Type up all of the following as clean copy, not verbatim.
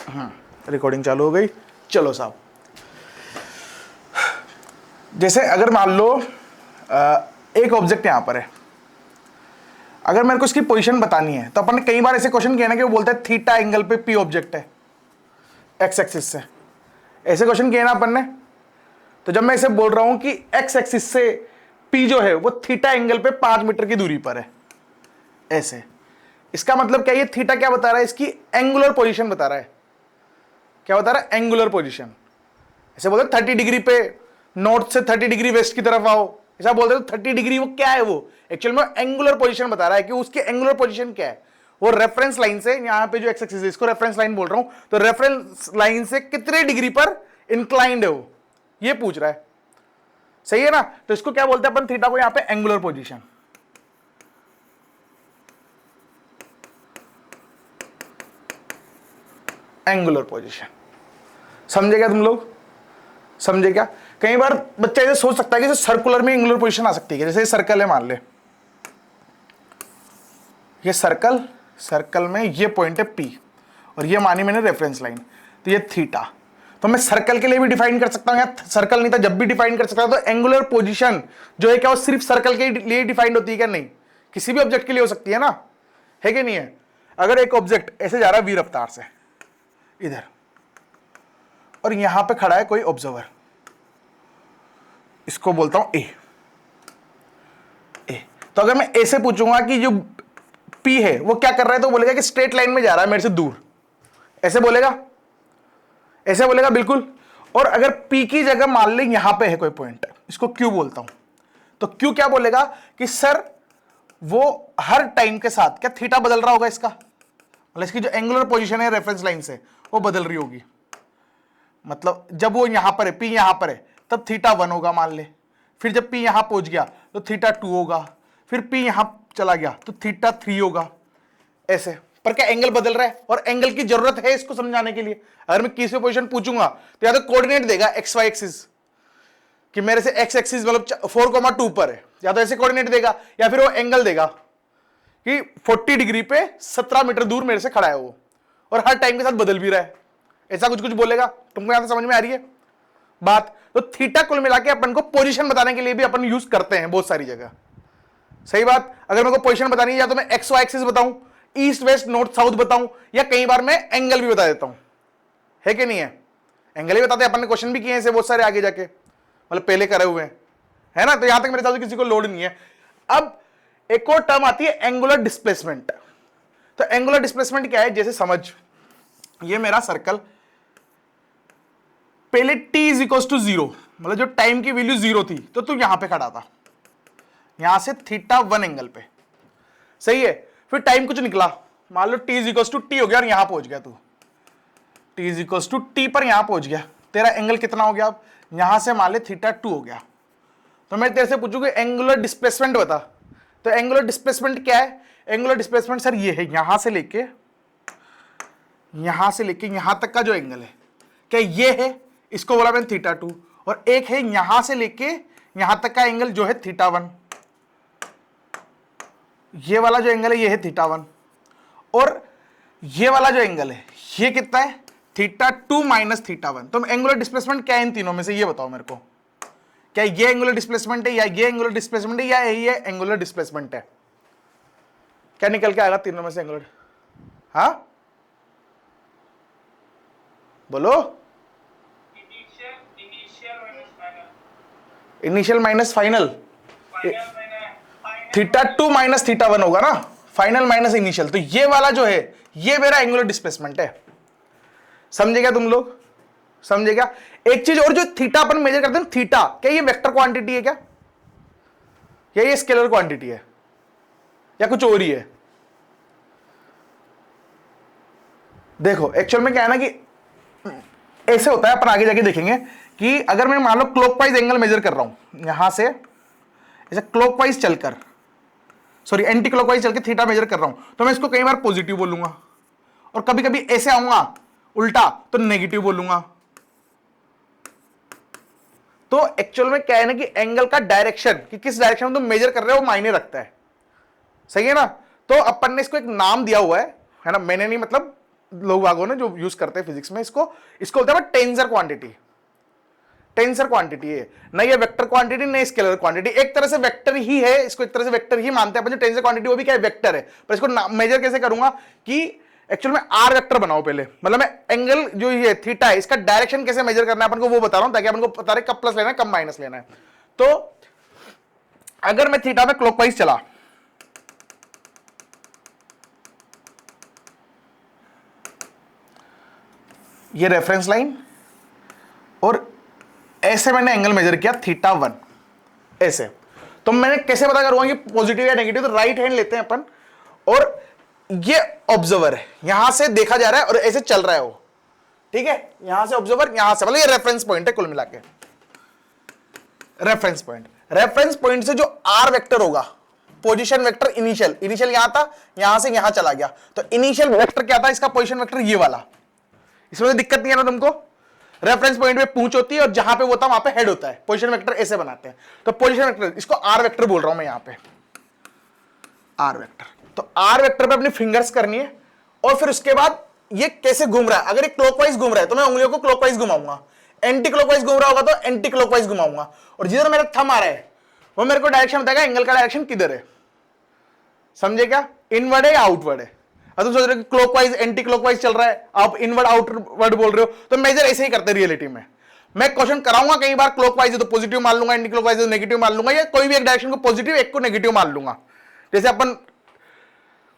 Recording चालू हो गई। चलो साहब, जैसे अगर मान लो एक ऑब्जेक्ट यहां पर है, अगर मेरे को इसकी पोजीशन बतानी है तो अपन ने कई बार ऐसे क्वेश्चन किए ना कि वो बोलता है थीटा एंगल पे पी ऑब्जेक्ट है एक्स एक्सिस से, ऐसे क्वेश्चन किए ना अपन ने। तो जब मैं इसे बोल रहा हूं कि एक्स एक्सिस से पी जो है वो थीटा एंगल पे 5 मीटर की दूरी पर है, ऐसे, इसका मतलब क्या, ये थीटा क्या बता रहा है, इसकी एंगुलर पोजीशन बता रहा है। क्या बता रहा है? Angular position. ऐसे बोलते 30 डिग्री पे नॉर्थ से 30 डिग्री वेस्ट की तरफ आओ, ऐसा बोलते हैं। तो 30 डिग्री वो क्या है, वो एक्चुअल में एंगुलर पोजीशन बता रहा है कि उसकी एंगुलर पोजीशन क्या है। वो रेफरेंस लाइन से, यहां पे जो एक्स एक्सिस है इसको रेफरेंस लाइन बोल रहा हूं, तो रेफरेंस लाइन से कितने डिग्री पर इंक्लाइंड है वो, ये पूछ रहा है। सही है ना? तो इसको क्या बोलते हैं अपन, थीटा को यहां पे एंगुलर पोजीशन। एंगुलर पोजीशन समझे क्या तुम लोग? समझे क्या? कई बार बच्चा ऐसे सोच सकता है कि सर्कुलर में एंगुलर पोजीशन आ सकती है। जैसे सर्कल है, मान ले ये सर्कल, सर्कल में ये पॉइंट है P और ये मानी मैंने रेफरेंस लाइन, तो ये थीटा। तो मैं सर्कल के लिए भी डिफाइन कर सकता हूं, या सर्कल नहीं था जब भी डिफाइन कर सकता हूं। तो एंगुलर पोजीशन जो है क्या, वो सिर्फ सर्कल के लिए डिफाइंड होती है क्या? नहीं, किसी भी ऑब्जेक्ट के लिए हो सकती है ना, है कि नहीं है? अगर एक ऑब्जेक्ट ऐसे जा रहा है v रफ्तार से इधर, और यहां पे खड़ा है कोई ऑब्जर्वर, इसको बोलता हूं ए। तो अगर मैं ए से पूछूंगा कि जो P है वो क्या कर रहा है, तो बोलेगा कि स्ट्रेट लाइन में जा रहा है मेरे से दूर, ऐसे बोलेगा, ऐसे बोलेगा बिल्कुल। और अगर P की जगह मान ले यहां पे है कोई पॉइंट, इसको Q बोलता हूं, तो Q क्या बोलेगा कि सर वो हर टाइम के साथ क्या थीटा बदल रहा होगा इसका, मतलब इसकी जो एंगुलर पोजीशन है रेफरेंस लाइन से वो बदल रही होगी। मतलब जब वो यहां पर है, P यहां पर है, तब थीटा 1 होगा मान ले। फिर जब P यहां पहुंच गया तो थीटा 2 होगा। फिर P यहां चला गया तो थीटा 3 होगा, ऐसे। पर क्या एंगल बदल रहा है, और एंगल की जरूरत है इसको समझाने के लिए। अगर मैं किसी पोजीशन पूछूंगा तो या तो कोऑर्डिनेट देगा एक्स वाई एक्सिस, कि मेरे से एक्स एक्सिस मतलब 4,2 पर है, या तो ऐसे कोऑर्डिनेट देगा, या फिर वो एंगल देगा कि 40 डिग्री पे 17 मीटर दूर मेरे से खड़ा है वो, और हर टाइम के साथ बदल भी रहा है, ऐसा कुछ कुछ बोलेगा। तुमको यहां से समझ में आ रही है बात? तो थीटा कुल मिला के अपन को पोजीशन बताने के लिए भी अपन यूज करते हैं बहुत सारी जगह। सही बात। अगर मेरे को पोजीशन बतानी है, या तो मैं एक्स वाई एक्सिस बताऊं, ईस्ट वेस्ट नॉर्थ साउथ बताऊं, या कई बार मैं एंगल भी बता देता हूं, है कि नहीं है? एंगल ही बताते हैं, अपन ने क्वेश्चन भी किए हैं ऐसे बहुत सारे आगे जाके, मतलब पहले करे हुए हैं, है ना? तो यहां तक मेरे हिसाब से किसी को लोड नहीं है। अब एक और टर्म आती है एंगुलर डिस्प्लेसमेंट। तो एंगुलर डिस्प्लेसमेंट क्या है, जैसे समझ ये मेरा सर्कल, पहले t इज इक्वल टू 0, मतलब जो टाइम की वैल्यू 0 थी, तो तू यहां पे खड़ा था, यहां से थीटा 1 एंगल पे, सही है। फिर टाइम कुछ निकला, मान लो t is equal to t हो गया और यहां पहुंच गया तू, t is equal to t पर यहां पहुंच गया, तेरा एंगल कितना हो गया? अब यहां से मान ले थीटा 2 हो गया। तो मैं तेरे से पूछूंगा एंगुलर डिस्प्लेसमेंट बता। तो एंगुलर डिस्प्लेसमेंट क्या है? एंगुलर डिस्प्लेसमेंट सर ये है, यहां से लेके यहां तक का जो एंगल है, क्या ये है, इसको बोला मैंने थीटा 2, और एक है यहां से लेके यहां तक का एंगल जो है थीटा 1, ये वाला जो एंगल है ये है थीटा 1, और ये वाला जो एंगल है ये कितना है? Theta 2 minus theta 1। तो एंगुलर डिस्प्लेसमेंट क्या है इन तीनों में से, ये बताओ मेरे को। क्या ये एंगुलर डिस्प्लेसमेंट है, या ये एंगुलर डिस्प्लेसमेंट है, या ये एंगुलर डिस्प्लेसमेंट है? क्या निकल के आएगा तीनों में से एंगुलर? हाँ बोलो। Initial minus final, theta 2 minus theta 1 होगा ना, फाइनल माइनस इनिशियल। तो ये वाला जो है ये मेरा एंगुलर डिस्प्लेसमेंट है। समझे क्या तुम लोग? समझे क्या? एक चीज और, जो थीटा अपन मेजर करते हैं, थीटा क्या ये वेक्टर क्वांटिटी है क्या, या ये स्केलर क्वांटिटी है, या कुछ और ही है? देखो एक्चुअल में क्या है ना कि ऐसे होता है, अपन आगे जाके देखेंगे कि अगर मैं मान लो क्लॉकवाइज एंगल मेजर कर रहा हूं, यहां से ऐसे क्लॉकवाइज चलकर, सॉरी एंटी क्लॉकवाइज चलकर थीटा मेजर कर रहा हूं, तो मैं इसको कई बार पॉजिटिव बोलूंगा, और कभी कभी ऐसे आऊंगा उल्टा तो नेगेटिव बोलूंगा। तो एक्चुअल में क्या है ना कि एंगल का डायरेक्शन, कि किस डायरेक्शन में तुम मेजर कर रहे हो, वो मायने रखता है। सही है ना? तो अपन ने इसको एक नाम दिया हुआ है ना, मैंने नहीं, मतलब लोग वागो ना जो यूज करते हैं फिजिक्स में, इसको इसको बोलते हैं टेंसर क्वांटिटी। टेंसर क्वांटिटी है ना, ये वेक्टर क्वांटिटी नहीं स्केलर क्वांटिटी, एक तरह से वेक्टर ही है, इसको एक तरह से वेक्टर ही मानते हैं अपन। जो टेंसर क्वांटिटी वो भी क्या है, वेक्टर है। पर इसको मेजर कैसे करूंगा कि एक्चुअल में आर वेक्टर बनाओ पहले, मतलब मैं एंगल जो ये थीटा है इसका डायरेक्शन कैसे मेजर करना है अपन को वो बता रहा हूं, ताकि अपन को पता रहे कब प्लस लेना है कब माइनस लेना है। तो अगर मैं थीटा में क्लॉकवाइज चला, ये रेफरेंस लाइन, और ऐसे मैंने एंगल मेजर किया θ1 ऐसे, तो मैंने कैसे पता करूंगा कि पॉजिटिव या नेगेटिव? तो राइट हैंड लेते हैं अपन, और ये ऑब्जर्वर है, यहां से देखा जा रहा है और ऐसे चल रहा है वो, ठीक है, यहां से ऑब्जर्वर, यहां से, मतलब ये रेफरेंस पॉइंट है कुल मिला के। रेफरेंस पॉइंट, रेफरेंस पॉइंट से जो आर वेक्टर होगा, पोजीशन वेक्टर इनिशियल, इनिशियल यहां था, यहां से यहां चला गया, तो इनिशियल वेक्टर क्या था इसका? पोजीशन वेक्टर ये वाला। इसमें तो दिक्कत नहीं है ना तुमको? रेफरेंस पॉइंट पे पूंछ होती है और जहां पे होता है वहां पे हेड होता है। पोजीशन वेक्टर ऐसे बनाते हैं, तो पोजीशन वेक्टर, इसको आर वेक्टर बोल रहा हूं मैं यहां पे, आर वेक्टर। तो आर वेक्टर पे अपनी फिंगर्स करनी है, और फिर उसके बाद ये कैसे घूम रहा है, अगर ये क्लॉकवाइज घूम रहा है तो मैं उंगलियों को क्लॉकवाइज घुमाऊंगा, एंटी क्लॉकवाइज घूम रहा होगा तो एंटी क्लॉकवाइज घुमाऊंगा, और जिधर मेरा थंब आ रहा है वो मेरे को डायरेक्शन बताएगा एंगल का डायरेक्शन किधर है। समझे क्या? इनवर्ड है या आउटवर्ड है? अब तुम सोच रहे हो कि क्लॉकवाइज एंटी क्लॉकवाइज चल रहा है, आप इनवर्ड आउटवर्ड बोल रहे हो, तो मेजर ऐसे ही करते रियलिटी में। मैं क्वेश्चन कराऊंगा कई बार, क्लॉकवाइज है तो पॉजिटिव मान लूंगा, एंटी क्लॉकवाइज है तो नेगेटिव मान लूंगा, या कोई भी एक डायरेक्शन को पॉजिटिव एक को नेगेटिव मान लूंगा। जैसे अपन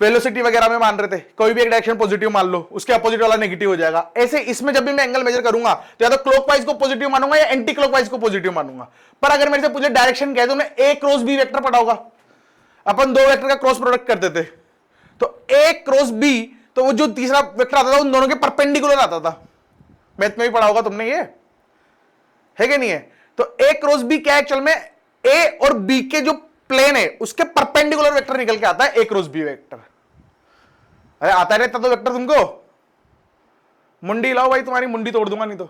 वेलोसिटी वगैरह में मान रहे थे, कोई भी एक डायरेक्शन पॉजिटिव मान लो, उसके अपोजिट वाला नेगेटिव हो जाएगा। ऐसे इसमें जब भी मैं एंगल मेजर करूंगा तो या तो क्लॉकवाइज को पॉजिटिव मानूंगा या एंटी क्लॉकवाइज को पॉजिटिव मानूंगा। पर अगर मेरे से पूछे डायरेक्शन क्या है, तो मैं ए क्रॉस बी वेक्टर पढ़ा होगा, अपन दो वेक्टर का क्रॉस प्रोडक्ट करते थे, तो ए क्रॉस बी, तो वो जो तीसरा वेक्टर आता था उन दोनों के परपेंडिकुलर आता था। मैथ में भी पढ़ा होगा तुमने, ये है कि नहीं है? तो ए क्रॉस बी क्या है एक्चुअल में? ए और बी के जो प्लेन है उसके परपेंडिकुलर वेक्टर निकल के आता है ए क्रॉस बी वेक्टर। अरे आता रहता तो वेक्टर तुमको, मुंडी लाओ भाई, तुम्हारी मुंडी तोड़ दूंगा नहीं तो।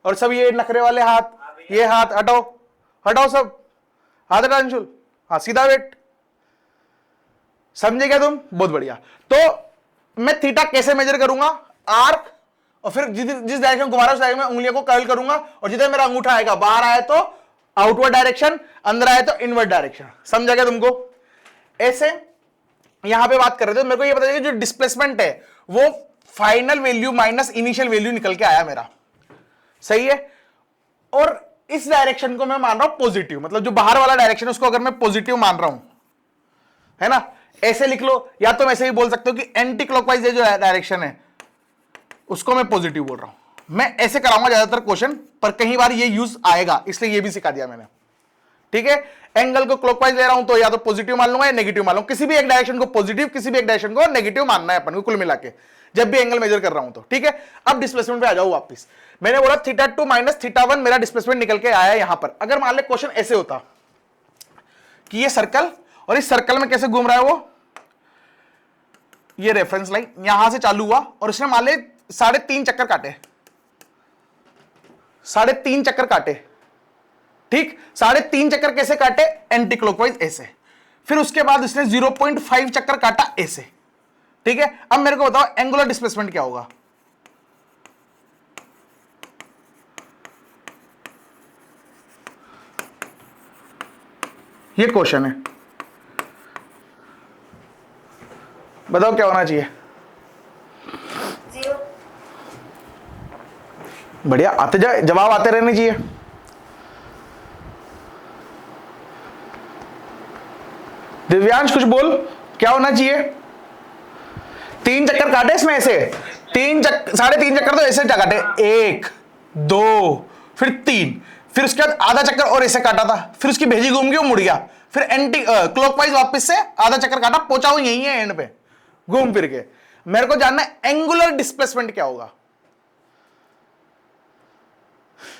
और सब ये नखरे वाले हाथ, ये हाथ हटाओ, हटाओ सब हाथ, हटा अंशुल, हाँ सीधा वेट। समझे क्या तुम? बहुत बढ़िया। तो मैं थीटा कैसे मेजर करूंगा? आर्क, और फिर जिस डायरेक्शन घुमा रहा है उस डायरेक्शन में उंगलियों को कर्ल करूंगा, और जिधर मेरा अंगूठा आएगा, बाहर आया तो आउटवर्ड डायरेक्शन, अंदर आया तो इनवर्ड डायरेक्शन। समझा क्या तुमको? ऐसे यहां पे बात कर रहे थे, मेरे को ये पता चला कि जो डिस्प्लेसमेंट है वो final value minus initial value निकल के आया मेरा, सही है। और इस डायरेक्शन को मैं मान रहा हूं पॉजिटिव, मतलब जो बाहर वाला डायरेक्शन है उसको अगर मैं पॉजिटिव मान रहा हूं, है ना, ऐसे लिख लो, या तो ऐसे ही बोल सकते हो कि एंटी क्लॉकवाइज जो डायरेक्शन है उसको मैं पॉजिटिव बोल रहा हूं। मैं ऐसे कराऊंगा ज्यादातर क्वेश्चन, पर कई बार ये यूज आएगा, इसलिए ये भी सिखा दिया मैंने, ठीक है। एंगल को क्लॉकवाइज ले रहा हूं तो या तो पॉजिटिव मान लूंगा या नेगेटिव मान लूंगा, किसी भी एक डायरेक्शन को पॉजिटिव, किसी भी एक डायरेक्शन को नेगेटिव मानना है अपन को कुल मिला के, जब भी एंगल मेजर कर रहा हूं तो, ठीक है। अब डिस्प्लेसमेंट पे आ जाओ वापस। मैंने बोला θ2 माइनस θ1 मेरा डिस्प्लेसमेंट निकल के आया यहां पर। अगर मान ले क्वेश्चन ऐसे होता कि ये सर्कल, और इस सर्कल में कैसे घूम रहा है वो, ये रेफरेंस लाइन यहां से चालू हुआ और उसने मान ले 3.5 चक्कर काटे, 3.5 चक्कर काटे, ठीक। 3.5 चक्कर कैसे काटे? एंटी क्लॉकवाइज ऐसे। फिर उसके बाद इसने 0.5 चक्कर काटा ऐसे, ठीक है। अब मेरे को बताओ एंगुलर डिस्प्लेसमेंट क्या होगा? ये क्वेश्चन है, बताओ क्या होना चाहिए? बढ़िया, आते जाए, जवाब आते रहने चाहिए। दिव्यांश कुछ बोल, क्या होना चाहिए? 3 चक्कर काटे इसमें ऐसे, 3.5 चक्कर तो ऐसे काटे, 1 2 फिर 3, फिर उसके बाद आधा चक्कर और ऐसे काटा था, फिर उसकी भेजी घूम गई, वो मुड़ गया, फिर एंटी क्लॉकवाइज वापस से आधा चक्कर काटा, पहुंचा वो यही है एंड पे घूम फिर के। मेरे को जानना है एंगुलर डिस्प्लेसमेंट क्या होगा?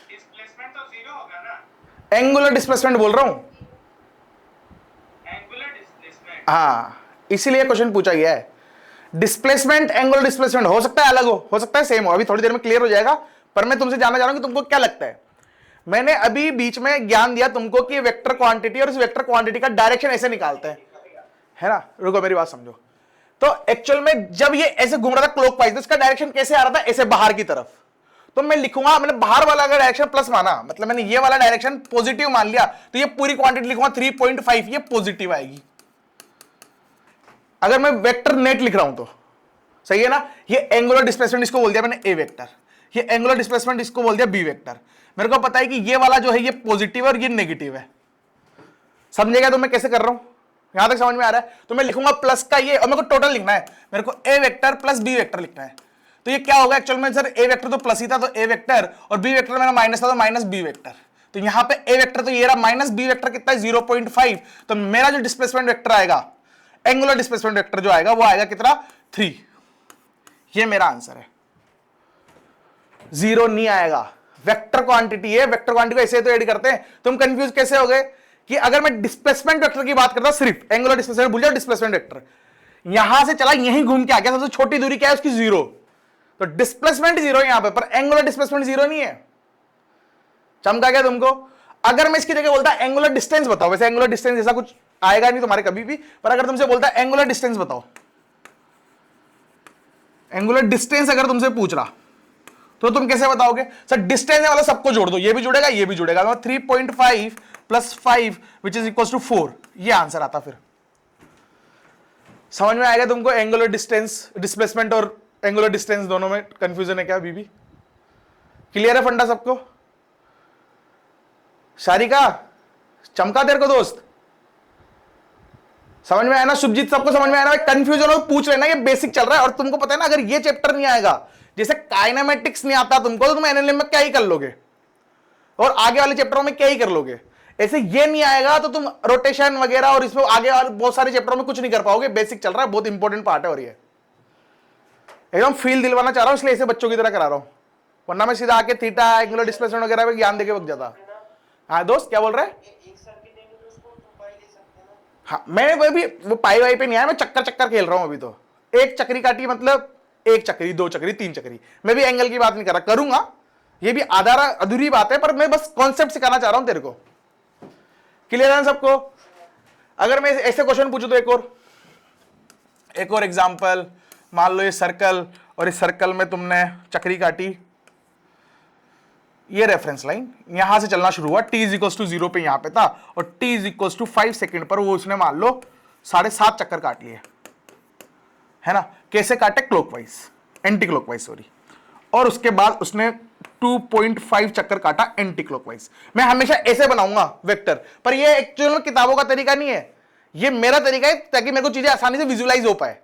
डिस्प्लेसमेंट तो 0 होगा ना। एंगुलर डिस्प्लेसमेंट बोल रहा हूं, एंगुलर डिस्प्लेसमेंट, हाँ, इसीलिए क्वेश्चन पूछा गया है। डिस्प्लेसमेंट, एंगुलर डिस्प्लेसमेंट हो सकता है अलग हो सकता है सेम हो, अभी थोड़ी देर में क्लियर हो जाएगा। पर मैं तुमसे जानना चाह रहा हूं कि तुमको क्या लगता है। मैंने अभी बीच में ज्ञान दिया तुमको कि वेक्टर क्वांटिटी और इस वेक्टर क्वांटिटी का डायरेक्शन ऐसे निकालते हैं, है ना। रुको मेरी बात समझो। तो एक्चुअल में जब ये ऐसे घूम रहा था क्लॉकवाइज, तो इसका डायरेक्शन कैसे आ रहा था, ऐसे बाहर की तरफ। तो मैं लिखूंगा, मैंने बाहर वाला अगर डायरेक्शन प्लस माना, मतलब मैंने ये वाला डायरेक्शन पॉजिटिव मान लिया, तो ये पूरी क्वांटिटी लिखूंगा 3.5, ये पॉजिटिव आएगी। अगर मैं वेक्टर नेट लिख रहा हूं तो सही है ना। ये एंगुलर डिस्प्लेसमेंट इसको बोल दिया मैंने ए वेक्टर, ये एंगुलर डिस्प्लेसमेंट इसको बोल दिया बी वेक्टर। मेरे को पता है कि ये वाला जो है ये पॉजिटिव और ये नेगेटिव है। समझेगा तो मैं कैसे कर रहा हूं, यहां तक समझ में आ रहा है। तो मैं लिखूंगा प्लस का ये, और मेरे को टोटल लिखना है, मेरे को ए वेक्टर प्लस बी वेक्टर लिखना है। तो ये क्या होगा एक्चुअल में, सर ए वेक्टर तो प्लस ही था तो ए वेक्टर, और बी वेक्टर मेरा माइनस था तो माइनस बी वेक्टर। तो यहां पे ए वेक्टर तो ये रहा, माइनस बी वेक्टर कितना है 0.5। तो मेरा जो डिस्प्लेसमेंट वेक्टर आएगा, एंगुलर डिस्प्लेसमेंट वेक्टर जो आएगा वो आएगा कितना 3। ये मेरा आंसर है, 0 नहीं आएगा। वेक्टर क्वांटिटी है, वेक्टर क्वांटिटी को ऐसे तो ऐड करते हैं। तुम कंफ्यूज कैसे हो गए कि अगर मैं डिस्प्लेसमेंट वेक्टर की बात करता हूं, सिर्फ एंगुलर डिस्प्लेसमेंट भूल जाओ, डिस्प्लेसमेंट वेक्टर यहां से चला यहीं घूम के आ गया, सबसे छोटी दूरी क्या है उसकी 0। तो डिस्प्लेसमेंट 0 यहां पर एंगुलर डिस्प्लेसमेंट 0 नहीं है। चमका गया तुमको। अगर मैं इसकी जगह बोलता एंगुलर डिस्टेंस बताओ, वैसे एंगुलर डिस्टेंस जैसा कुछ आएगा नहीं तुम्हारे कभी भी, पर अगर तुमसे बोलता एंगुलर डिस्टेंस बताओ, एंगुलर डिस्टेंस अगर तुमसे पूछ रहा तो तुम कैसे बताओगे, सर डिस्टेंस है वाला सबको जोड़ दो, ये भी जुड़ेगा ये भी जुड़ेगा, 3.5 plus 5 which is equal to 4, ये आंसर आता। फिर समझ में आएगा तुमको एंगुलर डिस्टेंस, डिस्प्लेसमेंट और एंगुलर डिस्टेंस दोनों में कंफ्यूजन है क्या अभी भी? क्लियर है फंडा सबको? शारिका चमका तेरे को दोस्त, समझ में आया ना? शुभजीत सबको समझ में आया ना? कंफ्यूजन हो पूछ लेना, ये बेसिक चल रहा है। और तुमको पता है ना, अगर ये चैप्टर नहीं आएगा, जैसे काइनेमेटिक्स नहीं आता तुमको, तो तुम एनएलएम में क्या ही कर लोगे और आगे वाले चैप्टरों में क्या ही कर लोगे। ऐसे ये नहीं आएगा तो तुम रोटेशन वगैरह और इसमें आगे वाले बहुत सारे चैप्टरों में कुछ नहीं कर पाओगे। बेसिक चल रहा है, बहुत इंपॉर्टेंट पार्ट है और ये एकदम फील दिलवाना चाह रहा हूं, इसलिए ऐसे बच्चों की तरह करा रहा हूं, वरना मैं सीधा आके थीटा एंगुलर डिस्प्लेसमेंट वगैरह में ज्ञान देके वक्त जाता। हाँ दोस्त क्या बोल रहा है? हाँ मैं अभी वो पाई वाई पे नहीं आया, मैं चक्कर चक्कर खेल रहा हूं अभी। तो एक चक्री काटी मतलब एक चक्री, दो चक्री, तीन चक्री। मैं भी एंगल की बात नहीं कर रहा, करूंगा, ये भी आधार अधूरी बात है, पर मैं बस कॉन्सेप्ट सिखाना चाह रहा हूं तेरे को। क्लियर है सबको? अगर मैं ऐसे क्वेश्चन पूछूं तो एक और एग्जांपल, मान लो ये सर्कल, और इस सर्कल में तुमने चक्री काटी, ये रेफरेंस लाइन यहां से चलना शुरू हुआ, t इज इक्वल टू 0 पे यहां पे था, और t is equal to 5 second पर वो उसने मान लो 7.5 चक्कर काट लिए, है ना? कैसे काटे? Clockwise, anti clockwise sorry. और उसके बाद उसने 2.5 चक्कर काटा एंटी क्लॉकवाइज। मैं हमेशा ऐसे बनाऊंगा वेक्टर, पर ये एक्चुअल में किताबों का तरीका नहीं है, ये मेरा तरीका है ताकि मेरे को चीजें आसानी से विजुअलाइज हो पाए,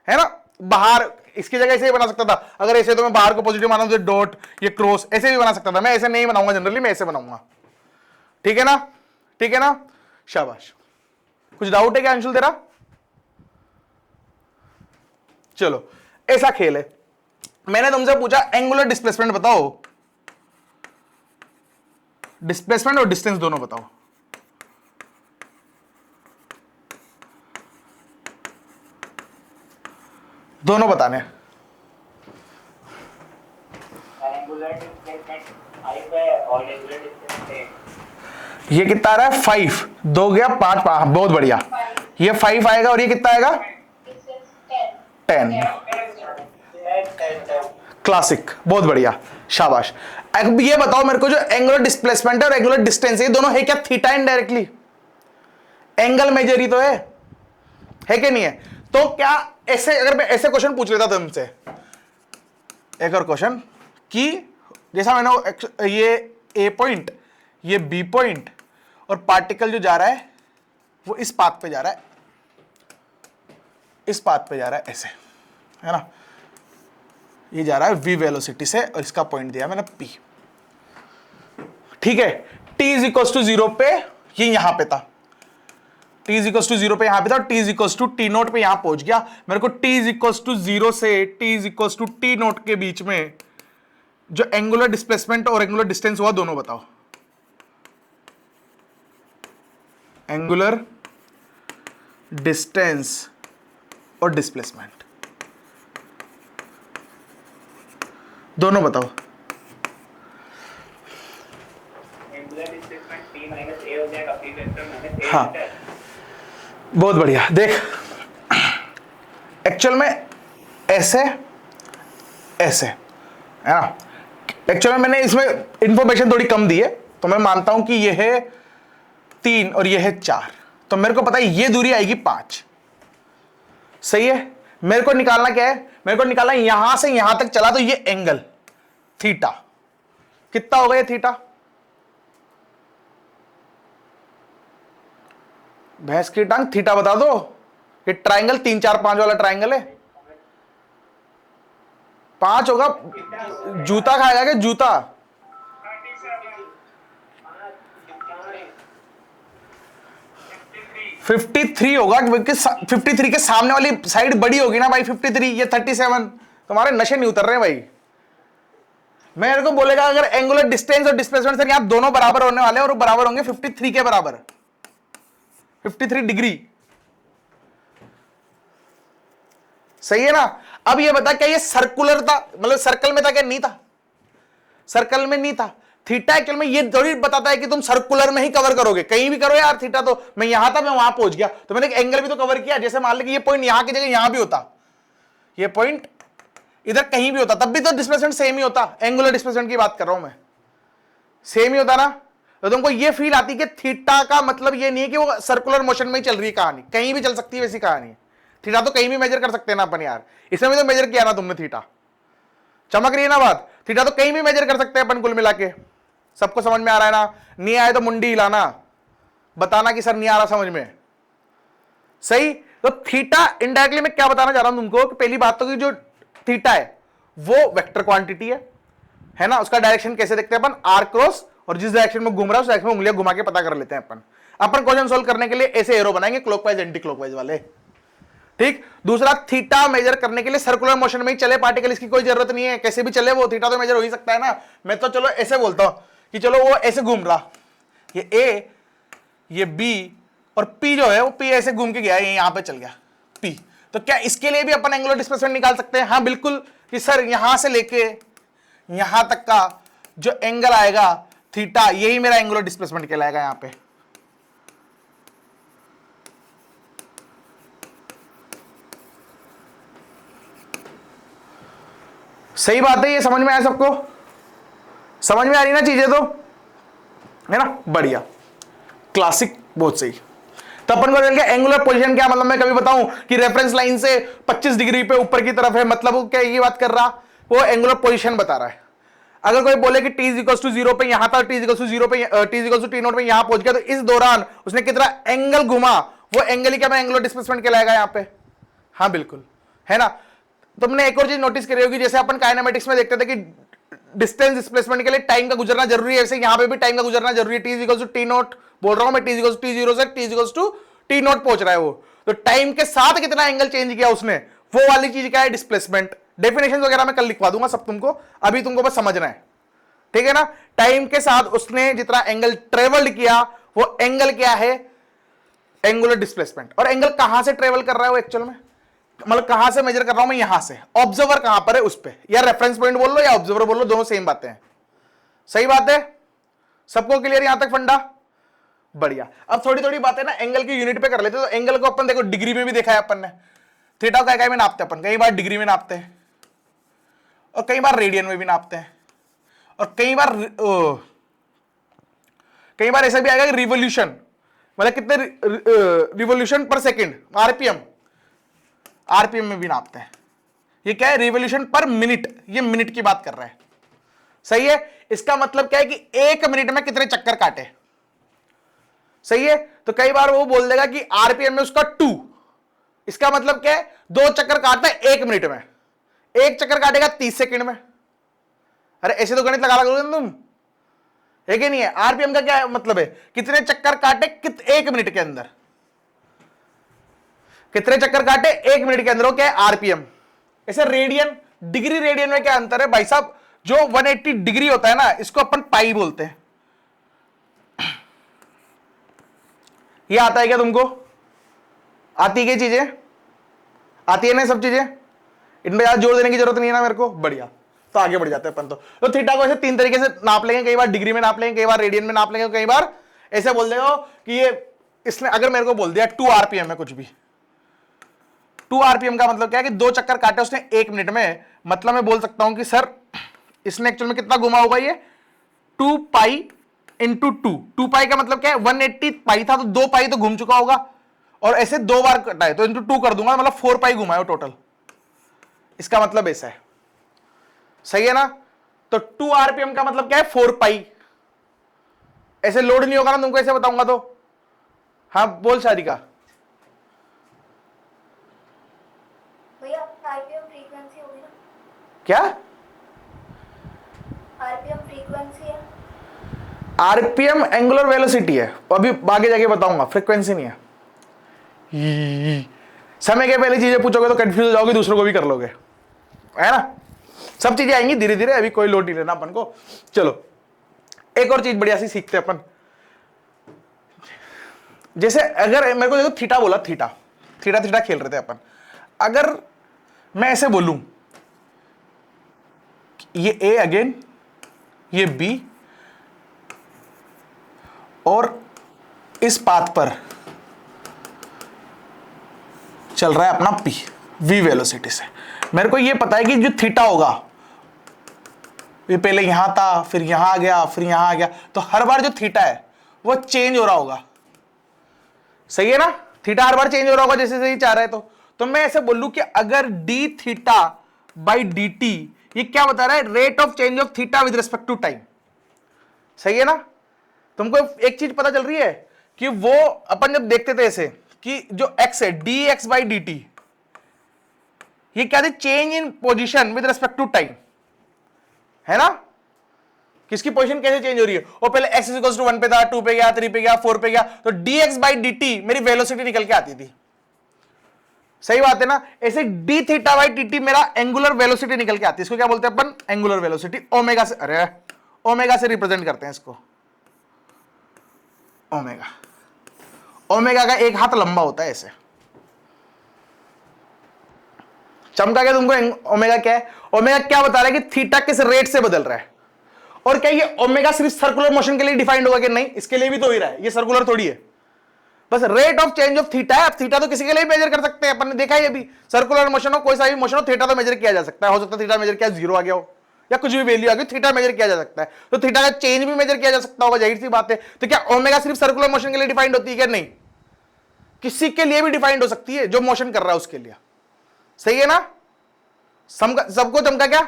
है ना? बाहर इसकी जगह ऐसे ही बना सकता था, अगर ऐसे तो मैं बाहर को पॉजिटिव माना तो डॉट, ये क्रॉस ऐसे भी बना सकता था। मैं ऐसे नहीं बनाऊंगा जनरली, मैं ऐसे बनाऊंगा। ठीक है ना? ठीक है ना? शाबाश। कुछ डाउट है क्या अंशुल तेरा? चलो ऐसा खेल है। मैंने तुमसे पूछा एंगुलर डिस्प्लेसमेंट बताओ, डिस्प्लेसमेंट और डिस्टेंस दोनों बताओ। दोनों बताने। ये कितना आ रहा है? 5, 2 गया 5, बहुत बढ़िया। ये 5 आएगा और ये कितना आएगा? 10। क्लासिक, बहुत बढ़िया, शाबाश। अब ये बताओ मेरे को, जो एंगुलर डिस्प्लेसमेंट है और एंगुलर डिस्टेंस है, दोनों है क्या थीटा इनडायरेक्टली? एंगल मेजर ही तो है कि नहीं है? तो क्या ऐसे, अगर मैं ऐसे क्वेश्चन पूछ लेता तुमसे, एक और क्वेश्चन कि जैसा मैंने ये ए पॉइंट, ये बी पॉइंट, और पार्टिकल जो जा रहा है वो इस पाथ पे जा रहा है, इस पाथ पे जा रहा है, ऐसे, है ना? ये जा रहा है v वेलोसिटी से, और इसका पॉइंट दिया मैंने p। ठीक है, t इज इक्वल टू 0 पे ये यहां पे था, t इज इक्वल टू 0 पे यहां पे था, और t is equal to t naught पे यहां पहुंच गया। मेरे को t इज इक्वल टू 0 से t is equal to t naught के बीच में जो एंगुलर डिस्प्लेसमेंट और एंगुलर डिस्टेंस हुआ, दोनों बताओ। एंगुलर डिस्टेंस और डिस्प्लेसमेंट दोनों बताओ। हाँ बहुत बढ़िया। देख एक्चुअल में ऐसे ऐसे है ना। एक्चुअल में मैंने इसमें इंफॉर्मेशन थोड़ी कम दी है, तो मैं मानता हूं कि यह है 3 और यह है 4, तो मेरे को पता है ये दूरी आएगी 5। सही है। मेरे को निकालना क्या है, मेरे को निकालना है यहां से यहां तक चला तो ये एंगल थीटा कितना होगा, ये थीटा, भैंस की टांग, थीटा बता दो। ये ट्राइंगल 3 4 5 वाला ट्राइंगल है, 5 होगा। जूता खाएगा क्या, जूता? 53 होगा, क्योंकि 53 के सामने वाली साइड बड़ी होगी ना भाई, 53, ये 37। तुम्हारे नशे नहीं उतर रहे भाई। मेरे को बोलेगा अगर एंगुलर डिस्टेंस और डिस्प्लेसमेंट से यहां दोनों बराबर होने वाले हैं, और वो बराबर होंगे 53 के बराबर, 53 डिग्री। सही है ना। अब ये बता क्या ये सर्कुलर था, मतलब सर्कल में था क्या? नहीं था, सर्कल में नहीं था। थीटा एक्चुअल में ये थोड़ी बताता है कि तुम सर्कुलर में ही कवर करोगे, कहीं भी करो यार। थीटा तो मैं यहां था, मैं वहां पहुंच गया, तो मैंने एक एंगल भी तो कवर किया। जैसे मान लो कि ये पॉइंट यहां की जगह यहां भी होता, ये पॉइंट इधर कहीं भी होता, तब भी तो डिस्प्लेसमेंट सेम ही होता। एंगुलर डिस्प्लेसमेंट की बात कर रहा हूं मैं, सेम ही होता ना। तो तुमको ये फील आती कि थीटा का मतलब ये नहीं है कि वो सर्कुलर मोशन में ही चल रही है कहानी, कहीं भी चल सकती है वैसी कहानी। थीटा तो कहीं भी मेजर कर सकते हैं ना अपन यार, इसमें भी तो मेजर किया ना तुमने थीटा। चमक रही है ना बात? थीटा तो कहीं भी मेजर कर सकते हैं अपन कुल मिला के। सबको समझ में आ रहा है ना? नहीं आए तो मुंडी हिलाना, बताना कि सर नहीं आ रहा समझ में। सही। तो थीटा इनडायरेक्टली मैं क्या बताना चाह रहा हूं तुमको कि पहली बात तो कि जो थीटा है वो वेक्टर क्वांटिटी है ना। उसका डायरेक्शन कैसे देखते हैं अपन? आर क्रॉस, और जिस डायरेक्शन में घूम रहा है उस डायरेक्शन में उंगलियां घुमा के पता कर लेते हैं अपन क्वेश्चन सोल्व करने के लिए ऐसे एरो बनाएंगे, क्लॉकवाइज एंटी क्लॉकवाइज वाले। ठीक। दूसरा, थीटा मेजर करने के लिए सर्कुलर मोशन में ही चले पार्टिकल, इसकी कोई जरूरत नहीं है, कैसे भी चले वो थीटा तो मेजर हो ही सकता है ना। मैं तो चलो ऐसे बोलता हूं कि चलो वो ऐसे घूम रहा, ये ए, ये बी और पी जो है वो पी ऐसे घूम के गया, ये यहां पे चल गया पी। तो क्या इसके लिए भी अपन एंगुलर डिस्प्लेसमेंट निकाल सकते हैं? हाँ बिल्कुल, कि सर यहां से लेके यहां तक का जो एंगल आएगा थीटा, यही मेरा एंगुलर डिस्प्लेसमेंट कहलाएगा यहां पे। सही बात है, ये समझ में आया सबको? समझ में आ रही ना चीजें तो, है ना? बढ़िया, क्लासिक, बहुत सही। तो अपन को क्या एंगुलर पोजीशन क्या मतलब, मैं कभी बताऊं कि रेफरेंस लाइन से 25 डिग्री पे ऊपर की तरफ है, मतलब वो क्या ये बात कर रहा, वो एंगुलर पोजीशन बता रहा है। अगर कोई बोले कि t = 0 पे यहां था, t = 0 पे t = t0 पे यहां पहुंच गया, तो इस दौरान उसने कितना एंगल घुमा, वो एंगल ही क्या एंगुलर डिस्प्लेसमेंट कहलाएगा यहां पे। हाँ बिल्कुल, है ना। तुमने एक और चीज नोटिस करी होगी, जैसे अपन काइनेमेटिक्स में देखते थे कि डिस्टेंस डिस्प्लेसमेंट के लिए टाइम का गुजरना जरूरी है, वैसे यहां पे भी टाइम का गुजरना जरूरी है। t = t0 बोल रहा हूं मैं, t = t0 से t = t0 पहुंच रहा है वो, तो टाइम के साथ कितना एंगल चेंज किया उसने, वो वाली चीज क्या है? डिस्प्लेसमेंट। डेफिनेशन वगैरह मैं कल लिखवा दूंगा सब तुमको, अभी तुमको बस समझना है, ठीक है ना। टाइम के साथ उसने जितना एंगल ट्रेवल्ड किया, वो एंगल क्या है? Angular displacement. और एंगल कहां से ट्रेवल कर रहा है वो एक्चुअल में, मतलब कहां से मेजर कर रहा हूं मैं? यहां से। ऑब्जर्वर कहां पर है? उस पे, या रेफरेंस पॉइंट बोल लो या ऑब्जर्वर बोल लो, दोनों सेम बातें हैं। सही बात है, सबको क्लियर यहां तक फंडा? बढ़िया। अब थोड़ी थोड़ी बातें ना एंगल की यूनिट पे कर लेते हैं। तो एंगल को अपन देखो डिग्री में भी देखा है अपन ने, थीटा को क्या में नापते हैं अपन? कई बार डिग्री में नापते हैं, और कई बार रेडियन में भी नापते हैं, और कई बार ऐसा भी आएगा कि रिवोल्यूशन, मतलब कितने रिवोल्यूशन पर सेकेंड, आरपीएम में भी नापते हैं। ये क्या है? रिवोल्यूशन पर मिनट, ये मिनट की बात कर रहा है। सही है। इसका मतलब क्या है कि 1 मिनट में कितने चक्कर काटे। सही है। तो कई बार वो बोल देगा कि आरपीएम में उसका 2, इसका मतलब क्या है? 2 चक्कर काटता है 1 मिनट में, 1 चक्कर काटेगा 30 सेकंड में। अरे ऐसे तो गणित लगा लोगे तुम, है कि नहीं है? आरपीएम का क्या मतलब है? कितने चक्कर काटे 1 मिनट के अंदर, कितने चक्कर काटे 1 मिनट के अंदर, वो क्या है? आरपीएम। ऐसे रेडियन, डिग्री रेडियन में क्या अंतर है भाई साहब? जो 180 डिग्री होता है ना, इसको अपन पाई बोलते हैं। ये आता है क्या तुमको? आती है चीजें? आती है ना सब चीजें? इनमें ज्यादा जोर देने की जरूरत नहीं है ना मेरे को। बढ़िया, तो आगे बढ़ जाते हैं अपन। तो थीटा को ऐसे 3 तरीके से नाप लेंगे, कई बार डिग्री में नाप लेंगे, कई बार रेडियन में नाप लेंगे, कई बार ऐसे बोल देगा कि ये, इसने अगर मेरे को बोल दिया 2 आरपीएम में कुछ भी, 2 आरपीएम का मतलब क्या है कि 2 चक्कर काटे उसने 1 मिनट में, मतलब मैं बोल सकता हूं कि सर इसने एक्चुअल में कितना घुमा होगा, ये 2 पाई इंटू 2 पाई का मतलब क्या है 180 पाई था, तो 2 पाई तो घूम चुका होगा, और ऐसे 2 बार कटा है तो इंटू 2 कर दूंगा, मतलब 4 पाई घुमाए टोटल। इसका मतलब ऐसा है, सही है ना। तो 2 आरपीएम का मतलब क्या है 4 पाई। ऐसे लोड नहीं होगा ना तुमको, ऐसे बताऊंगा तो। हाँ बोल शारिका। भैया आरपीएम फ्रीक्वेंसी होगी ना? क्या आरपीएम फ्रीक्वेंसी है। आरपीएम एंगुलर वेलोसिटी है, अभी आगे जाके बताऊंगा, फ्रीक्वेंसी नहीं है। समय के पहले चीजें पूछोगे तो कंफ्यूज हो जाओगे, दूसरों को भी कर लोगे, है ना। सब चीजें आएंगी धीरे धीरे, अभी कोई लोड नहीं लेना अपन को। चलो एक और चीज बढ़िया सी सीखते हैं अपन। जैसे अगर मेरे को देखो थीटा बोला, थीटा थीटा थीटा खेल रहे थे अपन। अगर मैं ऐसे बोलूं ये ए अगेन, ये बी, और इस पाथ पर चल रहा है अपना पी वी वेलोसिटी से। मेरे को ये पता है कि जो थीटा होगा ये पहले यहां था, फिर यहां आ गया, फिर यहां आ गया, तो हर बार जो थीटा है वो चेंज हो रहा होगा, सही है ना। थीटा हर बार चेंज हो रहा होगा जैसे जैसे चाह रहा है। तो मैं ऐसे बोलूं कि अगर d theta by D T, ये क्या बता रहा है, rate of change of theta with respect to time, सही है ना। तुमको एक चीज पता चल रही है कि वो अपन जब देखते थे ऐसे कि जो x है d x by D T, ये क्या थे, change in position with respect to time, है ना। किसकी पोजीशन कैसे चेंज हो रही है, वो पहले x इक्वल्स टू 1 पे था, 2 पे गया, 3 पे गया, 4 पे गया, तो dx बाई dt मेरी वेलोसिटी निकल के आती थी, सही बात है ना। ऐसे d थीटा बाई dt मेरा एंगुलर वेलोसिटी निकल के आती है। इसको क्या बोलते हैं अपन, एंगुलर वेलोसिटी। ओमेगा से, अरे ओमेगा से रिप्रेजेंट करते हैं इसको, ओमेगा। ओमेगा का एक हाथ लंबा होता है ऐसे। चमका क्या तुमको, ओमेगा क्या है, ओमेगा क्या बता रहा है कि थीटा किस रेट से बदल रहा है। और क्या ये ओमेगा सिर्फ सर्कुलर मोशन के लिए डिफाइंड होगा कि नहीं, इसके लिए भी तो ही रहा है, ये सर्कुलर थोड़ी है, बस rate of change of theta है। अब थीटा तो किसी के लिए मेजर कर सकते हैं, अपन ने देखा है, ये भी सर्कुलर मोशन हो, कोई सा भी मोशन हो, थीटा तो मेजर किया जा सकता है। हो सकता है थीटा मेजर किया 0 आ गया हो, या कुछ भी वैल्यू आ गई, थीटा मेजर किया जा सकता है। तो थीटा का चेंज भी मेजर किया जा सकता होगा, जाहिर सी बात है। तो क्या ओमेगा सिर्फ सर्कुलर मोशन के लिए डिफाइंड होती है क्या, नहीं, किसी के लिए भी डिफाइंड हो सकती है, जो मोशन कर रहा है उसके लिए, सही है ना। सबको चमका क्या,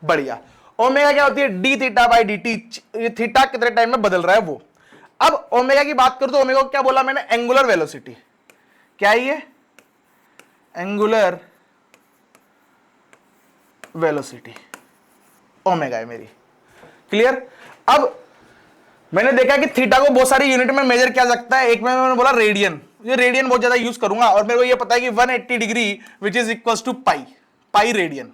बढ़िया। ओमेगा क्या होती है, D theta by D T, theta कितने टाइम में बदल रहा है वो। अब ओमेगा की बात करूं तो ओमेगा को क्या बोला मैंने, एंगुलर वेलोसिटी। क्या है ये, एंगुलर वेलोसिटी ओमेगा है मेरी, क्लियर। अब मैंने देखा कि थीटा को बहुत सारी यूनिट में मेजर किया जा सकता है। एक में मैंने बोला रेडियन, ये रेडियन बहुत ज्यादा यूज करूंगा, और मेरे को ये पता है कि 180 degree which is equal to pi, pi radian,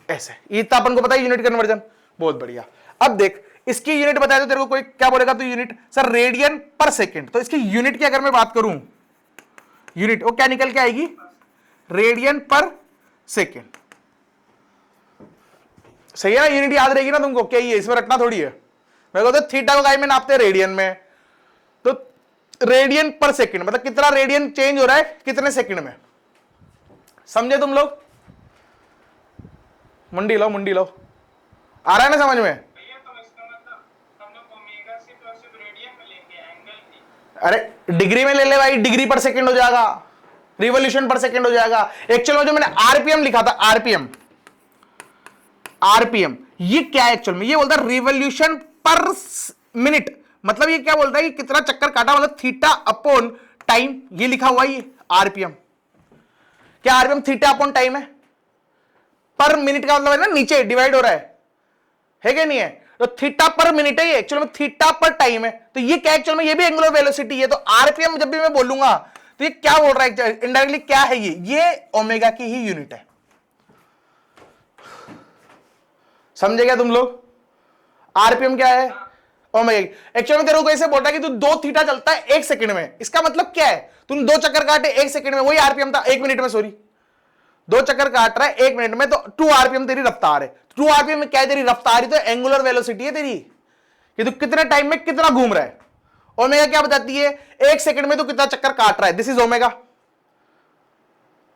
ऐसे। ये तो अपन को पता है यूनिट कन्वर्जन, बहुत बढ़िया। अब देख इसकी यूनिट बताया तो तेरे को कोई क्या बोलेगा, तो यूनिट सर रेडियन पर सेकंड, तो इसकी यूनिट की अगर मैं बात करूं, यूनिट वो क्या निकल के आएगी, रेडियन पर सेकंड, सही है ना। यूनिट याद रहेगी ना तुमको, क्या ये इसमें रखना थोड़ी है। मेरे को तो थीटा को काय में नापते हैं, रेडियन में, तो रेडियन पर सेकंड मतलब कितना रेडियन चेंज हो रहा है कितने सेकंड में, समझे तुम लोग। मुंडी लो, मुंडी लो, आ रहा है ना समझ में। भैया तो इसका मतलब हम लोग ओमेगा सिर्फ रेडियन में लेंगे, एंगल की। अरे डिग्री में ले ले भाई, डिग्री पर सेकंड हो जाएगा, रिवॉल्यूशन पर सेकंड हो जाएगा। एक्चुअल में जो मैंने आरपीएम लिखा था, आरपीएम, आरपीएम ये क्या है एक्चुअल में, ये बोलता है रिवॉल्यूशन पर मिनट, मतलब ये क्या बोलता है कि कितना चक्कर काटा, मतलब थीटा अपॉन टाइम, ये लिखा हुआ है ये आरपीएम। क्या आरपीएम थीटा अपॉन टाइम है, पर मिनट का मतलब है ना, नीचे डिवाइड हो रहा है क्या नहीं है। तो थीटा पर मिनट है ये, एक्चुअल में थीटा पर टाइम है। तो ये क्या एक्चुअल में, ये भी एंगुलर वेलोसिटी है। तो आरपीएम जब भी मैं बोलूंगा तो ये क्या बोल रहा है इनडायरेक्टली, क्या है ये ओमेगा की ही यूनिट है, समझे क्या तुम लोग। आरपीएम क्या है, ओमेगा की। एक्चुअल में तेरे को ऐसे बोल रहा है कि तू 2 थीटा चलता है 1 सेकंड में, इसका मतलब क्या है, तूने 2 चक्कर काटे 1 सेकंड में, वही आरपीएम था, 1 मिनट में, सॉरी 2 चक्कर काट रहा है 1 मिनट में, तो 2 आरपीएम तेरी रफ्तार है। 2 आरपीएम में क्या है, तेरी रफ्तार ही तो एंगुलर वेलोसिटी है तेरी, कि तू कितने टाइम में कितना घूम रहा है। ओमेगा क्या बताती है, 1 सेकंड में तू कितना चक्कर काट रहा है, this is omega,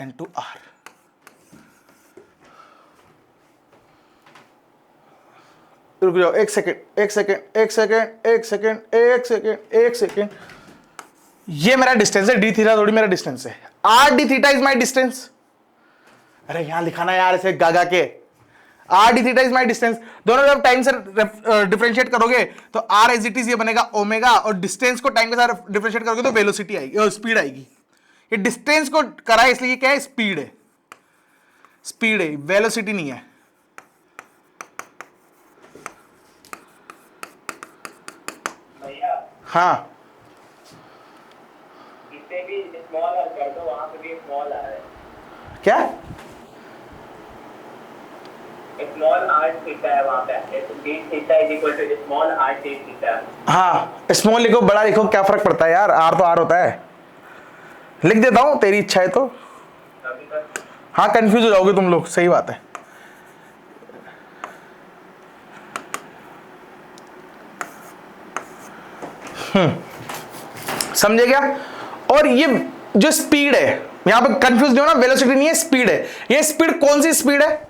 into r. रुक जाओ, एक सेकेंड एक सेकेंड एक सेकेंड एक सेकेंड एक सेकेंड एक सेकेंड। ये मेरा डिस्टेंस है, डी थीटा थोड़ी मेरा डिस्टेंस है, are d theta is my distance. अरे यहां लिखाना यार ऐसे गागा के, are d theta is my distance. दोनों जब टाइम से डिफरेंशिएट करोगे तो आर एज इट इज ये बनेगा ओमेगा, और डिस्टेंस को टाइम के साथ डिफरेंशिएट करोगे तो वेलोसिटी आएगी और स्पीड आएगी। ये डिस्टेंस को करा है इसलिए क्या है, स्पीड है, स्पीड है, वेलोसिटी नहीं है। भैया हाँ इसे भी स्मॉल आर कर दो, वहां पे भी स्मॉल आर है। क्या, स्मॉल आर थीटा है वहां पे, d theta is equal to small r d theta. हाँ स्मॉल लिखो बड़ा लिखो क्या फर्क पड़ता है यार, आर तो आर होता है। लिख देता हूं तेरी इच्छा है तो। अभी तक हाँ कंफ्यूज हो जाओगे तुम लोग, सही बात है। समझे क्या। और ये जो स्पीड है यहां पे कंफ्यूज नहीं हो ना, वेलोसिटी नहीं है स्पीड है। ये स्पीड कौन सी स्पीड है,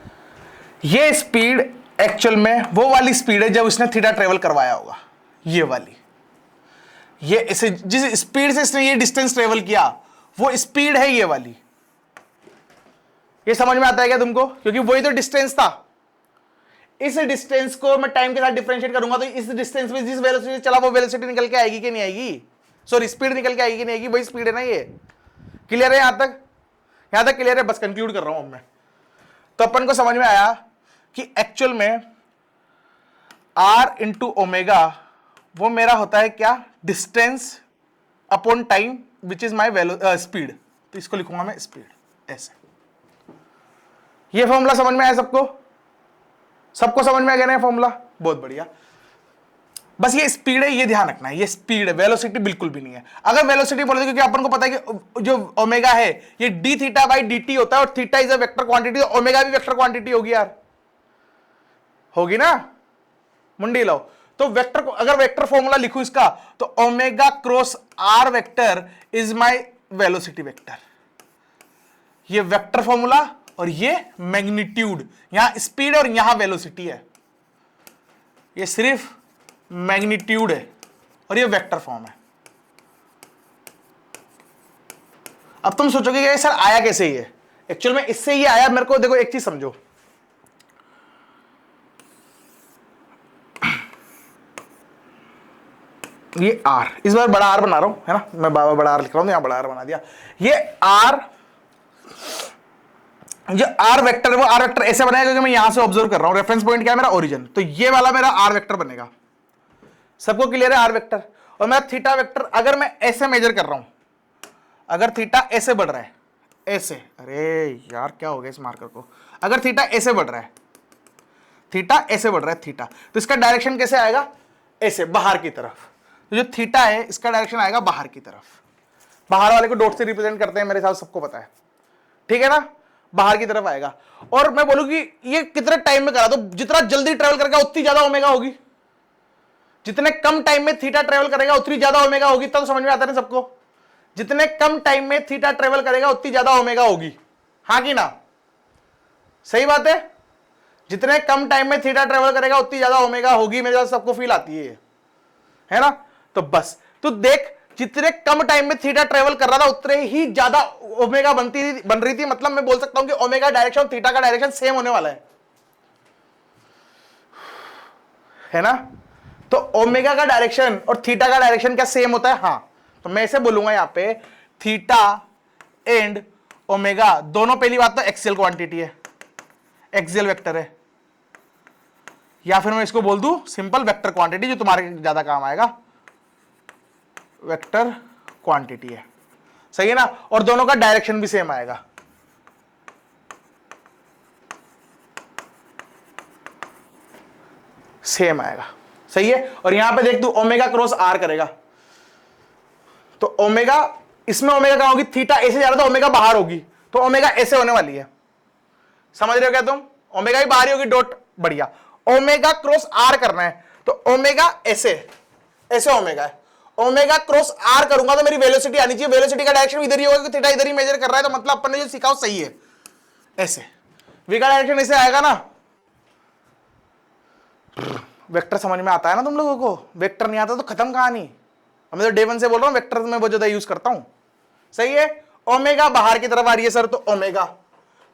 ये स्पीड एक्चुअल में वो वाली स्पीड है जब इसने थीटा ट्रेवल करवाया होगा, ये वाली। ये इसे जिस स्पीड से इसने ये डिस्टेंस ट्रेवल किया वो स्पीड है ये वाली। ये समझ में आता है क्या तुमको, क्योंकि वही तो डिस्टेंस था। इस डिस्टेंस को मैं टाइम के साथ डिफरेंशिएट करूंगा तो इस डिस्टेंस में जिस वेलोसिटी से चला वो वेलोसिटी निकल के आएगी कि नहीं आएगी, सॉरी स्पीड निकल के आएगी कि नहीं आएगी, वही स्पीड है ना। ये क्लियर है, यहां तक क्लियर है, बस कंक्लूड कर रहा हूं अब मैं। तो अपन को समझ में आया कि एक्चुअल में आर इंटू ओमेगा वो मेरा होता है क्या, distance upon time which is my speed. तो इसको लिखूंगा मैं स्पीड ऐसे। ये फॉर्मूला समझ में आया सबको, सबको समझ में आ गया ना फॉर्मूला, बहुत बढ़िया। बस ये स्पीड है, ये ध्यान रखना है, ये स्पीड है, वेलोसिटी बिल्कुल भी नहीं है। अगर वेलोसिटी बोले क्योंकि अपन को पता है कि जो ओमेगा है ये D theta by D T होता है, और theta is a vector quantity, omega भी वेक्टर क्वांटिटी होगी यार, होगी ना, मुंडी लो। तो वेक्टर को अगर वेक्टर फॉर्मूला लिखूं इसका तो omega cross r vector is my velocity vector. ये वेक्टर फॉर्मूला और ये मैग्नीट्यूड, यहां स्पीड और यहां वेलोसिटी है, ये सिर्फ मैग्नीट्यूड है और ये वेक्टर फॉर्म है। अब तुम सोचोगे कि सर आया कैसे ये, एक्चुअल में इससे ये आया। मेरे को देखो एक चीज समझो, ये आर, इस बार बड़ा आर बना रहा हूं है ना, मैं बाबा बड़ा आर लिख रहा हूं, यहां बड़ा आर बना दिया। ये आर, जो आर वेक्टर है वो आर वेक्टर ऐसे बनेगा क्योंकि मैं यहां से ऑब्जर्व कर रहा हूं, रेफरेंस पॉइंट क्या है मेरा, ओरिजिन। तो ये वाला मेरा आर वेक्टर बनेगा, सबको क्लियर है आर वेक्टर। और मेरा थीटा वेक्टर अगर मैं ऐसे मेजर कर रहा हूं, अगर थीटा ऐसे बढ़ रहा है ऐसे, अरे यार क्या हो गया इस मार्कर को, अगर थीटा ऐसे बढ़ रहा है, थीटा ऐसे बढ़ रहा है थीटा, तो इसका डायरेक्शन कैसे आएगा, ऐसे बाहर की तरफ। तो जो थीटा है इसका डायरेक्शन आएगा बाहर की तरफ, बाहर वाले को डॉट से रिप्रेजेंट करते हैं मेरे हिसाब से सबको पता है, ठीक है ना, बाहर की तरफ आएगा। और मैं बोलूं कि ये कितने टाइम में करा, तो जितना जल्दी ट्रेवल करेगा उतनी ज्यादा ओमेगा होगी, जितने कम टाइम में थीटा ट्रेवल करेगा उतनी ज्यादा ओमेगा होगी। तब तो समझ में आता है ना सबको, जितने कम टाइम में थीटा ट्रेवल करेगा उतनी ज्यादा ओमेगा होगी, हाँ कि ना, सही बात है। जितने कम टाइम में थीटा ट्रेवल करेगा उतनी ज्यादा ओमेगा होगी, मेरे साथ सबको फील आती है ना। तो बस तो देख, जितने कम टाइम में थीटा ट्रेवल कर रहा था उतने ही ज्यादा ओमेगा बन रही थी। मतलब मैं बोल सकता हूं कि ओमेगा डायरेक्शन और थीटा का डायरेक्शन सेम होने वाला है ना। तो ओमेगा का डायरेक्शन और थीटा का डायरेक्शन क्या सेम होता है, हाँ। तो मैं ऐसे बोलूंगा यहां पे थीटा एंड ओमेगा दोनों, पहली बात तो एक्सियल क्वांटिटी है, एक्सियल वेक्टर है, या फिर मैं इसको बोल दूं सिंपल वेक्टर क्वांटिटी, जो तुम्हारे ज्यादा काम आएगा, वेक्टर क्वांटिटी है, सही है ना। और दोनों का डायरेक्शन भी सेम आएगा, सेम आएगा, सही है। और यहां पे देख तू ओमेगा क्रॉस आर करेगा तो ओमेगा, इसमें ओमेगा कहां होगी, थीटा ऐसे जा रहा था, ओमेगा बाहर होगी, तो ओमेगा ऐसे होने वाली है, समझ रहे हो क्या तुम, ओमेगा ही बाहर ही होगी, डॉट, बढ़िया। ओमेगा क्रॉस आर करना है तो ओमेगा ऐसे, ऐसे ओमेगा है, ओमेगा क्रॉस आर करूंगा तो मेरी वेलोसिटी आनी चाहिए। वेलोसिटी का डायरेक्शन इधर ही होगा कि थीटा इधर ही मेजर कर रहा है, तो मतलब अपन ने जो सीखा वो सही है। ऐसे v का डायरेक्शन ऐसे आएगा ना। वेक्टर समझ में आता है ना तुम लोगों को? वेक्टर नहीं आता तो खत्म कहानी। मैं तो डे वन से बोल रहा हूं वेक्टर में बहुत ज्यादा यूज करता हूं। सही है। ओमेगा बाहर की तरफ आ रही है सर, तो ओमेगा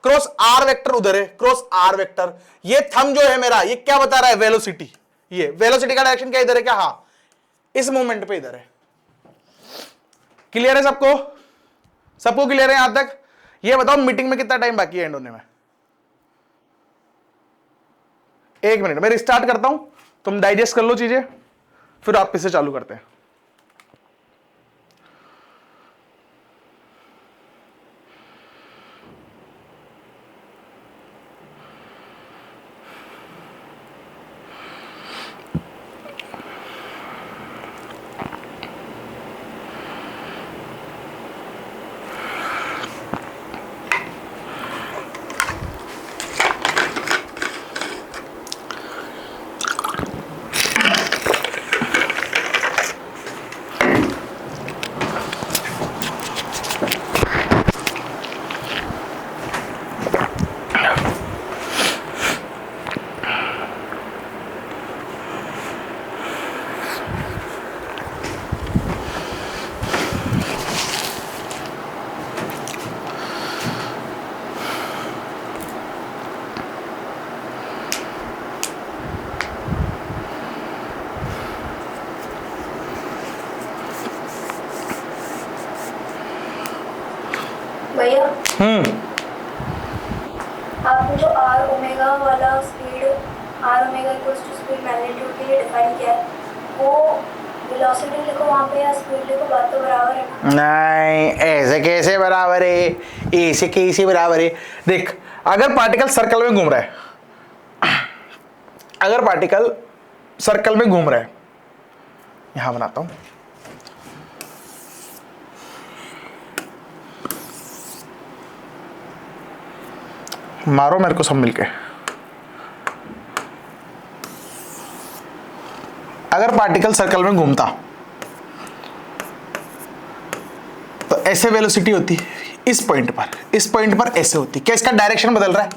क्रॉस आर वेक्टर उधर है, क्रॉस आर वेक्टर। ये थंब जो है मेरा, ये क्या बता रहा है? वेलोसिटी। ये वेलोसिटी का डायरेक्शन क्या इधर है क्या? हाँ, इस मूवमेंट पे इधर है। क्लियर है सबको? सबको क्लियर है यहां तक? ये बताओ मीटिंग में कितना टाइम बाकी है एंड होने में? 1 मिनट। मैं रिस्टार्ट करता हूं, तुम डाइजेस्ट कर लो चीजें, फिर आप से चालू करते हैं। भैया आपने जो आर ओमेगा वाला speed, r omega equals to speed magnitude के लिए डिफाइन किया है, वो वेलोसिटी लिखो वहाँ पे या स्पीड लिखो, बात तो बराबर है ना? नहीं, ऐसे कैसे बराबर है? ऐसे कैसे बराबर है? देख, अगर पार्टिकल सर्कल में घूम रहा है, अगर पार्टिकल सर्कल में घूम रहा है, यहां बनाता हूं, मारो मेरे को सब मिलके। अगर पार्टिकल सर्कल में घूमता तो ऐसे वेलोसिटी होती, इस पॉइंट पर ऐसे होती। क्या इसका डायरेक्शन बदल रहा है?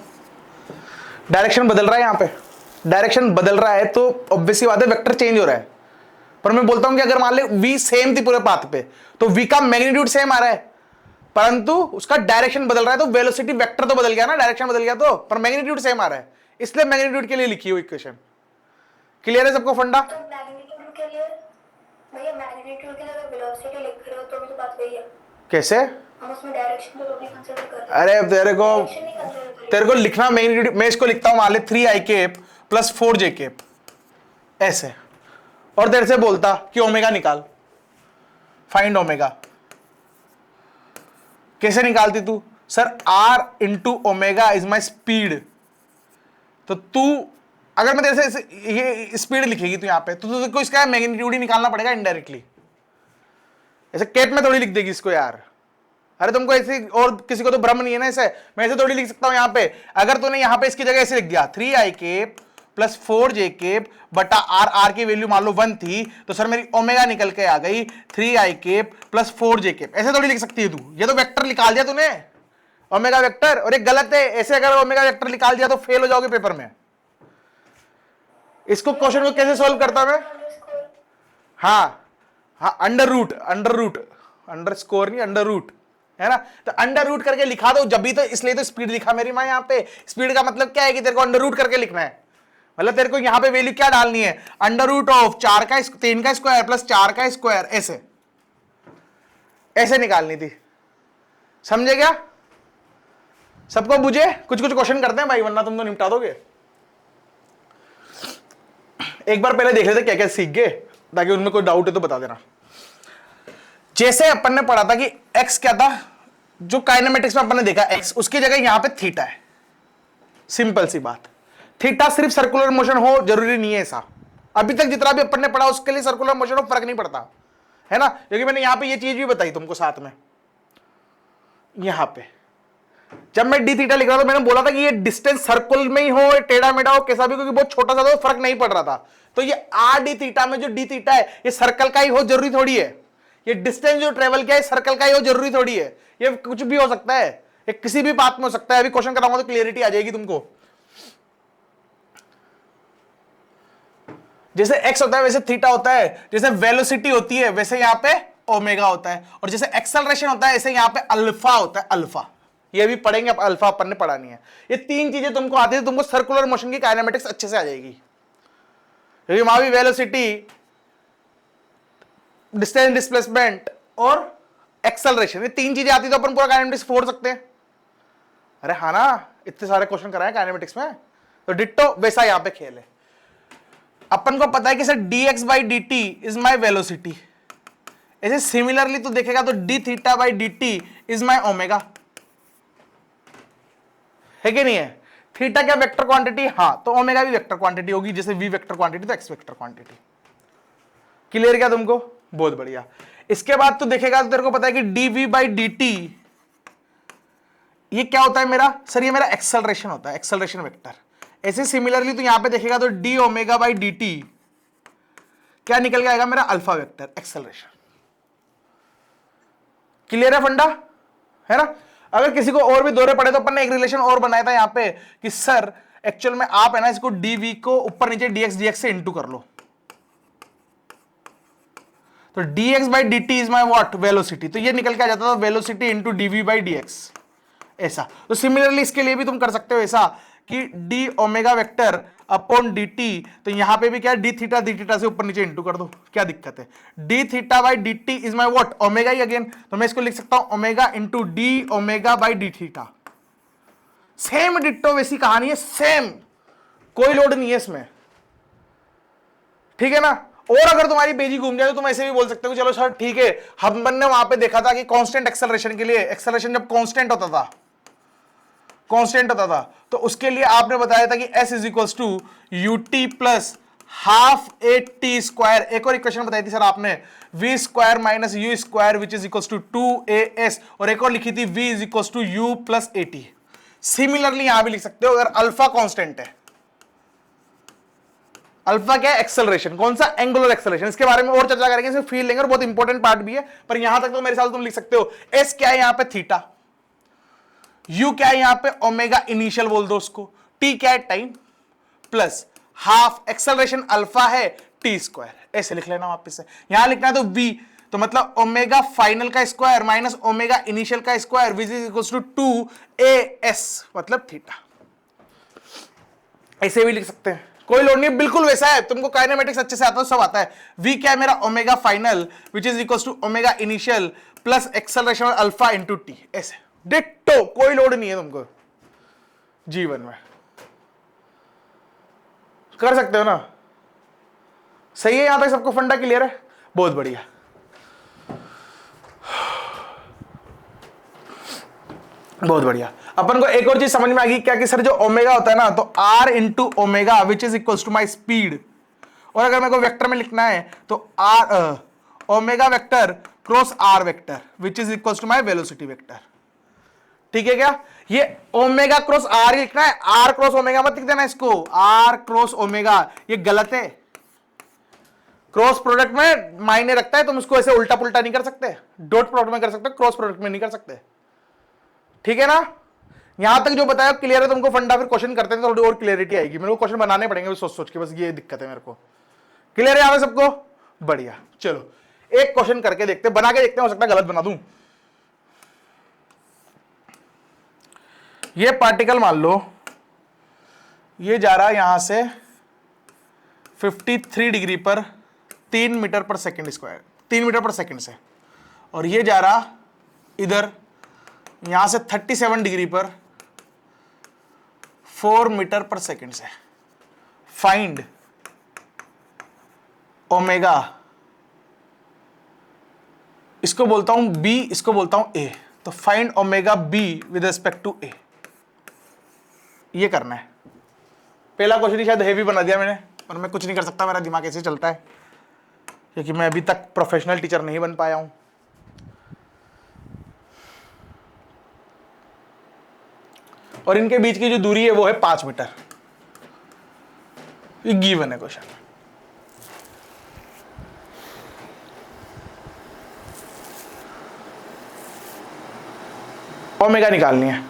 डायरेक्शन बदल रहा है। यहां पे डायरेक्शन बदल रहा है तो ऑब्वियसली बात है वेक्टर चेंज हो रहा है। पर मैं बोलता हूं कि अगर मान ले v सेम थी पूरे पाथ पे, तो v का मैग्नीट्यूड सेम आ रहा है, परंतु उसका डायरेक्शन बदल रहा है, तो वेलोसिटी वेक्टर तो बदल गया ना, डायरेक्शन बदल गया तो, पर मैग्नीट्यूड सेम आ रहा है, इसलिए मैग्नीट्यूड के लिए लिखी हुई इक्वेशन। क्लियर है सबको फंडा? तो मैग्नीट्यूड के लिए भैया, मैग्नीट्यूड के लिए अगर वेलोसिटी लिख रहे हो तो भी तो बात वही है। कैसे? हम उसमें डायरेक्शन तो नहीं कंसीडर कर रहे। अरे तेरे को लिखना मैग्नीट्यूड, मैं इसको लिखता हूं मान ले 3i केप प्लस 4j केप ऐसे, और तेरे से बोलता कि ओमेगा निकाल, फाइंड ओमेगा। कैसे निकालती तू? Sir r into omega is my speed. तो तू अगर मैं तेरे से ये स्पीड लिखेगी तो यहां पे, तो तुझको इसका मैग्नीट्यूड ही निकालना पड़ेगा इनडायरेक्टली। ऐसे केप में थोड़ी लिख देगी इसको यार। अरे तुमको ऐसे, और किसी को तो भ्रम नहीं है ना ऐसे, मैं ऐसे थोड़ी लिख सकता हूं यहां पे। अगर तूने यहां पे इसकी जगह ऐसे लिख दिया 3i केप प्लस 4j केप बटा r की वैल्यू मान लो 1 थी, तो सर मेरी ओमेगा निकल के आ गई 3i केप प्लस 4j केप। ऐसे थोड़ी लिख सकती है तू, ये तो वेक्टर निकाल दिया तूने, ओमेगा वेक्टर। और एक गलत है, ऐसे अगर ओमेगा वेक्टर निकाल दिया तो फेल हो जाओगे पेपर में। इसको क्वेश्चन को कैसे सॉल्व करता मैं? हाँ, अंडर रूट अंडर स्कोर नहीं, अंडर रूट है ना। तो अंडर रूट करके लिखा दो जब भी, तो इसलिए तो स्पीड लिखा मेरी माँ यहाँ पे। स्पीड का मतलब क्या है कि तेरे को अंडर रूट करके लिखना है, मतलब तेरे को यहाँ पे वैल्यू क्या डालनी है? अंडर रूट ऑफ 3 का स्क्वायर प्लस 4 का स्क्वायर, ऐसे ऐसे निकालनी थी। समझे क्या? सबको बुझे? कुछ कुछ क्वेश्चन करते हैं भाई, वरना तुम तो निपटा दोगे। एक बार पहले देख लेते क्या क्या सीख गए, ताकि उनमें कोई डाउट है तो बता देना। जैसे अपन ने पढ़ा था कि x क्या था, जो काइनेमेटिक्स में अपन ने देखा x, उसकी जगह यहां पे थीटा है। सिंपल सी बात, थीटा सिर्फ सर्कुलर मोशन हो जरूरी नहीं है ऐसा। अभी तक जितना भी अपन ने पढ़ा उसके लिए सर्कुलर मोशन हो फर्क नहीं पड़ता है ना, क्योंकि मैंने यहां पे ये चीज भी बताई तुमको साथ में। यहां पे जब मैं डी थीटा लिख रहा था मैंने बोला था कि ये डिस्टेंस सर्कल में ही हो, टेढ़ा मेढ़ा हो, कैसा भी, क्योंकि बहुत छोटा सा था तो फर्क नहीं पड़ रहा था। तो ये आर डी थीटा में जो डी थीटा है ये सर्कल का ही हो जरूरी थोड़ी है, ये डिस्टेंस जो ट्रेवल किया है सर्कल का ही हो जरूरी थोड़ी है, ये कुछ भी हो सकता है, ये किसी भी बात में हो सकता है। अभी क्वेश्चन कराऊंगा तो क्लियरिटी आ जाएगी तुमको। जैसे x होता है वैसे थीटा होता है, जैसे वेलोसिटी होती है वैसे यहां पे ओमेगा होता है, और जैसे एक्सेलरेशन होता है ऐसे यहां पे अल्फा होता है, अल्फा। ये भी पढ़ेंगे, अब अल्फा अपन ने पढ़ानी है। ये तीन चीजें तुमको आती है, तुमको सर्कुलर मोशन की काइनेमेटिक्स अच्छे से आ जाएगी, क्योंकि वहां भी वेलोसिटी, डिस्टेंस, डिस्प्लेसमेंट और एक्सेलरेशन, ये तीन चीजें आती तो अपन पूरा काइनेमेटिक्स फोड़ सकते हैं। अरे हाँ ना, इतने सारे क्वेश्चन कराए काइनेमेटिक्स में, तो डिट्टो वैसा यहां पे खेल है। अपन को पता है कि sir dx by D T is my velocity, ऐसे सिमिलरली तो देखेगा तो D theta by D T is my omega, है कि नहीं है? थीटा क्या वेक्टर क्वांटिटी? हाँ, तो ओमेगा भी वेक्टर क्वांटिटी होगी, जैसे v वेक्टर क्वांटिटी तो x वेक्टर क्वांटिटी। क्लियर क्या तुमको? बहुत बढ़िया। इसके बाद तो देखेगा तो तेरे को पता है कि dv बाई डी टी ये क्या होता है मेरा? सर ये मेरा एक्सेलरेशन होता है, एक्सेलरेशन वेक्टर। ऐसे सिमिलरली तो यहां पे देखेगा तो D omega by D T क्या निकल के आएगा? मेरा अल्फा वेक्टर, एक्सेलरेशन। क्लियर है फंडा? है ना? अगर किसी को और भी दौरे पड़े तो अपन ने एक रिलेशन और बनाया था यहां पे कि सर एक्चुअल में आप है ना इसको डीवी को ऊपर नीचे डीएक्स से इंटू कर लो, तो dx by D T is my what? Velocity. तो ये निकल के आ जाता था velocity into dv by dx, ऐसा। तो सिमिलरली इसके लिए भी तुम कर सकते हो ऐसा कि D omega vector upon D T, तो यहां पे भी क्या डी थीटा से ऊपर नीचे इंटू कर दो, क्या दिक्कत है? D theta by D T is my what? Omega he again, तो मैं इसको लिख सकता हूं omega into D omega by D theta. Same ditto वैसी कहानी है, सेम, कोई लोड नहीं है इसमें, ठीक है ना? और अगर तुम्हारी पेजी घूम जाए तो तुम ऐसे भी बोल सकते हो चलो सर ठीक है, हम ने वहां पे देखा था कि कांस्टेंट एक्सेलरेशन के लिए, एक्सेलरेशन जब कांस्टेंट होता था, कांस्टेंट होता था, तो उसके लिए आपने बताया था कि s is equal to u t plus half a t square. एक और इक्वेशन बताई थी सर आपने, v square minus you square which is equal to 2as, और एक और लिखी थी v is equal to u plus a t. Similarly यहां भी लिख सकते हो अगर अल्फा कांस्टेंट है। अल्फा क्या है? एक्सेलरेशन। कौन सा? Angular acceleration. इसके बारे में और चर्चा करेंगे, इसमें फील लेंगे और बहुत इंपॉर्टेंट पार्ट भी है, पर यहां तक तो मेरे साथ तुम लिख सकते हो एस क्या है यहां पे? थीटा। यू क्या है यहां पे? ओमेगा इनिशियल बोल दो उसको। टी क्या है? Time, plus half acceleration alpha है टी स्क्वायर, ऐसे लिख लेना वापस से। यहां लिखना है तो वी, तो मतलब ओमेगा फाइनल का स्क्वायर माइनस ओमेगा इनिशियल का square which is equal to 2as, मतलब थीटा। ऐसे भी लिख सकते हैं, कोई लोड नहीं, बिल्कुल वैसा है। तुमको काइनेमेटिक्स अच्छे से आता है, सब आता है। v क्या है मेरा? Omega final which is equal to omega initial plus acceleration alpha into टी, ऐसे डिट्टो, कोई लोड नहीं है तुमको जीवन में, कर सकते हो ना? सही है? यहां तक सबको फंडा क्लियर है? बहुत बढ़िया। बहुत बढ़िया। अपन को एक और चीज समझ में आ गई क्या कि सर जो ओमेगा होता है ना, तो r into omega which is equal to my speed, और अगर मेरे को वेक्टर में लिखना है तो r omega vector cross r vector which is equal to my velocity vector. ठीक है क्या? ये ओमेगा क्रॉस r लिखना है, r क्रॉस ओमेगा मत लिख देना इसको, r क्रॉस ओमेगा, ये गलत है। क्रॉस प्रोडक्ट में मायने रखता है, तुम उसको ऐसे उल्टा पुल्टा नहीं कर सकते, डॉट प्रोडक्ट में कर सकते, क्रॉस प्रोडक्ट में नहीं कर सकते, ठीक है ना? यहां तक जो बताया क्लियर है तुमको फंडा? फिर क्वेश्चन करते हैं तो थोड़ी और क्लियरिटी आएगी। मेरे को क्वेश्चन बनाने पड़ेंगे सोच सोच के, बस ये दिक्कत है मेरे को। क्लियर है यहां पे सबको? बढ़िया। चलो एक क्वेश्चन करके देखते हैं, बना के देखते हैं, हो सकता है गलत बना दूं। ये पार्टिकल मान लो ये जा रहा है यहां से 53 डिग्री पर 3 मीटर पर सेकंड स्क्वायर, 3 मीटर पर सेकंड से, और ये जा रहा इधर यहां से 37 डिग्री पर 4 मीटर पर सेकंड से। फाइंड ओमेगा, इसको बोलता हूं b, इसको बोलता हूं a, तो find omega b with respect to a। ये करना है। पहला क्वेश्चन ही शायद हेवी बना दिया मैंने, और मैं कुछ नहीं कर सकता, मेरा दिमाग ऐसे चलता है क्योंकि मैं अभी तक प्रोफेशनल टीचर नहीं बन पाया हूं। और इनके बीच की जो दूरी है वो है 5 मीटर। ये गिवन है क्वेश्चन में। ओमेगा निकालनी है।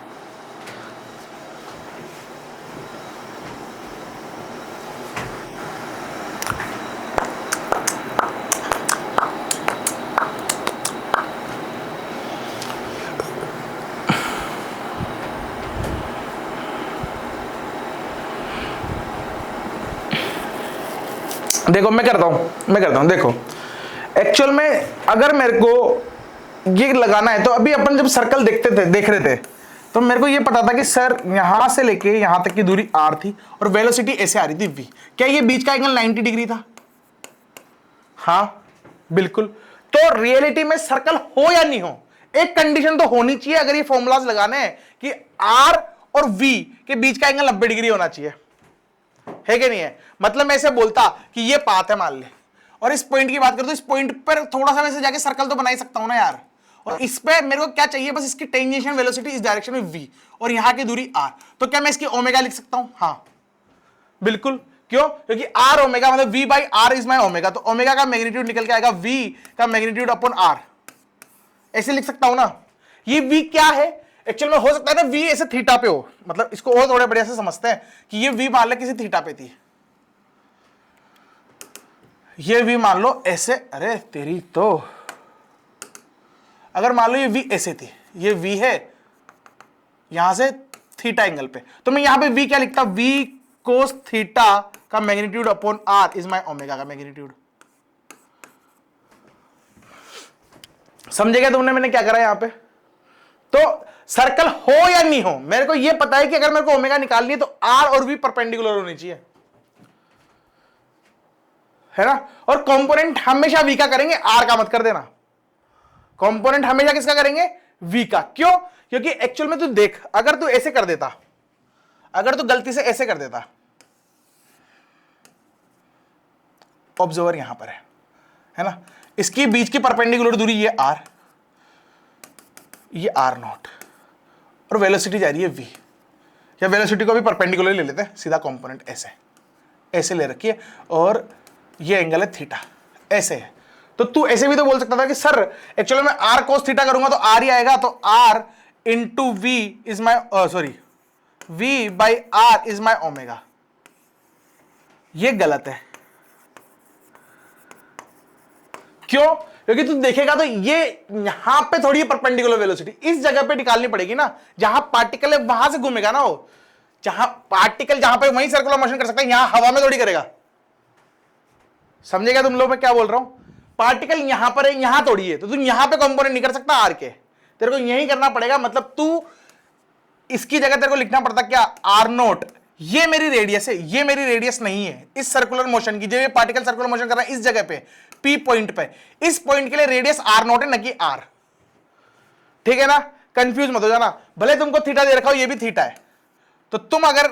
देखो मैं करता हूं देखो एक्चुअल में अगर मेरे को ये लगाना है तो अभी अपन जब सर्कल देख रहे थे तो मेरे को ये पता था कि सर यहां से लेके यहां तक की दूरी r थी और वेलोसिटी ऐसे आ रही थी v। क्या ये बीच का एंगल 90 डिग्री था? हाँ बिल्कुल। तो रियलिटी में सर्कल हो या नहीं हो, एक कंडीशन तो होनी चाहिए अगर ये फॉर्मूलाज लगाने हैं कि r और v के बीच का एंगल 90 डिग्री होना चाहिए, है कि नहीं है? मतलब मैं ऐसे बोलता कि ये पाथ है मान ले, और इस पॉइंट की बात करूं तो इस पॉइंट पर थोड़ा सा वैसे जाके सर्कल तो बना ही सकता हूं ना यार। और इस पे मेरे को क्या चाहिए, बस इसकी टेंजेंशियल वेलोसिटी इस डायरेक्शन में v और यहां की दूरी r। तो क्या मैं इसकी ओमेगा लिख सकता हूं? हाँ बिल्कुल। क्यों? क्योंकि r ओमेगा मतलब v by r is my omega. तो ओमेगा का मैग्नीट्यूड निकल के आएगा v का मैग्नीट्यूड अपॉन r। ऐसे लिख सकता हूं ना। ये v क्या है एक्चुअल में? हो सकता है ना v ऐसे थीटा पे हो, मतलब इसको और थोड़े बढ़िया से समझते हैं कि ये v मान लो किसी थीटा पे थी, ये v मान लो ऐसे, अरे तेरी तो अगर मान लो ये v ऐसे थी, ये v है यहां से थीटा एंगल पे, तो मैं यहां पे v क्या लिखता? v कोस थीटा का magnitude upon r is my omega का मैग्नीट्यूड। समझे क्या तुमने मैंने क्या करा यहां पे? तो सर्कल हो या नहीं हो, मेरे को यह पता है कि अगर मेरे को ओमेगा निकालनी है तो r और v परपेंडिकुलर होनी चाहिए, है ना। और कंपोनेंट हमेशा v का करेंगे, r का मत कर देना। कंपोनेंट हमेशा किसका करेंगे? v का। क्यों? क्योंकि एक्चुअल में तू देख, अगर तू ऐसे कर देता, अगर तू गलती से ऐसे कर देता, ऑब्जर्वर यहां पर है ना, इसकी बीच की परपेंडिकुलर दूरी ये r, ये r नॉट, और वेलोसिटी जा रही है v, या वेलोसिटी को भी परपेंडिकुलर ले लेते हैं, सीधा कंपोनेंट ऐसे ले रखिए, और ये एंगल है थीटा, ऐसे है। तो तू ऐसे भी तो बोल सकता था कि सर एक्चुअली मैं r cos थीटा करूंगा तो r ही आएगा, तो r into v is my v by r is my omega. ये गलत है। क्यों? क्योंकि तू देखेगा तो ये यहां पे थोड़ी परपेंडिकुलर वेलोसिटी इस जगह पे निकालनी पड़ेगी ना, जहां पार्टिकल है वहां से घूमेगा ना वो, जहां पार्टिकल जहां पे वहीं सर्कुलर मोशन कर सकता है, यहां हवा में थोड़ी करेगा। समझेगा तुम लोग मैं क्या बोल रहा हूं? पार्टिकल यहां पर है, यहां थोड़ी है, तो तुम यहां पे कंपोनेंट नहीं कर सकता आर के, तेरे को यही करना पड़ेगा। मतलब तू इसकी जगह तेरे को लिखना पड़ता क्या? आर नोट, ये मेरी रेडियस है, ये मेरी रेडियस नहीं है इस सर्कुलर मोशन की, जो ये पार्टिकल सर्कुलर मोशन कर रहा है इस जगह पे पी पॉइंट पे, इस पॉइंट के लिए रेडियस आर नोट है, न कि आर। ठीक है ना? कंफ्यूज मत हो जाना, भले तुमको थीटा दे रखा हो, ये भी थीटा है, तो तुम अगर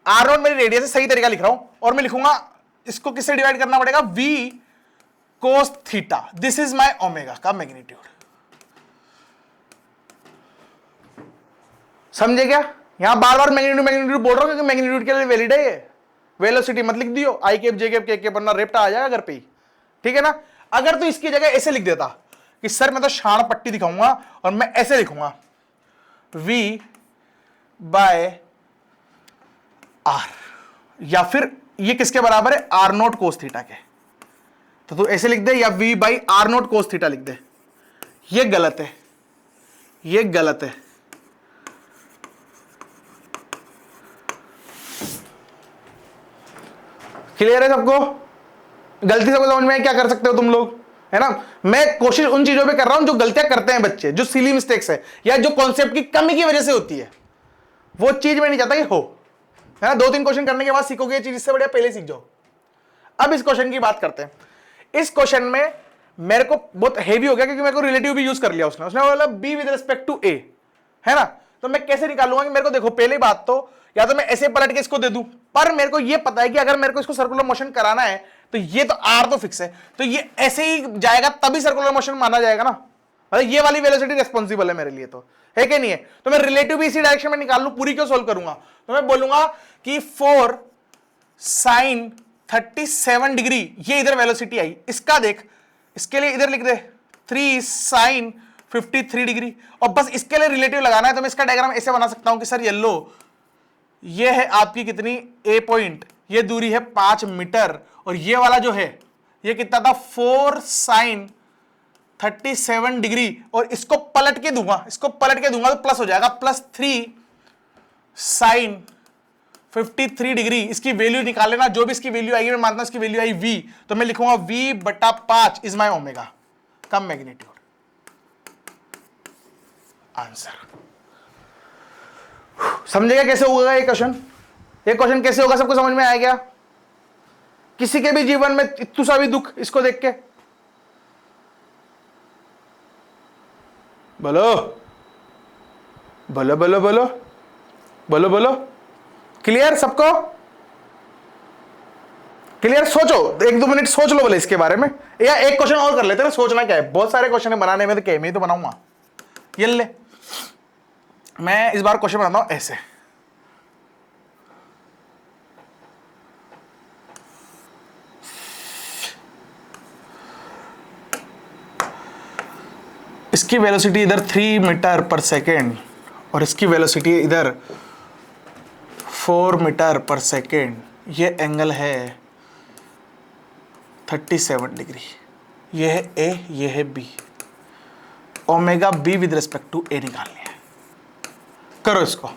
आर नोट मेरी रेडियस है, सही तरीका लिख रहा हूं, और मैं लिखूंगा इसको किससे डिवाइड करना पड़ेगा? v cos theta, this is my omega का मैग्नीट्यूड। समझे क्या? यहां बार बार मैग्नीट्यूड बोल रहा हूं क्योंकि मैग्नीट्यूड के लिए वैलिड है ये। वेलोसिटी मत लिख दियो, आई कैप जे कैप के कैप, वरना रेप्टा आ जाएगा घर पे ही। ठीक है ना? अगर तू इसकी जगह ऐसे लिख देता कि सर मैं तो शाण पट्टी दिखाऊंगा और मैं ऐसे लिखूंगा v बाय r, या फिर ये किसके बराबर है? आर नोट कोस थीटा के, तो तू ऐसे लिख दे, या v by r naught cos theta लिख दे। ये गलत है, ये गलत है। क्लियर है सबको? गलती से समझ में क्या कर सकते हो तुम लोग, है ना? मैं कोशिश उन चीजों पे कर रहा हूं जो गलतियां करते हैं बच्चे, जो सिली मिस्टेक्स है या जो कॉन्सेप्ट की कमी की वजह से होती है, वो चीज मैं नहीं चाहता कि हो, है ना? 2-3 क्वेश्चन करने के बाद सीखोगे ये चीज, इससे बढ़िया पहले सीख जाओ। अब इस क्वेश्चन की बात करते हैं। इस क्वेश्चन में मेरे को बहुत हेवी हो गया क्योंकि मेरे को रिलेटिव भी यूज कर लिया उसने बोला बी विद रिस्पेक्ट टू ए, है ना? तो मैं कैसे निकालूंगा कि मेरे को देखो, पहली बात तो या तो मैं ऐसे पलट के इसको दे दूं, पर मेरे को ये पता है कि अगर मेरे को इसको सर्कुलर मोशन कराना है तो ये तो आर तो फिक्स है, तो ये ऐसे ही जाएगा तभी सर्कुलर मोशन माना जाएगा ना, मतलब ये वाली वेलोसिटी रिस्पॉन्सिबल है मेरे लिए, तो है कि नहीं है? तो मैं रिलेटिव भी इसी डायरेक्शन में निकाल लूं, पूरी क्यों सोल्व करूंगा? तो मैं बोलूंगा कि 4 sin 37 डिग्री, ये इधर वेलोसिटी आई, इसका देख, इसके लिए इधर लिख दे 3 sin 53 डिग्री, और बस इसके लिए रिलेटिव लगाना है। तो मैं इसका डायग्राम ऐसे बना सकता हूं कि सर येलो, ये है आपकी कितनी ए पॉइंट, ये दूरी है 5 मीटर, और ये वाला जो है ये कितना था 4 sin 37 डिग्री, और इसको पलट के दूंगा, इसको पलट के दूंगा तो प्लस हो जाएगा, +3 sin 53 डिग्री। इसकी वैल्यू निकाल लेना, जो भी इसकी वैल्यू आएगी, मैं मानता हूं इसकी वैल्यू आई v, तो मैं लिखूंगा v/5 is my omega, come magnitude. Answer समझेगा कैसे होगा ये क्वेश्चन? ये क्वेश्चन कैसे होगा सबको समझ में आया क्या? किसी के भी जीवन में इतना सा भी दुख इसको देख के? बोलो बोलो बोलो बोलो बोलो बोलो। क्लियर सबको? क्लियर? सोचो 1-2 मिनट सोच लो बोले इसके बारे में, या एक क्वेश्चन और कर लेते हैं ना, सोचना क्या है, बहुत सारे क्वेश्चन है बनाने में, तो क्या मैं तो बनाऊंगा। ये ले, मैं इस बार क्वेश्चन बनाता हूं ऐसे, इसकी वेलोसिटी इधर 3 मीटर पर सेकेंड और इसकी वेलोसिटी इधर 4 मीटर पर सेकेंड, ये एंगल है 37 डिग्री, ये है ए, ये है B, omega B with respect to A निकालनी है। करो इसको।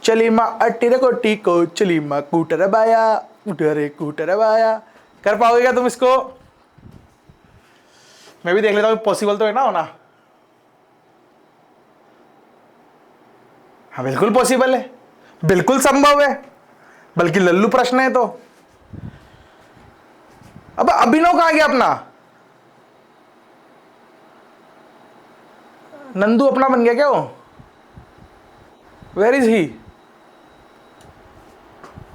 चली माँ अट्टी कोटी को, चली माँ कूटर बाया, उठरे कूटर बाया। कर पाओगे क्या तुम इसको? मैं भी देख लेता हूँ पॉसिबल तो है ना होना। हाँ बिल्कुल पॉसिबल है, बिल्कुल संभव है, बल्कि लल्लू प्रश्न है। तो अब अभिनव कहां गया अपना? नंदू अपना बन गया क्या वो? Where is he?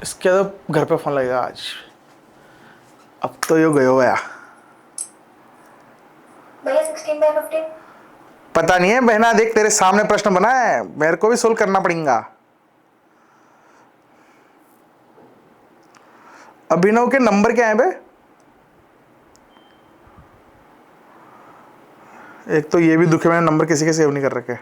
इसके तो घर पे फोन लगेगा आज, अब तो यो गयो गया। भैया 16/15 पता नहीं है बहना, देख तेरे सामने प्रश्न बना है, मेरे को भी सोल्व करना पड़ेगा। अभिनव के नंबर क्या है बे? एक तो ये भी दुख है, मैंने नंबर किसी के सेव नहीं कर रखे।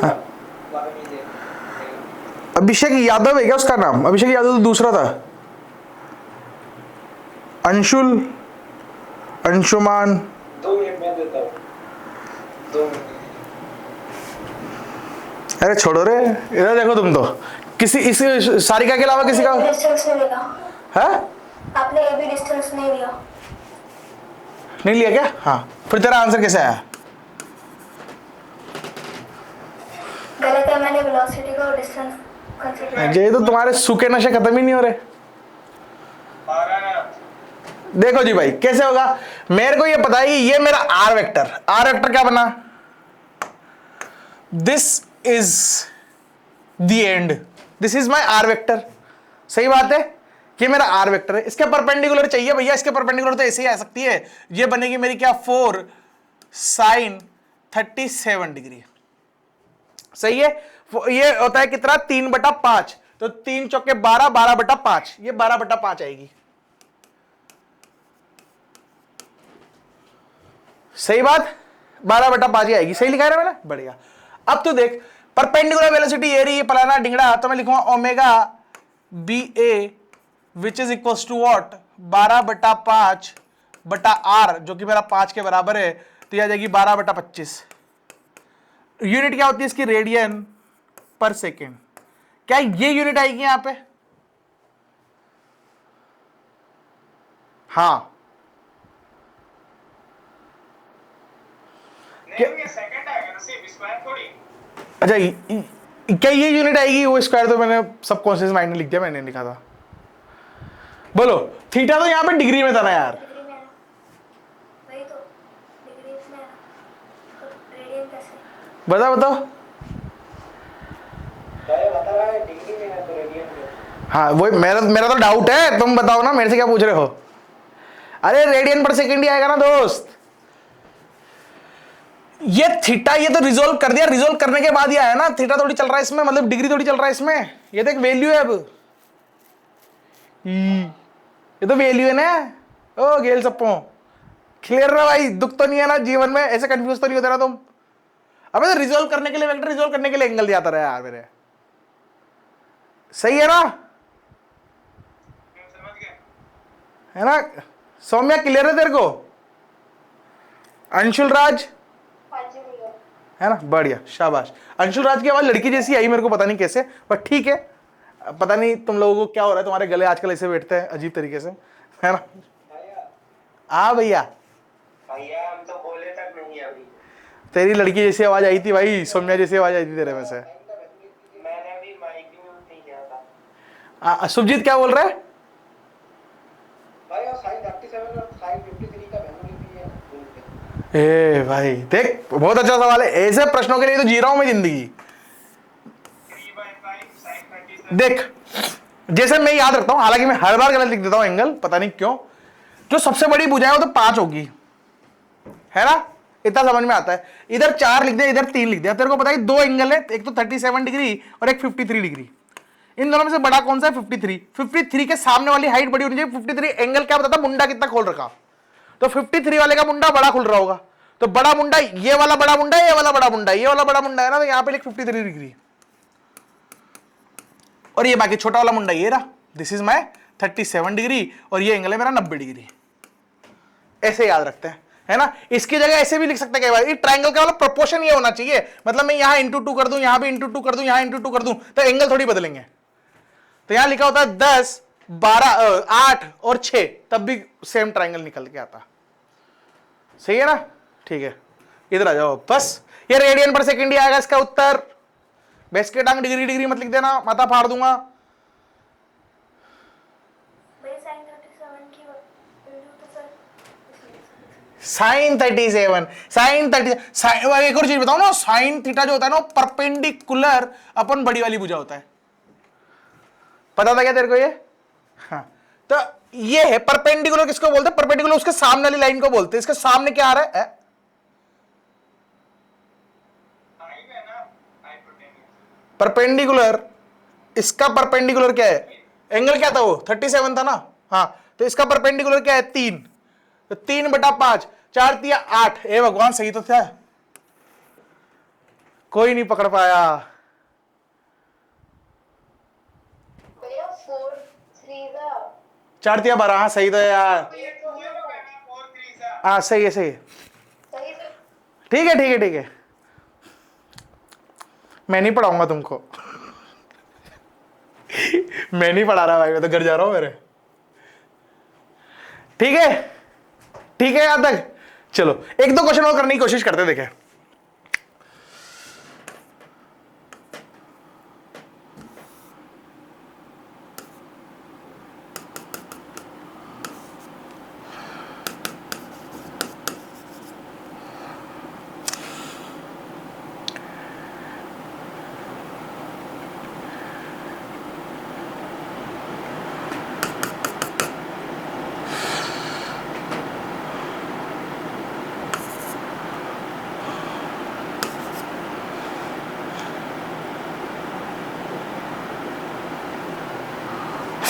हाँ। अभिषेक यादव है क्या उसका नाम? अभिषेक यादव तो दूसरा था। अंशुल, अंशुमान। 2 मिनट में देता हूँ, 2 मिनट। अरे छोड़ो रे, इधर देखो तुम तो, किसी इस सारिका के अलावा किसी का डिस्टेंस नहीं लिया है? आपने, ये भी डिस्टेंस नहीं लिया। नहीं लिया क्या? हाँ, फिर तेरा आंसर कैसे आया? गलत है, मैंने वेलोसिटी को डिस्टेंस कंसीडर। ये तो तुम्हारे सूखे नशे खत्म ही नहीं हो रहे। देखो जी भाई कैसे होगा, मेरे को ये पता है कि ये मेरा आर वेक्टर, आर वेक्टर क्या बना? This is the end, this is my r vector. सही बात है कि मेरा आर वेक्टर है, इसके परपेंडिकुलर चाहिए भैया, इसके परपेंडिकुलर तो ऐसे ही आ सकती है, ये बनेगी मेरी क्या 4 sin 37 डिग्री। सही है, ये होता है कितना 3/5, तो 3 चौके 12, 12/5, ये 12/5 आएगी। सही बात, 12/5 ही आएगी। सही लिखा है ना मैंने? बढ़िया। अब तो देख परपेंडिकुलर वेलोसिटी ये रही, पलाना डिंगड़ा, तो मैं लिखूंगा omega b a which is equal to what 12/5/r, जो कि मेरा 5 के बराबर है, तो यह आ जाएगी 12/25। यूनिट क्या होती है इसकी? रेडियन पर सेकेंड। क्या ये यूनिट आएगी यहां पे? हाँ, नहीं, सेकंड आएगा ना, सिर्फ स्क्वायर थोड़ी। अच्छा क्या ये यूनिट आएगी? वो स्क्वायर तो मैंने सबकॉन्शियस माइंड में लिख दिया, मैंने लिखा था। बोलो, थीटा तो यहाँ पे डिग्री में था ना यार। डिग्री में है, वही तो डिग्री में है, तो रेडियन कैसे? बताओ बताओ। क्या ये बता रहा है डिग्री में है तो रेडियन में? हाँ वो मेरा तो डाउट है, तुम बताओ ना मेरे से क्या पूछ रहे हो। अरे रेडियन पर सेकेंड ही आएगा ना दोस्त। ये थीटा ये तो रिजोल्व कर दिया, रिजोल्व करने के बाद ही आया ना, थीटा थोड़ी चल रहा है इसमें, मतलब डिग्री थोड़ी चल रहा है इसमें, ये तो एक वैल्यू है। अब ये तो वैल्यू है ना। ओ गेल सप्पो क्लियर ना भाई, दुख तो नहीं है ना जीवन में, ऐसे कंफ्यूज तो नहीं होता ना तुम। अबे तो रिजोल्व करने के लिए वेक्टर, रिजोल्व करने के लिए एंगल दिया था यार मेरे, सही है ना, है ना। सौम्या क्लियर है तेरे को? अंशुल राज है ना, बढ़िया शाबाश। अंशुल राज की आवाज लड़की जैसी आई मेरे को, पता नहीं कैसे, पर ठीक है। पता नहीं तुम लोगों को क्या हो रहा है, तुम्हारे गले आजकल ऐसे बैठते हैं अजीब तरीके से, है ना। हाँ भैया भैया हम तो बोले तक नहीं अभी। तेरी लड़की जैसी आवाज आई थी भाई, सौम्या जैसी आवाज आई थी तेरे में से। मैंने भी माइक यूज नहीं किया था। सुभजीत क्या बोल रहा है? भाई और साइन 37 और साइन 53 का वैल्यू भी है। ए भाई देख, बहुत अच्छा सवाल है, ऐसे प्रश्नों के लिए तो जी रहा हूं मैं जिंदगी। देख जैसे मैं याद रखता हूं, हालांकि मैं हर बार गलत लिख देता हूं एंगल, पता नहीं क्यों। जो सबसे बड़ी भुजा है वो तो 5 होगी, है ना, इतना समझ में आता है। इधर 4 लिख दिया, इधर 3 लिख दिया। तेरे को पता है 2 एंगल है, एक तो 37 डिग्री और एक 53 डिग्री। इन दोनों में से बड़ा कौन सा है? 53। 53 के सामने वाली हाइट बड़ी होनी चाहिए। 53 एंगल क्या बताता, मुंडा कितना खोल रखा, तो 53 वाले का मुंडा बड़ा खुल रहा होगा। तो बड़ा मुंडा ये वाला बड़ा मुंडा, ये वाला बड़ा मुंडा, ये वाला बड़ा मुंडा है ना, तो यहां पे लिख 53 डिग्री। और ये बाकी छोटा वाला मुंडा ये रहा, दिस इज माय 37 डिग्री, और ये एंगल है मेरा 90 डिग्री। ऐसे याद रखते हैं, है ना। इसकी जगह ऐसे भी लिख सकते हैं कई बार, ये ट्रायंगल का वाला प्रोपोर्शन ये होना चाहिए, मतलब मैं यहां इंटू 2 कर दूं, यहां भी इंटू 2 कर दूं, यहां इंटू 2 कर दूं, तो एंगल थोड़ी बदलेंगे। तो यहां लिखा होता है 10 12 8 और 6, तब भी सेम ट्रायंगल निकल के आता। सही है ना, ठीक है। इधर आ जाओ बस, ये रेडियन पर सेकेंड ही आएगा इसका उत्तर। बेस के टांग डिग्री डिग्री मत लिख देना, माथा फाड़ दूंगा। साइन 37 एक और चीज बताओ ना, साइन थीटा जो होता है ना, परपेंडिकुलर अपन बड़ी वाली भुजा होता है। पता था क्या तेरे को ये? हाँ, तो ये है परपेंडिकुलर। किसको बोलते हैं परपेंडिकुलर? उसके सामने वाली लाइन को बोलते हैं। इसके सामने क्या आ रहा है? परपेंडिकुलर। इसका परपेंडिकुलर क्या है? एंगल क्या था वो? 37 था ना। हाँ, तो इसका परपेंडिकुलर क्या है? 3। तो 3/5, 4 3 8। ए भगवान, सही तो था, कोई नहीं पकड़ पाया। 4 3 12। हाँ सही तो है यार, हाँ सही है, सही है, ठीक है, ठीक है, ठीक है। मैं नहीं पढ़ाऊंगा तुमको मैं नहीं पढ़ा रहा भाई, मैं तो घर जा रहा हूं मेरे। ठीक है, ठीक है यहां तक। चलो 1-2 क्वेश्चन और करने की कोशिश करते देखें।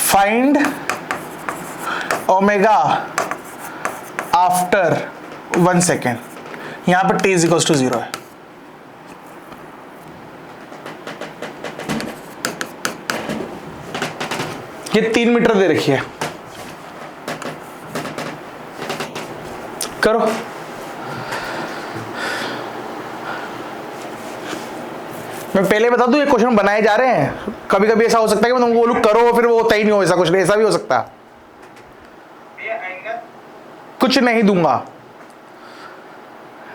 Find omega after 1 second. यहां पर t = 0 है। ये 3 मीटर दे रखी है, करो। मैं पहले बता दूं, ये क्वेश्चन बनाए जा रहे हैं। कभी कभी ऐसा हो सकता है कि मैं तुमको बोलूं करो, फिर वो होता ही नहीं हो, ऐसा कुछ नहीं, ऐसा भी हो सकता है। कुछ नहीं दूंगा,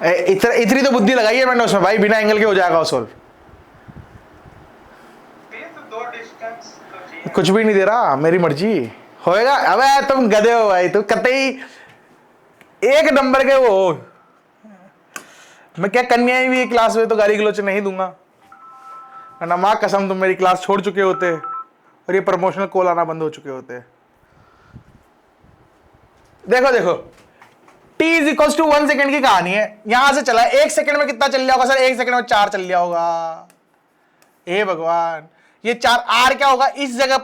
इतनी तो बुद्धि लगाई है मैंने उसमें भाई, बिना एंगल के हो जाएगा सोल्व। कुछ भी नहीं दे रहा, मेरी मर्जी होएगा। अबे तुम गधे हो भाई, तुम कतई 1 नंबर के वो हो। मैं क्या कन्याएं भी क्लास में तो गाली गलौच नहीं दूंगा, वरना मां कसम तुम मेरी क्लास छोड़ चुके होते और ये प्रमोशनल कॉल आना बंद हो चुके होते हैं। देखो देखो t is equal to 1 second की कहानी है, यहां से चला 1 सेकेंड में कितना चल लिया होगा सर? 1 सेकेंड में 4 चल लिया होगा। हे भगवान, ये 4 r क्या होगा? इस जगह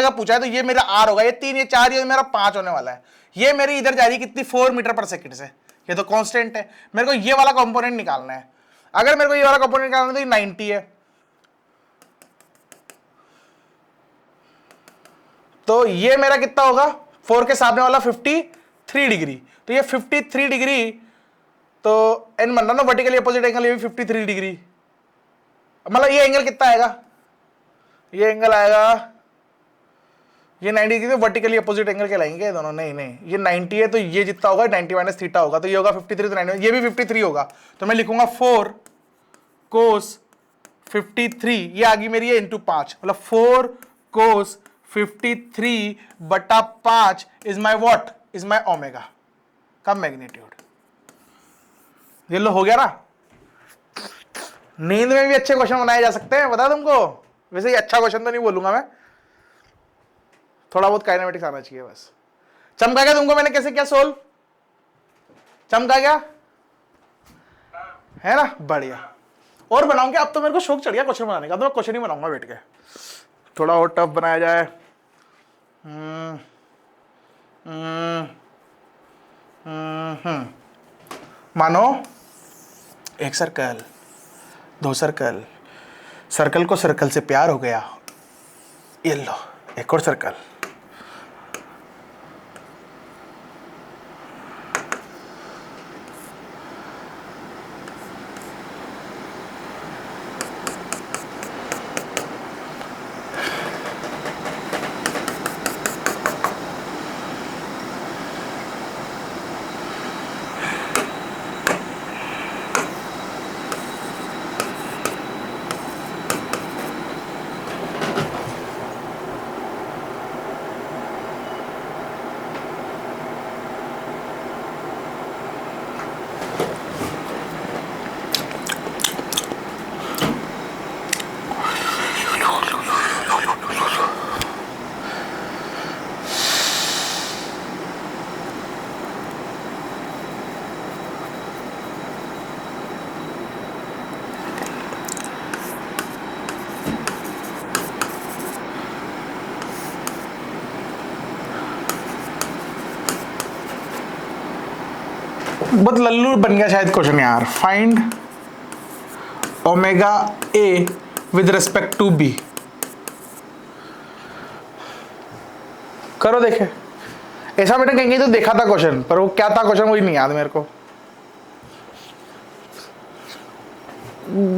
पूछा है तो ये मेरा r होगा, ये 3 ये 4 ये मेरा 5 होने वाला है। ये मेरी इधर जा रही कितनी 4 मीटर पर सेकेंड से, ये तो कांस्टेंट है। मेरे को ये वाला कंपोनेंट निकालना है। अगर मेरे को ये वाला कंपोनेंट निकालना है तो ये 90 है, तो ये मेरा कितना होगा? 4 के सामने वाला 53 डिग्री, तो ये 53 डिग्री, तो एन बन रहा ना वर्टिकली अपोजिट एंगल, ये भी 53 डिग्री। मतलब ये एंगल कितना आएगा? ये एंगल आएगा, ये 90 डिग्री, तो वर्टिकली अपोजिट एंगल कहलाएंगे दोनों। नहीं नहीं, ये 90 है तो ये जितना होगा 90 माइनस थीटा होगा, तो ये होगा 53, तो 90, ये भी 53 होगा। तो मैं लिखूंगा 4 कोस 53, ये आ गई मेरी है इंटू 5, मतलब 4 कोस 53 बटा 5 is my what? Is my omega का मैग्नीट्यूड। ये लो हो गया ना। नींद में भी अच्छे क्वेश्चन बनाए जा सकते हैं, बता तुमको। वैसे ये अच्छा क्वेश्चन तो नहीं बोलूंगा मैं, थोड़ा बहुत काइनेमेटिक्स आना चाहिए बस। चमका गया तुमको मैंने कैसे किया सोल्व? चमका गया है ना? बढ़िया। और बनाऊंगा, अब तो मेरे को शौक चढ़ गया क्वेश्चन बनाने का, तो मैं क्वेश्चन ही बनाऊंगा बैठ के। थोड़ा और टफ बनाया जाए। मानो एक सर्कल, 2 सर्कल, सर्कल को सर्कल से प्यार हो गया, ये लो एक और सर्कल। बहुत लल्लू बन गया शायद क्वेश्चन यार। Find omega a with respect to b. करो देखे, ऐसा मैंने कहीं तो देखा था क्वेश्चन, पर वो क्या था क्वेश्चन वही नहीं याद मेरे को।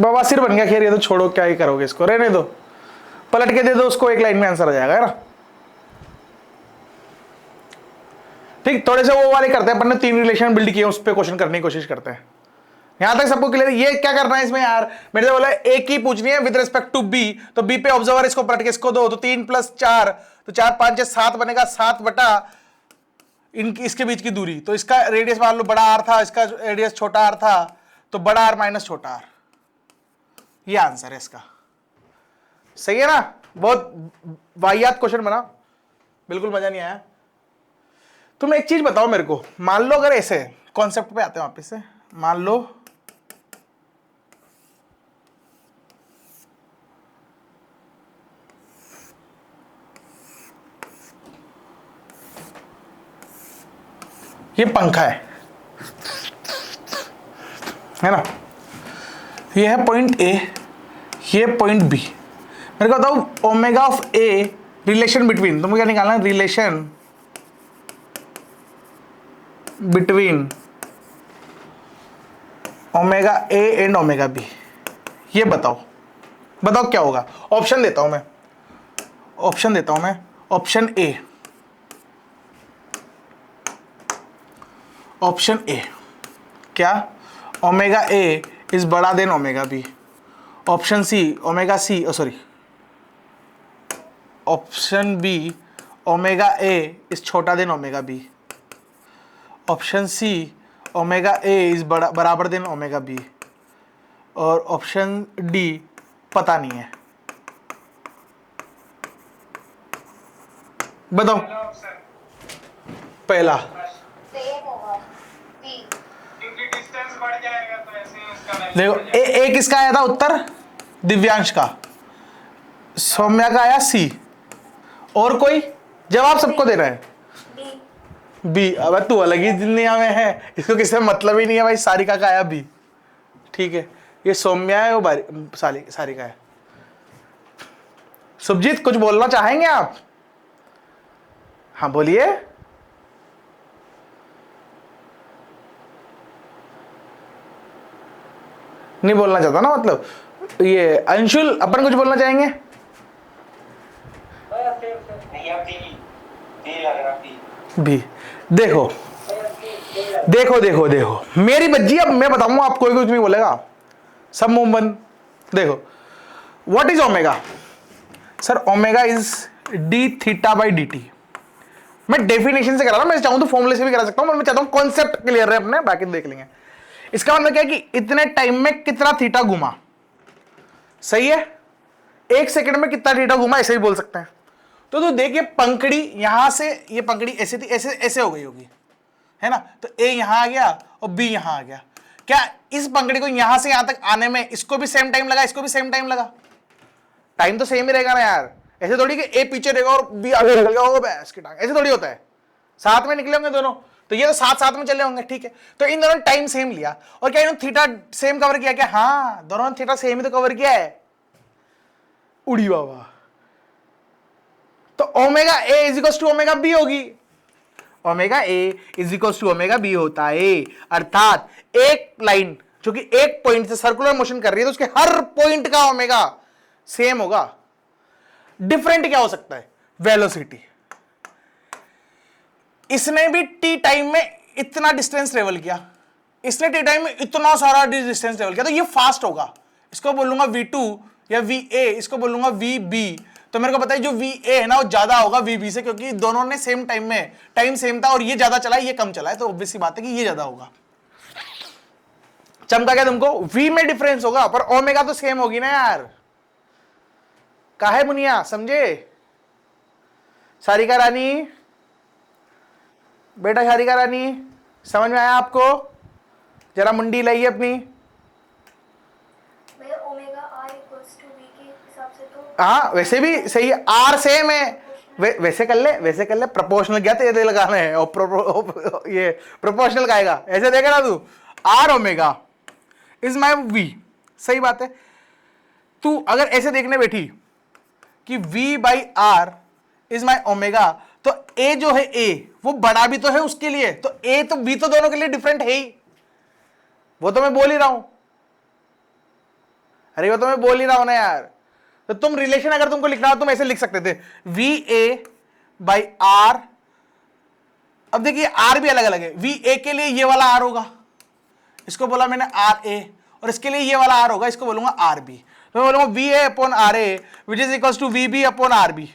बवासीर बन गया। खैर ये तो छोड़ो, क्या ही करोगे इसको, रहने दो, पलट के दे दो उसको, एक लाइन में आंसर आ जाएगा, है ना। ठीक, थोड़े से वो वाले करते हैं अपन ने 3 रिलेशन बिल्ड किए, उस पर क्वेश्चन करने की कोशिश करते हैं। यहां तक सबको क्लियर? ये क्या करना है इसमें यार? मेरे से बोला एक ही पूछनी है विद रिस्पेक्ट टू बी, तो बी पे ऑब्जर्वर इसको पलट के इसको दो, तो 3 + 4, तो 4 5 7 बनेगा, 7 बटा इसके बीच की दूरी, तो इसका रेडियस मान लो बड़ा आर था, इसका रेडियस छोटा आर था, तो बड़ा आर माइनस छोटा आर, ये आंसर है इसका। सही है ना? बहुत वाहियात क्वेश्चन बना, बिल्कुल मजा नहीं आया। तुम एक चीज बताओ मेरे को, मान लो अगर ऐसे कॉन्सेप्ट पे आते हैं वापस से, मान लो ये पंखा है ना, ये है पॉइंट ए, ये पॉइंट बी। मेरे को बताओ omega of A, relation between, तुमको क्या निकालना है? Relation between omega A and omega B. ये बताओ, बताओ क्या होगा? ऑप्शन देता हूं मैं, ऑप्शन देता हूं मैं। ऑप्शन ए, ऑप्शन ए क्या? ओमेगा ए इज बड़ा than omega B. Option C omega C, sorry, option B omega A is छोटा than omega B. Option C omega A is बराबर देन ओमेगा बी। और option D पता नहीं है। बताओ पहला। सेम होगा बी। क्योंकि डिस्टेंस बढ़ जाएगा तो ऐसे ही उसका वैल्यू देखो बढ़ जाएगा। एक किसका आया था उत्तर, दिव्यांश का, सौम्या का आया सी, और कोई जवाब सबको दे रहा है बी। बी। अब तू अलग ही दुनिया में है, इसको किसी से मतलब ही नहीं है भाई। सारिका का आया बी, ठीक है, ये सौम्या है, वो सारिका है। सुभजीत कुछ बोलना चाहेंगे आप? हाँ बोलिए। नहीं बोलना चाहता ना, मतलब ये अंशुल अपन कुछ बोलना चाहेंगे? भैया डी लग रहा बी। देखो देखो देखो देखो मेरी बच्ची, अब मैं बताऊंगा आपको, कोई कुछ नहीं बोलेगा, सब मुंह बंद। देखो what is omega? Sir omega is D theta by D T. मैं डेफिनेशन से करा रहा हूं, मैं चाहूं तो फॉर्मूले से भी करा सकता हूं, मैं चाहता हूं कॉन्सेप्ट क्लियर है अपने, बाकी देख लेंगे। इसका मतलब क्या है कि इतने टाइम में कितना थीटा घुमा, सही है, 1 सेकंड में कितना थीटा घुमा, ऐसे ही बोल सकते हैं। तो देखिए पंखड़ी यहां से, ये पंखड़ी ऐसे थी, ऐसे ऐसे हो गई होगी, है ना, तो ए यहां आ गया और बी यहां आ गया। क्या इस पंखड़ी को यहां से यहां तक आने में इसको भी सेम टाइम लगा, इसको भी सेम टाइम लगा? टाइम तो सेम ही रहेगा ना यार, ऐसे थोड़ी कि ए पीछे रहेगा और बी आगे निकल गया, ओ बस की टांग, ऐसे थोड़ी होता है। साथ में निकले होंगे दोनों, तो ये तो साथ साथ में चले होंगे, ठीक है। तो इन दोनों ने टाइम सेम लिया, और क्या इन्होंने थीटा सेम कवर किया क्या? हाँ, दोनों ने थीटा सेम ही तो कवर किया है। उड़ी बाबा, तो omega A is equal to omega B होगी। Omega A is equal to omega B होता है, अर्थात एक लाइन जो कि एक पॉइंट से सर्कुलर मोशन कर रही है, तो उसके हर पॉइंट का ओमेगा सेम होगा। डिफरेंट क्या हो सकता है? वेलोसिटी। इसने भी टी टाइम में इतना डिस्टेंस ट्रेवल किया, इसने टी टाइम में इतना सारा डिस्टेंस ट्रेवल किया, तो ये फास्ट होगा। इसको बोलूंगा v2 या va, इसको बोलूंगा vb। तो मेरे को पता है जो va है ना, वो ज्यादा होगा vb से, क्योंकि दोनों ने सेम टाइम में, टाइम सेम था, और ये ज्यादा चला है, ये कम चला है, तो ऑब्वियस सी बात है कि ये ज्यादा होगा। चमका क्या तुमको? v में डिफरेंस होगा, पर ओमेगा तो सेम होगी ना यार। काहे मुनिया, समझे? सारिका रानी, बेटा सारिका रानी, समझ में आया आपको? जरा मुंडी लाइए अपनी। भैया omega R equals to B के हिसाब से तो हाँ वैसे भी सही है, आर सेम है, वैसे कर ले, वैसे कर ले। प्रोपोर्शनल क्या तेरे लगाना है, और ये प्रोपोर्शनल का आएगा, ऐसे देगा ना तू, R omega is my V, सही बात है। तू अगर ऐसे देखने बैठी कि v by R is my omega, तो a जो है a वो बड़ा भी तो है उसके लिए, तो a तो b तो दोनों के लिए डिफरेंट है ही, वो तो मैं बोल ही रहा हूं। अरे वो तो मैं बोल ही रहा हूं ना यार। तो तुम रिलेशन अगर तुमको लिखना हो, तुम ऐसे लिख सकते थे वी ए बाई आर। अब देखिए आर भी अलग अलग है, वी ए के लिए ये वाला आर होगा, इसको बोला मैंने आर ए, और इसके लिए ये वाला आर होगा, इसको बोलूंगा आर बी। तो मैं बोलूंगा V A upon R A which is equal to V B upon R B.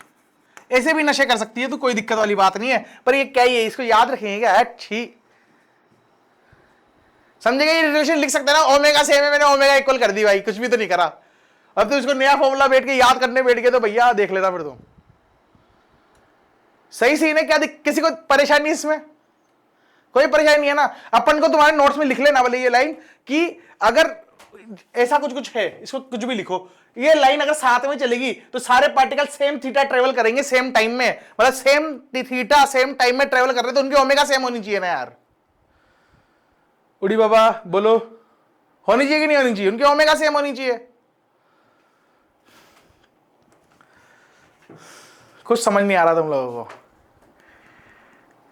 ऐसे भी नशे कर सकती है, तो कोई दिक्कत वाली बात नहीं है, पर ये क्या ही है, इसको याद रखेंगे क्या? अच्छी समझेगा, ये रिलेशन लिख सकते हैं ना, ओमेगा सेम है, मैंने ओमेगा इक्वल कर दी भाई, कुछ भी तो नहीं करा। अब तो इसको नया फॉर्मूला बैठ के याद करने बैठ गए तो भैया देख लेता फिर तुम। सही सीन है, क्या किसी को परेशानी इसमें? कोई परेशानी नहीं है ना। अपन को तुम्हारे नोट्स में लिख लेना बोले ये लाइन, कि अगर ऐसा कुछ कुछ है, इसको कुछ भी लिखो, ये लाइन अगर साथ में चलेगी तो सारे पार्टिकल सेम थीटा ट्रेवल करेंगे सेम टाइम में, मतलब सेम थीटा सेम टाइम में ट्रेवल कर रहे, तो उनकी ओमेगा सेम होनी चाहिए ना यार। उड़ी बाबा बोलो, होनी चाहिए कि नहीं होनी चाहिए? उनकी ओमेगा सेम होनी चाहिए। कुछ समझ नहीं आ रहा तुम लोगों को?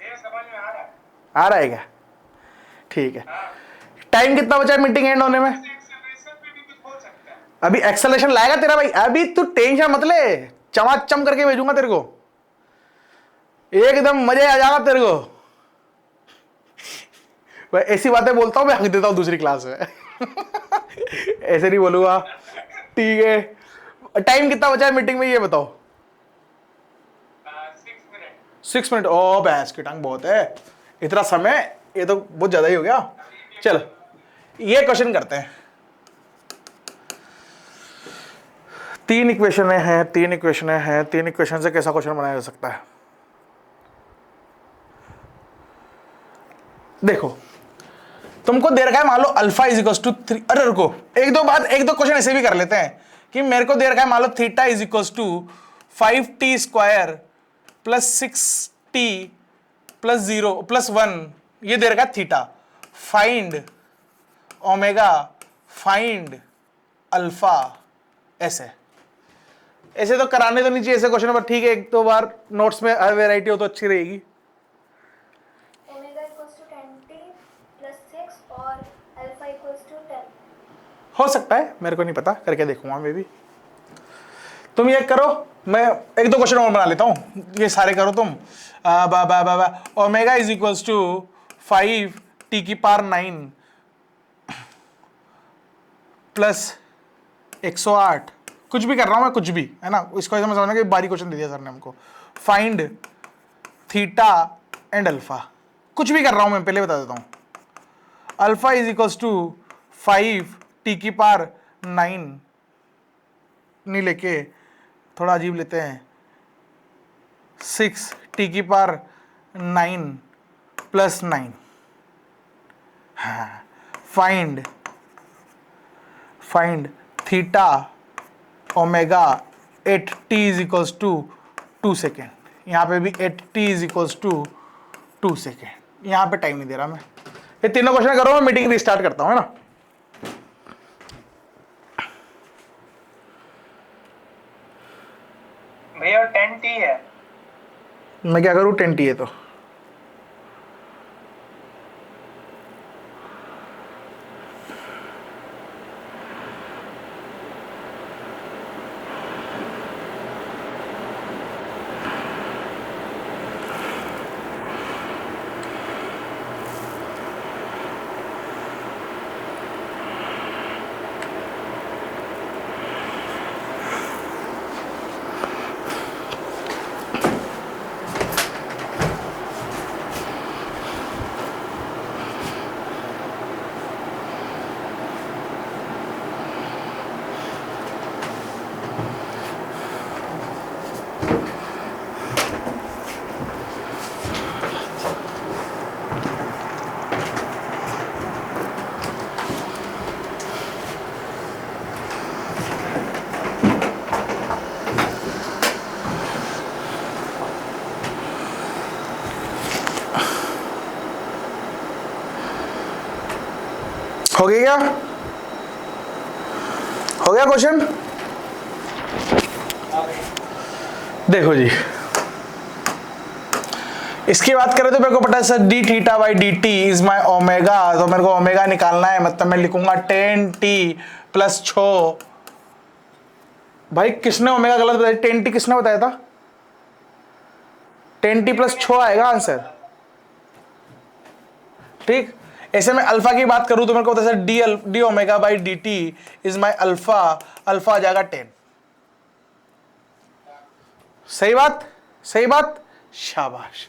ये समझ में आ रहा है। आ रहा है क्या? ठीक है। टाइम कितना बचा है मीटिंग एंड होने में? एक्सेलरेशन पे भी कुछ हो सकता है। अभी एक्सेलरेशन लाएगा तेरा भाई, अभी तू टेंशन मत ले, चमाचम करके भेजूंगा तेरे को, एकदम मजे आ जाएगा तेरे को। भाई ऐसी बातें बोलता हूं मैं, हक देता हूं दूसरी क्लास में ऐसे नहीं बोलूंगा, ठीक है। टाइम कितना बचा है मीटिंग में ये बताओ? 6 मिनट। 6 मिनट। ओ भैंस की टांग, बहुत है इतना समय, ये तो बहुत ज्यादा ही हो गया। चलो ये क्वेश्चन करते हैं। 3 इक्वेशन है, 3 इक्वेशन है, 3 इक्वेशन से कैसा क्वेश्चन बनाया जा सकता है? देखो तुमको दे रखा है मान लो अल्फा इज इक्वल टू 3, अरे रुको एक दो क्वेश्चन ऐसे भी कर लेते हैं कि मेरे को दे रखा है मान लो theta is equal to 5t square plus 6t plus 0 plus 1, ये दे रखा है theta, find omega, find alpha, ऐसे तो कराने तो नहीं चाहिए ऐसे क्वेश्चन, पर ठीक है एक दो बार नोट्स में हर वेराइटी हो तो अच्छी रहेगी। Omega equals to 10t plus 6 और अल्फा इक्वल्स टू 10। हो सकता है, मेरे को नहीं पता, करके देखूंगा मैं भी। तुम ये करो, मैं एक दो क्वेश्चन और बना लेता हूं, ये सारे करो तुम। Omega is equals to 5t की पावर 9 प्लस 108, कुछ भी कर रहा हूं मैं, कुछ भी है ना, इसको ऐसा समझना कि बारी क्वेश्चन दे दिया सर ने हमको। फाइंड थीटा एंड अल्फा, कुछ भी कर रहा हूं मैं, पहले बता देता हूं। Alpha is equals to 5t की पावर 9 नहीं लेके थोड़ा अजीब लेते हैं, 6t की पावर 9 प्लस 9। हाँ, find theta omega 8t is equals to 2 second, यहाँ पे भी 8t is equals to 2 second, यहाँ पे टाइम नहीं दे रहा मैं, ये तीनों क्वेश्चन करो, मैं मीटिंग रिस्टार्ट करता हूँ है ना। भैया 10t है। मैं क्या करूँ, 10t है तो हो गया क्या, हो गया क्वेश्चन। देखो जी, इसकी बात करें तो मेरे को पता है sir D theta by D T is my omega, तो मेरे को ओमेगा निकालना है, मतलब मैं लिखूंगा 10t प्लस 6। भाई किसने ओमेगा गलत बताया, 10t किसने बताया था, 10t प्लस 6 आएगा आंसर। ठीक, ऐसे में अल्फा की बात करूं तो मेरे को पता है D omega by D T is my alpha, alpha आ जाएगा 10। सही बात, सही बात, शाबाश।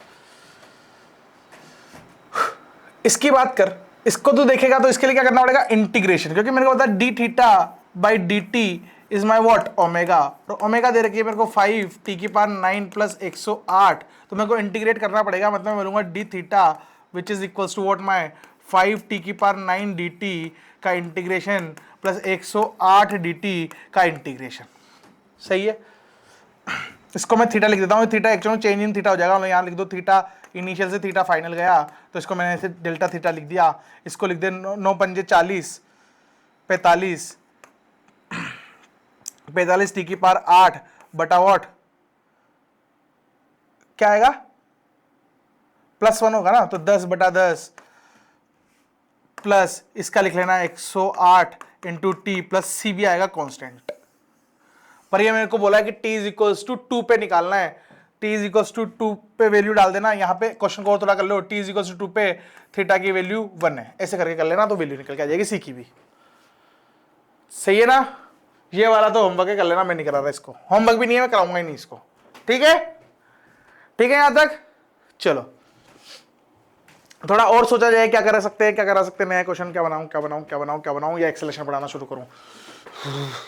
इसकी बात कर, इसको तू देखेगा तो इसके लिए क्या करना पड़ेगा, इंटीग्रेशन, क्योंकि मेरे को पता है D theta by D T is my what omega, तो ओमेगा दे रखी है मेरे को 5t की पावर 9 प्लस 108, तो मेरे को इंटीग्रेट करना पड़ेगा, मतलब मैं बोलूंगा D theta which is equals to what my 5t की पावर 9 dt का इंटीग्रेशन प्लस 108 dt का इंटीग्रेशन। सही है, इसको मैं थीटा लिख देता हूँ, theta actually change in theta हो जाएगा, यहाँ लिख दो थीटा इनिशियल से थीटा फाइनल गया, तो इसको मैंने ऐसे डेल्टा थीटा लिख दिया, इसको लिख दे 9 पंजे 40, 45 t की पावर 8 बटा वॉट क्या आएगा, +1 होगा ना, तो 10 बटा 10 प्लस इसका लिख लेना 108 इंटू टी प्लस सी भी आएगा कांस्टेंट। पर ये मेरे को बोला है कि t इज इक्वल्स टू 2 पे निकालना है, t इज इक्वल्स टू 2 पे वैल्यू डाल देना, यहाँ पे क्वेश्चन को और थोड़ा कर लो, t इज इक्वल्स टू 2 पे थीटा की वैल्यू 1 है, ऐसे करके कर लेना तो वैल्यू निकल के आ जाएगी सी की भी। सही है ना, ये वाला तो होमवर्क है, कर लेना, मैं नहीं करा रहा इसको, होमवर्क भी नहीं है, मैं कराऊंगा ही नहीं इसको। ठीक है, ठीक है यहां तक। चलो थोड़ा और सोचा जाए क्या करा सकते हैं, क्या करा सकते हैं, नया क्वेश्चन क्या बनाऊं, क्या बनाऊं, क्या बनाऊं, क्या बनाऊं, या एक्सेलेशन पढ़ाना शुरू करूं।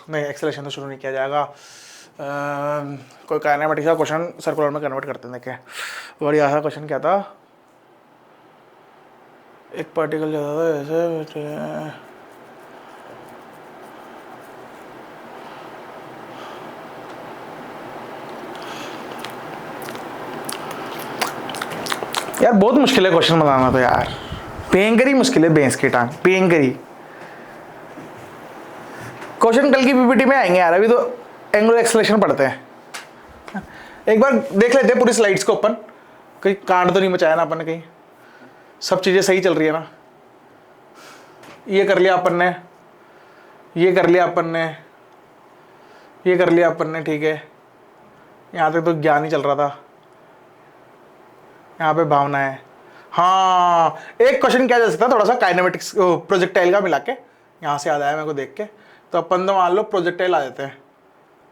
नहीं, एक्सेलेशन तो शुरू नहीं किया जाएगा, कोई काइनेमेटिक्स का क्वेश्चन सर्कुलर में कन्वर्ट करते हैं। देखें बड़ी आसान क्वेश्चन क्या था, एक पार्टिकल ज़्यादा था ऐसे यार बहुत मुश्किल है क्वेश्चन बनाना तो यार, भयंकर ही मुश्किल है, भैंस की टांग भयंकर ही। क्वेश्चन कल की पीपीटी में आएंगे यार, अभी तो एंगुलर एक्सेलरेशन पढ़ते हैं। एक बार देख लेते हैं पूरी स्लाइड्स को अपन, कहीं कांड तो नहीं मचाया ना अपन ने, कहीं सब चीज़ें सही चल रही है ना। ये कर लिया अपन ने, ये कर लिया अपन ने, ये कर लिया अपन ने, ठीक है। यहाँ तक तो ज्ञान ही चल रहा था, यहाँ पे भावना है। हाँ, एक क्वेश्चन क्या जा सकता है थोड़ा सा काइनेमेटिक्स प्रोजेक्टाइल का मिला के, यहाँ से याद आया मेरे को देख के। तो अपन तो मान लो प्रोजेक्टाइल आ जाते हैं,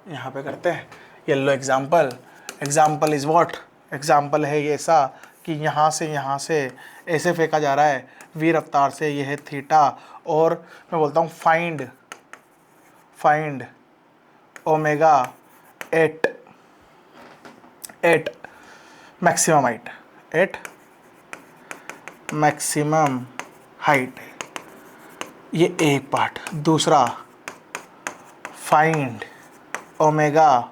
यहाँ पे करते हैं yellow example. Example is what, example है ये ऐसा कि यहाँ से ऐसे फेंका जा रहा है वी रफ्तार से, ये है थीटा। और मैं बोलता हूँ find omega at maximum height, at maximum height. ये एक पार्ट। दूसरा find omega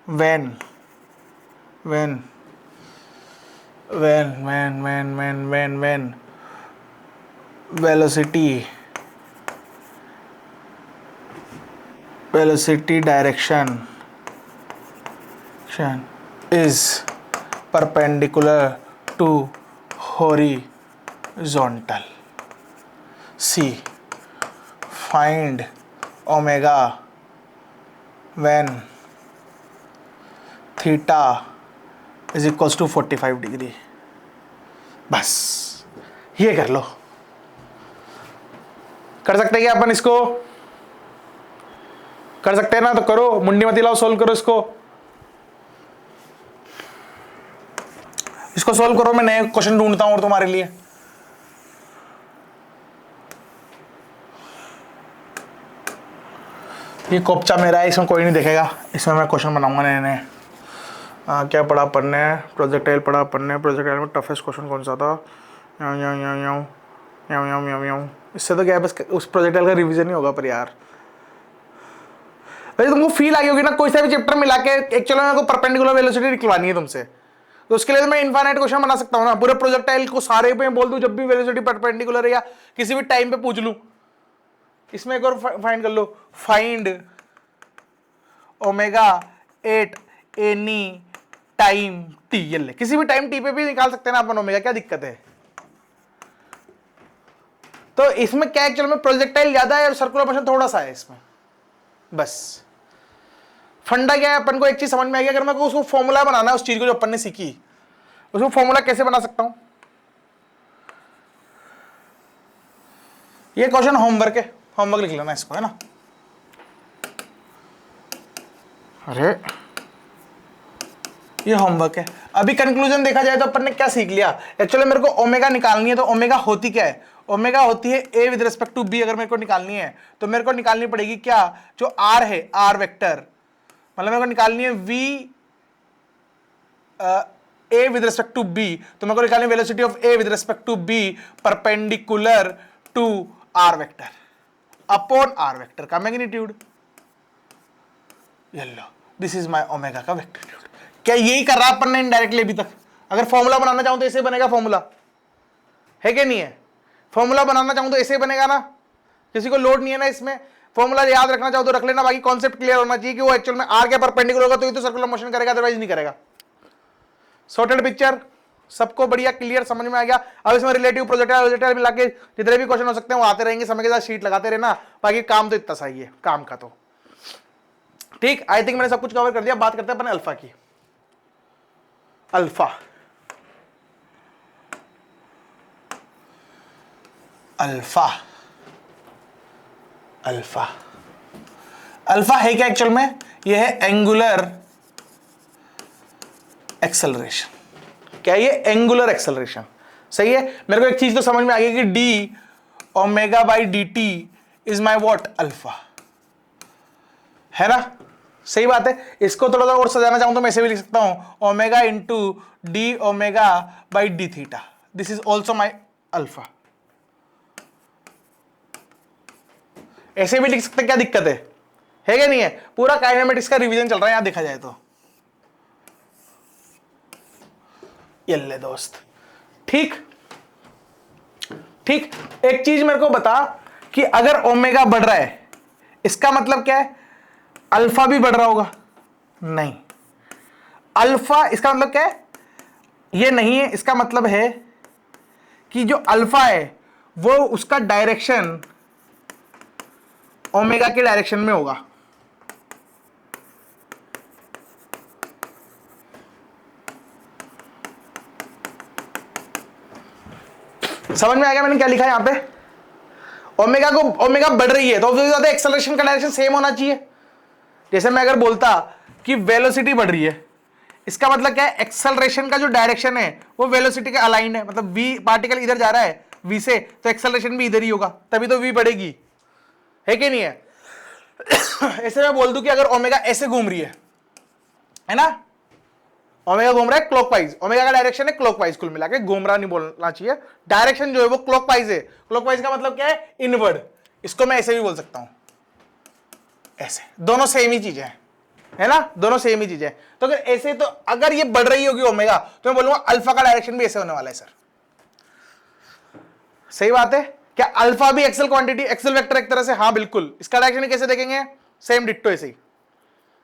when velocity direction is perpendicular to horizontal. C. Find omega when theta is equals to 45 degree. बस ये कर लो। कर सकते हैं क्या अपन इसको? कर सकते हैं ना, तो करो, मुंडी मत हिलाओ, सोल्व करो इसको। इसको सोल्व करो, मैं नए क्वेश्चन ढूंढता हूं और तुम्हारे लिए। ये कोपचा मेरा है, इसमें कोई नहीं देखेगा, इसमें मैं क्वेश्चन बनाऊंगा नए नए। क्या पढ़ा पढ़ने, प्रोजेक्टाइल पढ़ा पढ़ने। प्रोजेक्टाइल में टफेस्ट क्वेश्चन कौन सा था? इससे तो क्या बस उस प्रोजेक्टाइल का रिवीजन ही होगा। पर यार भाई तुमको फील आ गई होगी ना, कोई सा भी चैप्टर मिला के एक्चुअली मेरे को परपेंडिकुलर वेलोसिटी निकलवानी है तुमसे, तो उसके लिए तो मैं इनफाइनाइट क्वेश्चन बना सकता हूँ ना। पूरे प्रोजेक्टाइल को सारे पे बोल दूं जब भी वेलोसिटी परपेंडिकुलर है, या किसी भी टाइम पे पूछ लूं। इसमें एक और फाइंड कर लो, find omega at any time T. ये ले, किसी भी टाइम टी पे भी निकाल सकते हैं ना अपन ओमेगा, क्या दिक्कत है? तो इसमें क्या एक्चुअल में प्रोजेक्टाइल ज्यादा है और सर्कुलर मोशन थोड़ा सा है इसमें, बस। फंडा क्या है, अपन को एक चीज समझ में आ गया, अगर मेरे को उसको फॉर्मूला बनाना है उस चीज को जो अपन ने सीखी, उसको फॉर्मूला कैसे बना सकता हूं? ये क्वेश्चन होमवर्क है, होमवर्क लिख लेना इसको, है ना। अरे ये होमवर्क है। अभी कंक्लूजन देखा जाए तो अपन ने क्या सीख लिया? एक्चुअली मेरे को ओमेगा निकालनी है, तो ओमेगा होती क्या है? ओमेगा होती है A with respect to B. अगर मेरे को निकालनी है तो मेरे को निकालनी पड़ेगी क्या? जो आर है, आर वेक्टर, मतलब मेरे को निकालनी है V A with respect to B, तो मेरे को निकालनी velocity of A with respect to B perpendicular to R vector upon R vector का मैग्नीट्यूड। ये लो, दिस इज माय ओमेगा का वेक्टर। क्या यही कर रहा अपन ने इनडायरेक्टली अभी तक? अगर फॉर्मूला बनाना चाहूं तो ऐसे बनेगा फॉर्मूला, है क्या नहीं है? फॉर्मूला बनाना चाहूं तो ऐसे बनेगा ना, किसी को लोड नहीं है ना इसमें। फॉर्मूला याद रखना चाहो तो रख लेना, बाकी कॉन्सेप्ट क्लियर होना चाहिए कि वो एक्चुअल में आर के परपेंडिकुलर होगा तो ये तो सर्कुलर मोशन करेगा, अदरवाइज नहीं करेगा। सॉर्टेड पिक्चर, सबको बढ़िया क्लियर समझ में आ गया। अब इसमें रिलेटिव प्रोजेक्टाइल मिला के जितने भी क्वेश्चन हो सकते हैं वो आते रहेंगे, समय के साथ शीट लगाते रहना। बाकी काम तो इतना सही है, काम का तो ठीक। आई थिंक मैंने सब कुछ कवर कर दिया। बात करते हैं अपन अल्फा की। अल्फा अल्फा अल्फा अल्फा है क्या एक्चुअल में? यह है एंगुलर एक्सेलरेशन। क्या ये? Angular acceleration. सही है। मेरे को एक चीज तो समझ में आ गई कि D omega by D T is my what? Alpha, है ना। सही बात है। इसको थोड़ा सा और सजाना चाहूं तो मैं ऐसे भी लिख सकता हूं, omega into D omega by D theta, this is also my alpha. ऐसे भी लिख सकते हैं, क्या दिक्कत है क्या नहीं है? पूरा काइनेमेटिक्स का रिवीजन चल रहा है यहां देखा जाए तो। ये ले दोस्त, ठीक ठीक। एक चीज मेरे को बता कि अगर ओमेगा बढ़ रहा है इसका मतलब क्या है? अल्फा भी बढ़ रहा होगा? नहीं, अल्फा इसका मतलब क्या है? ये नहीं है। इसका मतलब है कि जो अल्फा है वो उसका डायरेक्शन ओमेगा के डायरेक्शन में होगा। समझ में आ गया मैंने क्या लिखा है यहां पे? ओमेगा बढ़ रही है तो ज्यादा एक्सेलरेशन का डायरेक्शन सेम होना चाहिए। जैसे मैं अगर बोलता कि वेलोसिटी बढ़ रही है, इसका मतलब क्या है? एक्सेलरेशन का जो डायरेक्शन है वो वेलोसिटी के अलाइंड है। मतलब v पार्टिकल इधर जा रहा है v से, तो एक्सेलरेशन भी इधर ही होगा, तभी तो v बढ़ेगी, है कि नहीं है? ऐसे मैं बोल दूं कि अगर ओमेगा ऐसे घूम रही है ना, ओमेगा घूम रहा है क्लॉकवाइज, ओमेगा का डायरेक्शन है क्लॉकवाइज, कुल मिला के घूम रहा नहीं बोलना चाहिए, डायरेक्शन जो है वो क्लॉकवाइज है। क्लॉकवाइज का मतलब क्या है? इनवर्ड। इसको मैं ऐसे भी बोल सकता हूं, ऐसे, दोनों सेम ही चीजें है ना, दोनों सेम ही चीजें। तो अगर ऐसे, तो अगर ये बढ़ रही होगी ओमेगा तो मैं बोलूंगा अल्फा का डायरेक्शन भी ऐसे होने वाला है सर। सही बात है क्या? अल्फा भी एक्सेल क्वांटिटी, एक्सेल वेक्टर एक तरह से, हाँ बिल्कुल। इसका डायरेक्शन कैसे देखेंगे? सेम डिट्टो ऐसे ही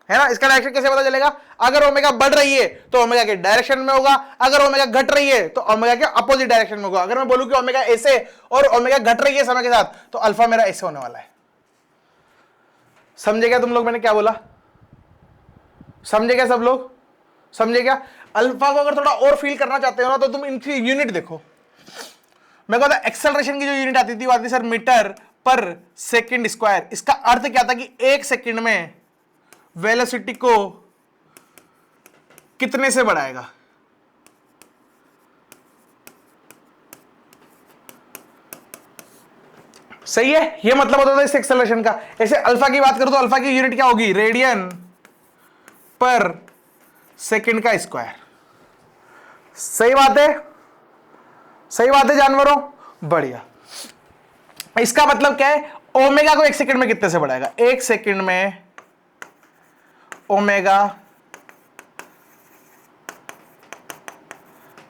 है ना। इसका डायरेक्शन कैसे पता चलेगा? अगर ओमेगा बढ़ रही है तो ओमेगा के डायरेक्शन में होगा, अगर ओमेगा घट रही है तो ओमेगा के अपोजिट डायरेक्शन में होगा। अगर मैं बोलूं कि ओमेगा ऐसे और ओमेगा घट रही है समय के साथ, तो अल्फा मेरा ऐसे होने वाला है। समझे क्या तुम लोग मैंने क्या बोला? समझे क्या सब लोग? समझे क्या? अल्फा को अगर थोड़ा और फील करना चाहते हो ना तो तुम इनकी यूनिट देखो। मैं कहता एक्सेलरेशन की जो यूनिट आती थी वो आती सर मीटर पर सेकंड स्क्वायर। इसका अर्थ क्या था कि एक सेकंड में वेलोसिटी को कितने से बढ़ाएगा? सही है, ये मतलब होता था इस एक्सेलरेशन का। ऐसे अल्फा की बात करो तो अल्फा की यूनिट क्या होगी? रेडियन पर सेकंड का स्क्वायर। सही बात है, सही बात है जानवरों, बढ़िया। इसका मतलब क्या है? ओमेगा को एक सेकंड में कितने से बढ़ाएगा? एक सेकंड में ओमेगा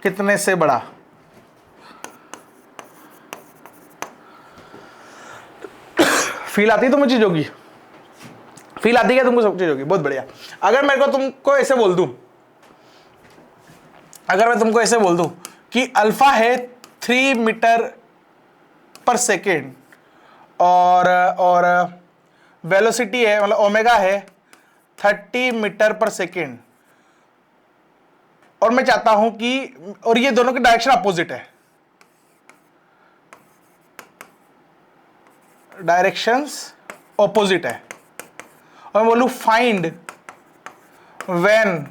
कितने से बढ़ा? फील आती है तुमको चीजों की? फील आती है तुमको सब चीजों की? बहुत बढ़िया। अगर मेरे को तुमको ऐसे बोल दूं, अगर मैं तुमको ऐसे बोल दूं कि अल्फा है 3 मीटर पर सेकेंड और वेलोसिटी है, मतलब ओमेगा है 30 मीटर पर सेकेंड, और मैं चाहता हूं कि, और ये दोनों के डायरेक्शन अपोजिट है, डायरेक्शंस ऑपोजिट है, और मैं बोलूं find when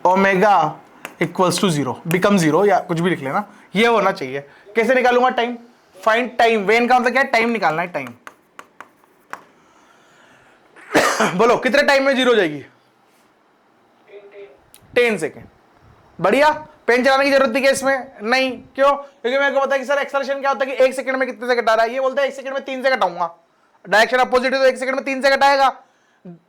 omega equals to 0 become 0, या कुछ भी लिख लेना, ये होना चाहिए। कैसे निकालूंगा टाइम? Find time. व्हेन का मतलब क्या है? टाइम निकालना है, टाइम। बोलो कितने टाइम में 0 हो जाएगी? 10 सेकेंड। बढ़िया। पेन चलाने की जरूरत थी क्या इसमें? नहीं। क्यों? क्योंकि मेरे को पता है कि सर एक्सेलरेशन क्या होता है कि 1 सेकंड में कितने से घटा रहा है। ये बोलता है 1 सेकंड में 3 से घटाऊंगा, डायरेक्शन अपोजिट है तो 1 सेकंड में 3 से घटाएगा,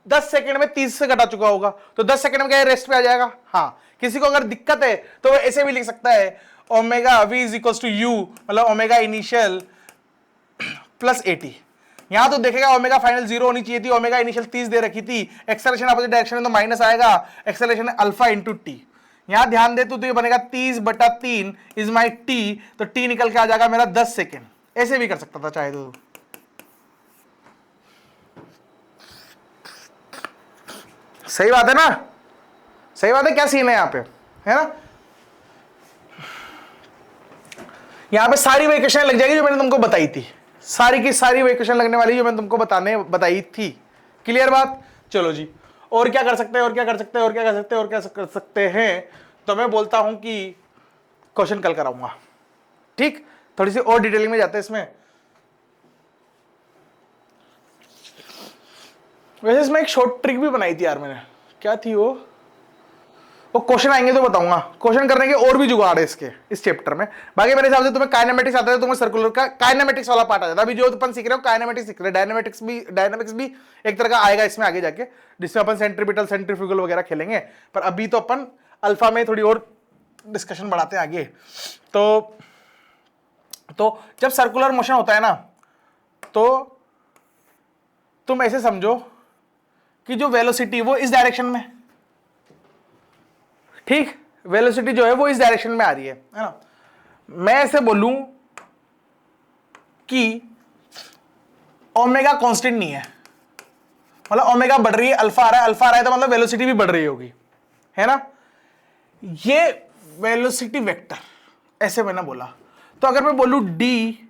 10 सेकंड में 30 से घटा चुका होगा तो 10 सेकंड में क्या रेस्ट पे आ जाएगा। हाँ, किसी को अगर दिक्कत है तो वो ऐसे भी लिख सकता है omega v is equal to U, मतलब ओमेगा इनिशियल प्लस 80। यहां तो देखेगा ओमेगा फाइनल 0 होनी चाहिए थी, ओमेगा इनिशियल 30 दे रखी थी, एक्सेलरेशन अपोजिट डायरेक्शन में तो माइनस आएगा, एक्सेलरेशन अल्फा इंटू टी। यहां ध्यान दे तो ये बनेगा 30/3 इज माई टी, तो टी निकल के आ जाएगा मेरा 10 सेकेंड। ऐसे भी कर सकता था चाहे तो। सही बात है ना? सही बात है। क्या सीन है यहां पे, है ना? यहां पे सारी वही क्वेश्चन लग जाएगी जो मैंने तुमको बताई थी, सारी की सारी वही क्वेश्चन लगने वाली जो मैंने तुमको बताई थी। क्लियर बात? चलो जी, और क्या कर सकते हैं, और क्या कर सकते हैं, और क्या कर सकते हैं, और क्या कर सकते हैं? तो मैं बोलता हूं कि क्वेश्चन कल कराऊंगा, ठीक? थोड़ी सी और डिटेलिंग में जाते हैं इसमें। वैसे इसमें एक शॉर्ट ट्रिक भी बनाई थी यार मैंने, क्या थी वो? वो क्वेश्चन आएंगे तो बताऊंगा, क्वेश्चन करने के और भी जुगाड़ है इसके इस चैप्टर में। बाकी मेरे हिसाब से तुम्हें काइनेमेटिक्स आता है, तुम्हें सर्कुलर का काइनेमेटिक्स वाला पार्ट आ जाता है। अभी जो अपन सीख रहे हो काइनेमेटिक्स सीख रहे हैं, डायनामिक्स भी एक तरह का आएगा इसमें आगे जाके, जिसमें अपन सेंट्रीपिटल सेंट्रीफ्यूगल वगैरह खेलेंगे। पर अभी तो अपन अल्फा में थोड़ी और डिस्कशन बढ़ाते हैं आगे। तो जब सर्कुलर मोशन होता है ना, तो तुम ऐसे समझो कि जो वेलोसिटी वो इस डायरेक्शन में, ठीक, वेलोसिटी जो है वो इस डायरेक्शन में आ रही है ना। मैं ऐसे बोलूं कि ओमेगा कांस्टेंट नहीं है, मतलब ओमेगा बढ़ रही है, अल्फा आ रहा है तो मतलब वेलोसिटी भी बढ़ रही होगी, है ना। ये वेलोसिटी वेक्टर ऐसे मैंने बोला। तो अगर मैं बोलूं D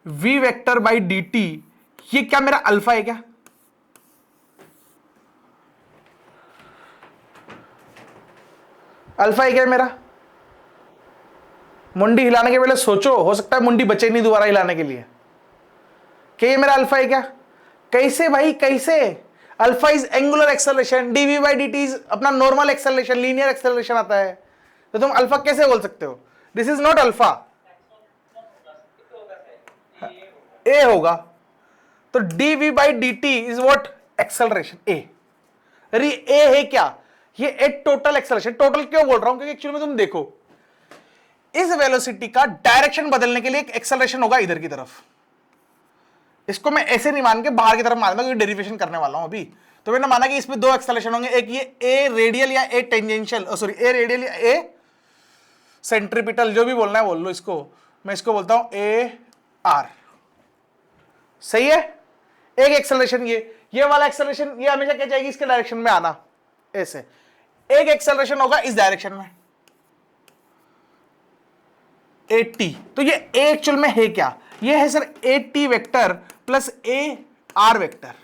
V vector by D T, ये क्या मेरा अल्फा है क्या? अल्फा है क्या मेरा? मुंडी हिलाने के पहले सोचो, हो सकता है मुंडी बचे नहीं दोबारा हिलाने के लिए। क्या ये मेरा अल्फा है क्या? कैसे भाई कैसे? Alpha is angular acceleration, DV by D T is अपना नॉर्मल एक्सेलरेशन, लीनियर एक्सेलरेशन आता है। तो तुम अल्फा कैसे बोल सकते हो? This is not alpha, A होगा। तो DV by D T is what? Acceleration A. अरे ए है क्या? ये एक टोटल एक्सेलरेशन। टोटल क्यों बोल रहा हूं? क्योंकि एक्चुअली में तुम देखो, इस वेलोसिटी का डायरेक्शन बदलने के लिए एक एक्सेलरेशन होगा इधर की तरफ। इसको मैं ऐसे नहीं मान के बाहर की तरफ मानूंगा, क्योंकि डेरिवेशन करने वाला हूं अभी। तो मैंने माना कि इसमें दो एक्सेलरेशन होंगे, एक ये ए रेडियल या ए टेंजेंशियल, सॉरी ए रेडियल या ए सेंट्रीपिटल, जो भी बोलना है बोल लो इसको। मैं इसको बोलता हूं ए आर, सही है। एक एक्सेलरेशन ये वाला एक्सेलरेशन, ये हमेशा क्या जाएगी? इसके डायरेक्शन में आना, ऐसे। एक एक्सेलरेशन होगा इस डायरेक्शन में, ए टी। तो ये ए एक्चुअल में है क्या? ये है sir A T vector plus A R vector.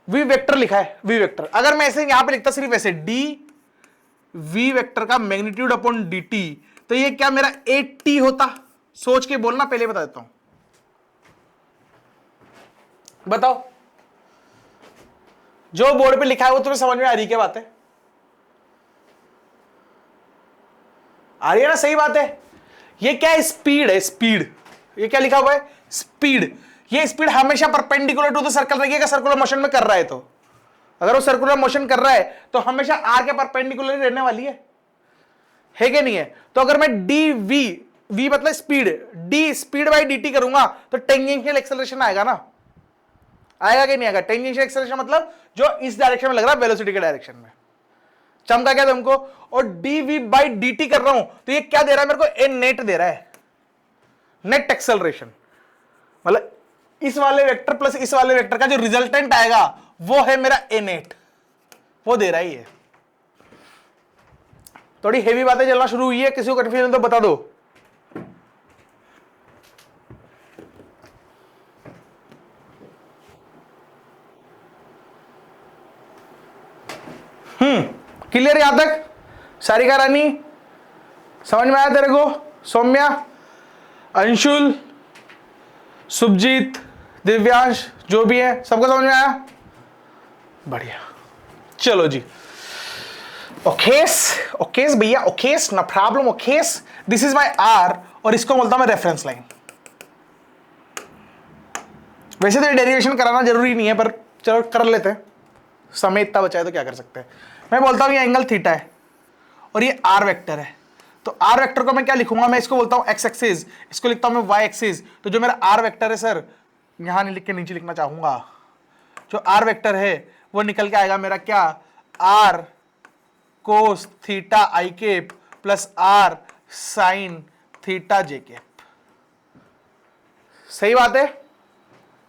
V vector लिखा है, वी वेक्टर। अगर मैं ऐसे यहां पे लिखता सिर्फ ऐसे डी वी वेक्टर का मैग्नीट्यूड अपॉन डी टी, तो ये क्या मेरा ए टी होता? सोच के बोलना, पहले बता देता हूं। बताओ, जो बोर्ड पे लिखा है वो तुम्हें समझ में आ रही क्या बात है? आ रही है ना? सही बात है। ये क्या है? स्पीड है, स्पीड। ये क्या लिखा हुआ है? स्पीड। ये स्पीड हमेशा परपेंडिकुलर टू द सर्कल रहेगी, सर्कुलर मोशन में कर रहा है तो। अगर वो सर्कुलर मोशन कर रहा है तो हमेशा आर के परपेंडिकुलर रहने वाली है कि नहीं है? तो अगर मैं डी वी मतलब speed, D speed by D T करूंगा तो टेंजेंशियल एक्सेलरेशन आएगा ना? आएगा कि नहीं आएगा? टेंजेंशियल एक्सेलरेशन मतलब जो इस डायरेक्शन में लग रहा है, वेलोसिटी के डायरेक्शन में। चमका क्या तुमको? और D V by D T कर रहा हूं तो ये क्या दे रहा है मेरे को? ए नेट दे रहा है, नेट एक्सेलरेशन। मतलब इस वाले वेक्टर प्लस इस वाले वेक्टर का जो रिजल्टेंट आएगा वो है मेरा ए नेट, वो दे रहा ही है। थोड़ी हेवी बातें चलना शुरू हुई है, किसी को कंफ्यूजन तो बता दो। क्लियर यहां तक? सारिका रानी समझ में आया तेरे को? सौम्या, अंशुल, सुभजीत, दिव्यांश, जो भी है, सबको समझ में आया? बढ़िया, चलो जी। ओकेस भैया, okays, no problem, okays. This is my R और इसको बोलता हूं मैं रेफरेंस लाइन। वैसे तो डेरिवेशन कराना जरूरी नहीं है, पर चलो कर लेते हैं, समय इतना बचा है तो क्या कर सकते हैं। मैं बोलता हूं ये एंगल थीटा है और ये आर वेक्टर है। तो आर वेक्टर को मैं क्या लिखूंगा? मैं इसको बोलता हूं एक्स एक्सिस, इसको लिखता हूं मैं वाई एक्सिस। तो जो मेरा आर वेक्टर है सर, यहां नहीं लिख के नीचे लिखना चाहूंगा। जो आर वेक्टर है वो निकल के आएगा मेरा क्या? R cos theta I cap plus R sine theta J cap. सही बात है?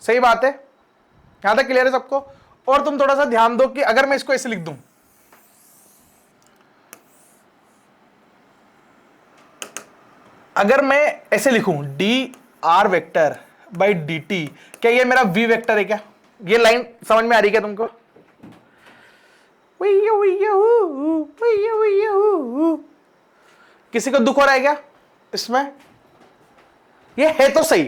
सही बात है? यहां तक क्लियर है सबको? और तुम थोड़ा सा ध्यान दो कि अगर मैं इसको ऐसे लिख दूं, अगर मैं ऐसे लिखूं D R vector by D T, क्या ये मेरा वी वेक्टर है क्या? ये लाइन समझ में आ रही है क्या तुमको? किसी को दुख हो रहा है क्या इसमें? ये है तो सही,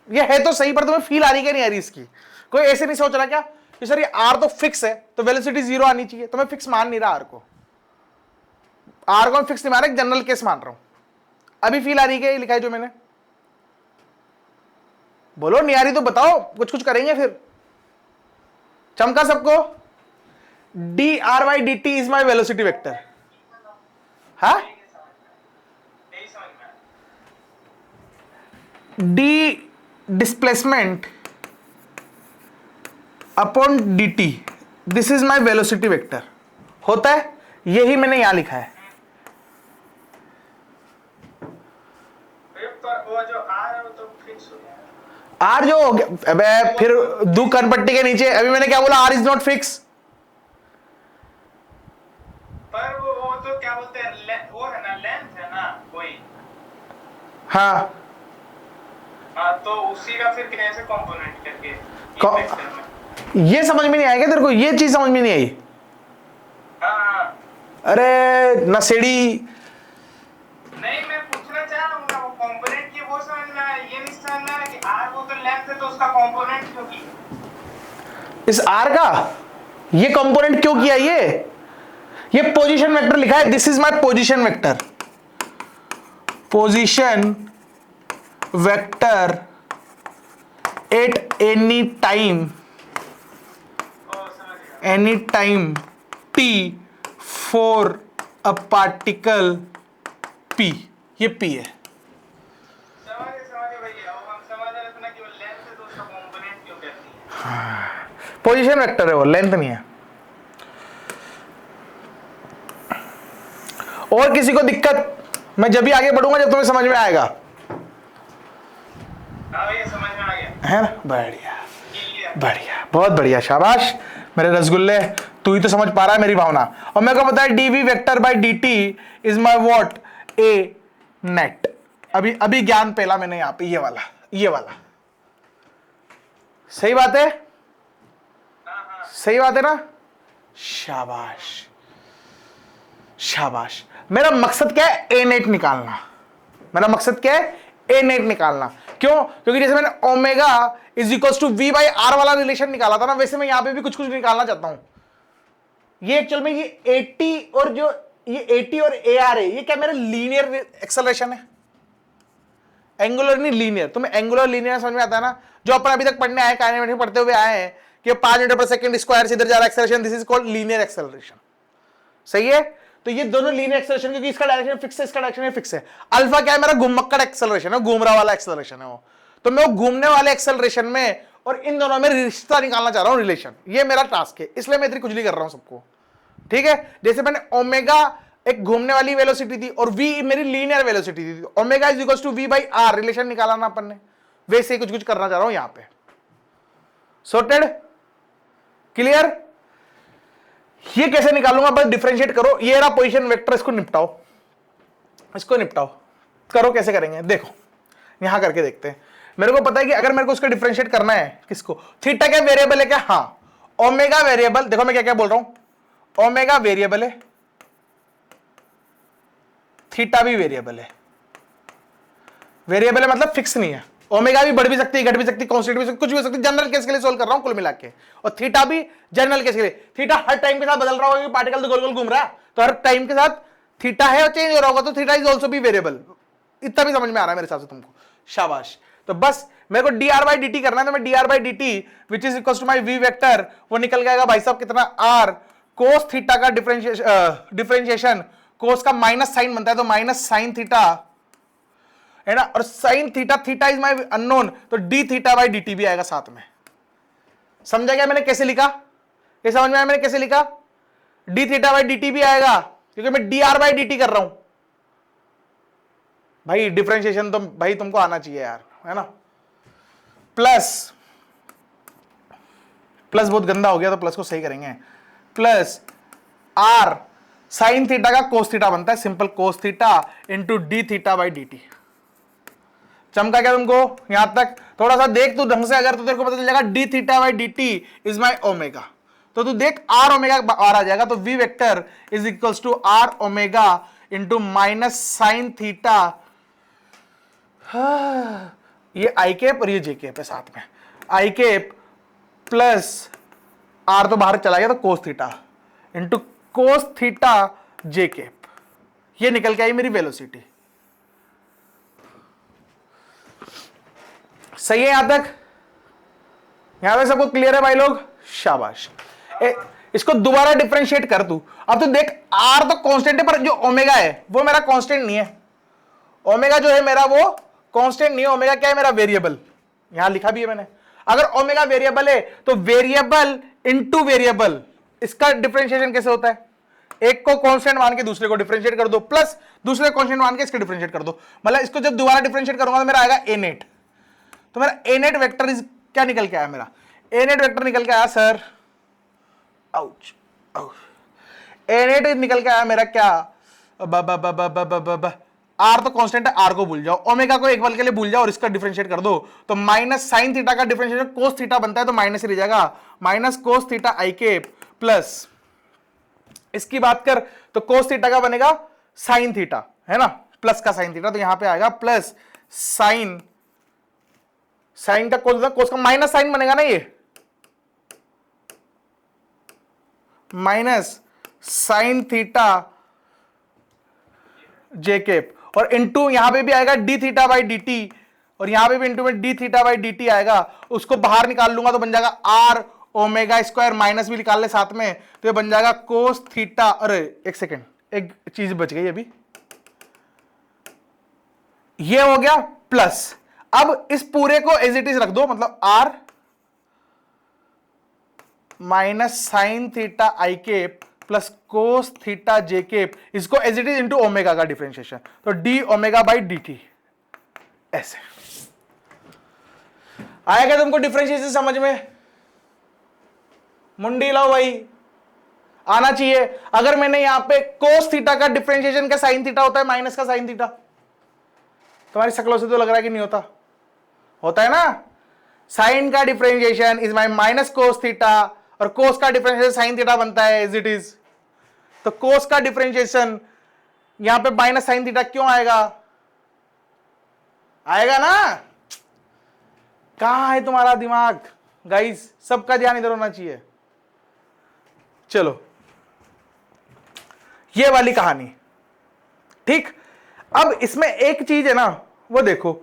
ये है तो सही, पर तुम्हें फील आ रही क्या नहीं आ रही इसकी? कोई ऐसे नहीं सोच रहा क्या कि सर ये आर तो फिक्स है तो वेलोसिटी 0 आनी चाहिए, तो मैं फिक्स मान नहीं रहा आर को मैं फिक्स नहीं मान रहा, जनरल केस मान रहा हूं। अभी फील आ रही है लिखा है जो मैंने? बोलो नहीं आ रही तो बताओ, कुछ कुछ करेंगे फिर। चमका सबको? D R by D T is my velocity vector. हाँ, यही समझ में आया। D displacement upon D T, this is my velocity vector होता है, यही मैंने यहां लिखा है। पर वो जो आर है वो तो फिक्स हो गया। आर जो हो गया, अबे फिर दो कनपट्टी के नीचे, अभी मैंने क्या बोला? R is not fix. पर वो तो क्या बोलते हैं, वो है ना, लेंथ है ना कोई। हाँ, हाँ, तो उसी का फिर कैसे कंपोनेंट करके ये कौ- वेक्टर में। ये समझ में नहीं आएगा तेरे को? ये चीज समझ में नहीं आई? हाँ, अरे नशेड़ी, नहीं मैं पूछना चाह रहा हूँ ना, वो कंपोनेंट की वो समझ में आया, ये नहीं समझ में आया कि आर वो तो लेंथ है तो उसका कंपोनेंट क्यों किया। इस आर का ये कंपोनेंट क्यों किया? ये पोजीशन वेक्टर लिखा है, this is my position vector. Position vector at any time, ओ समझ गया। Any time t for a particle p, ये p है। समझे भैया, वो हम समझ रहे थे ना कि वो लेंथ है तो उसका कंपोनेंट क्यों करती है। पोजीशन वेक्टर है वो, लेंथ नहीं है। और किसी को दिक्कत? मैं जब भी आगे बढ़ूंगा जब तुम्हें समझ में आएगा, हाँ भैया समझ में आ गया। है ना? बढ़िया क्लियर। बढ़िया, बहुत बढ़िया, शाबाश मेरे रसगुल्ले, तू ही तो समझ पा रहा है मेरी भावना। और मेरे को पता है D V vector by D T is my what? A net. अभी ज्ञान पहला मैंने यहां पे, ये वाला सही बात है? सही बात है ना? शाबाश शाबाश। मेरा मकसद क्या है? ए नेट निकालना। मेरा मकसद क्या है? ए नेट निकालना। क्यों? क्योंकि जैसे मैंने omega is equal to V by R वाला रिलेशन निकाला था ना, वैसे मैं यहां पे भी कुछ कुछ निकालना चाहता हूं। ये एक्चुअल में ये 80 और जो ये 80 और ए आर है, ये क्या मेरा लीनियर एक्सेलरेशन है? एंगुलर नहीं, लीनियर। तुम्हें एंगुलर लीनियर समझ में आता है ना? जो अपन अभी तक पढ़ने आए, काइनेमेटिक्स में पढ़ते हुए आए हैं कि 5 मीटर पर सेकंड स्क्वायर से इधर जा रहा acceleration, this is called linear acceleration. सही है? तो ये दोनों लीनियर एक्सेलरेशन, क्योंकि इसका डायरेक्शन फिक्स है, इसका डायरेक्शन फिक्स है। अल्फा क्या है? मेरा घुमक्कड़ एक्सेलरेशन है, घूम रहा वाला एक्सेलरेशन है वो। तो मैं वो घूमने वाले एक्सेलरेशन में और इन दोनों में रिश्ता निकालना चाह रहा हूं, रिलेशन। ये मेरा टास्क है, इसलिए मैं इतनी कुचली कर रहा हूं सबको। ठीक है? जैसे मैंने ओमेगा एक घूमने वाली वेलोसिटी थी और v मेरी लीनियर वेलोसिटी थी, omega is equal to v by R, relation निकाला ना अपन ने, वैसे ही कुछ कुछ करना चाह रहा हूं यहां पे। सॉर्टेड? क्लियर? ये कैसे निकालूंगा? बस डिफरेंशिएट करो, ये रहा पोजीशन वेक्टर, इसको निपटाओ, इसको निपटाओ। करो, कैसे करेंगे देखो, यहां करके देखते हैं। मेरे को पता है कि अगर मेरे को उसका डिफरेंशिएट करना है, किसको? थीटा क्या वेरिएबल है क्या? हाँ। ओमेगा वेरिएबल, देखो मैं क्या क्या बोल रहा हूं, ओमेगा वेरिएबल है, थीटा भी वेरिएबल है। वेरिएबल है मतलब फिक्स नहीं है। ओमेगा भी बढ़ भी सकती है, घट भी सकती है, कांस्टेंट भी सकती है, कुछ भी हो सकती है। जनरल केस के लिए सोल्व कर रहा हूं कुल मिला के। और थीटा भी जनरल केस के लिए। थीटा हर टाइम के साथ बदल रहा होगा, कि पार्टिकल तो गोल गोल घूम रहा है, तो हर टाइम के साथ थीटा है और चेंज हो रहा होगा, तो थीटा इज ऑल्सो भी वेरिएबल। इतना भी समझ में आ रहा है मेरे हिसाब से तुमको? शाबाश। तो बस मेरे को D R by D T करना है, तो मैं D R by D T which is equal to my V vector, वो निकल जाएगा भाई साहब कितना? आर कोस थीटा का डिफरेंशिएशन, कोस का माइनस साइन बनता है, तो माइनस साइन थीटा है ना, और sine theta, theta is my unknown, तो D theta by D T भी आएगा साथ में। समझा गया मैंने कैसे लिखा? ये समझ में आया मैंने कैसे लिखा? D theta by D T भी आएगा, क्योंकि मैं D R by D T कर रहा हूं। भाई डिफरेंशिएशन तो भाई तुमको आना चाहिए यार, है ना? प्लस बहुत गंदा हो गया, तो प्लस को सही करेंगे। प्लस आर साइन थीटा का कोस थीटा बनता है, simple cos theta into D theta by D T. चमका क्या तुमको यहां तक? थोड़ा सा देख तू ढंग से, अगर तो तेरे को पता चल जाएगा D theta by D T is my omega, तो तू देख आर ओमेगा बाहर आ जाएगा, तो V vector is equals to R omega into minus sine theta, ये आई कैप और ये जे कैप है साथ में, आई कैप प्लस आर तो बाहर चला गया तो cos theta into cos theta J cap, ये निकल के आई मेरी वेलोसिटी। सही है यहां तक? यहां तक सबको क्लियर है भाई लोग? शाबाश। इसको दोबारा डिफरेंशिएट कर तू। अब तो देख आर तो कांस्टेंट है, पर जो ओमेगा है वो मेरा कांस्टेंट नहीं है। ओमेगा जो है मेरा वो कांस्टेंट नहीं है। ओमेगा क्या है मेरा? वेरिएबल। यहां लिखा भी है मैंने। अगर ओमेगा वेरिएबल है तो वेरिएबल इनटू वेरिएबल, इसका डिफरेंशिएशन कैसे होता है? एक को कांस्टेंट मान के दूसरे को डिफरेंशिएट कर दो, प्लस दूसरे कांस्टेंट मान के इसको डिफरेंशिएट कर दो। मतलब इसको जब दोबारा डिफरेंशिएट करूंगा तो मेरा आएगा ए नेट। तो मेरा ए नेट वेक्टर क्या निकल के आया? मेरा ए नेट वेक्टर निकल के आया सर, आउच आउच, ए नेट निकल के आया मेरा क्या? आर तो कांस्टेंट है, आर को भूल जाओ, ओमेगा को एक पल के लिए भूल जाओ और इसका डिफरेंशिएट कर दो, तो माइनस साइन थीटा का डिफरेंशिएशन कोस थीटा बनता है, तो माइनस ही रह जाएगा, माइनस कोस थीटा आई के प्लस इसकी बात कर तो कोस थीटा का बनेगा साइन थीटा, है ना, प्लस का साइन थीटा, तो यहां पे आएगा प्लस साइन, साइन का कोस का माइनस साइन बनेगा ना, ये minus sine theta J cap, और इंटू यहां पे भी आएगा D theta by D T, और यहां पे भी इंटू में D theta by D T आएगा। उसको बाहर निकाल लूंगा तो बन जाएगा आर ओमेगा स्क्वायर, माइनस भी निकाल ले साथ में, तो ये बन जाएगा कोस थीटा। अरे एक सेकेंड, एक चीज बच गई अभी, ये हो गया प्लस। अब इस पूरे को एज इट इज रख दो, मतलब R minus sine theta I cap plus cos theta J cap, इसको as it is into omega का डिफरेंशिएशन, तो D omega by D T. ऐसे आएगा तुमको डिफरेंशिएशन समझ में? मुंडी लाओ भाई, आना चाहिए। अगर मैंने यहां पे कोस थीटा का डिफरेंशिएशन का साइन थीटा होता है माइनस का साइन थीटा, तुम्हारी शक्लों से तो लग रहा है कि नहीं होता? होता है ना। साइन का differentiation is my minus cos theta, और कोस का डिफरेंशिएशन साइन थीटा बनता है एज इट इज, तो कोस का डिफरेंशिएशन यहां पे माइनस साइन थीटा क्यों आएगा? आएगा ना। कहां है तुम्हारा दिमाग गाइस? सबका ध्यान इधर होना चाहिए। चलो ये वाली कहानी ठीक। अब इसमें एक चीज है ना, वो देखो,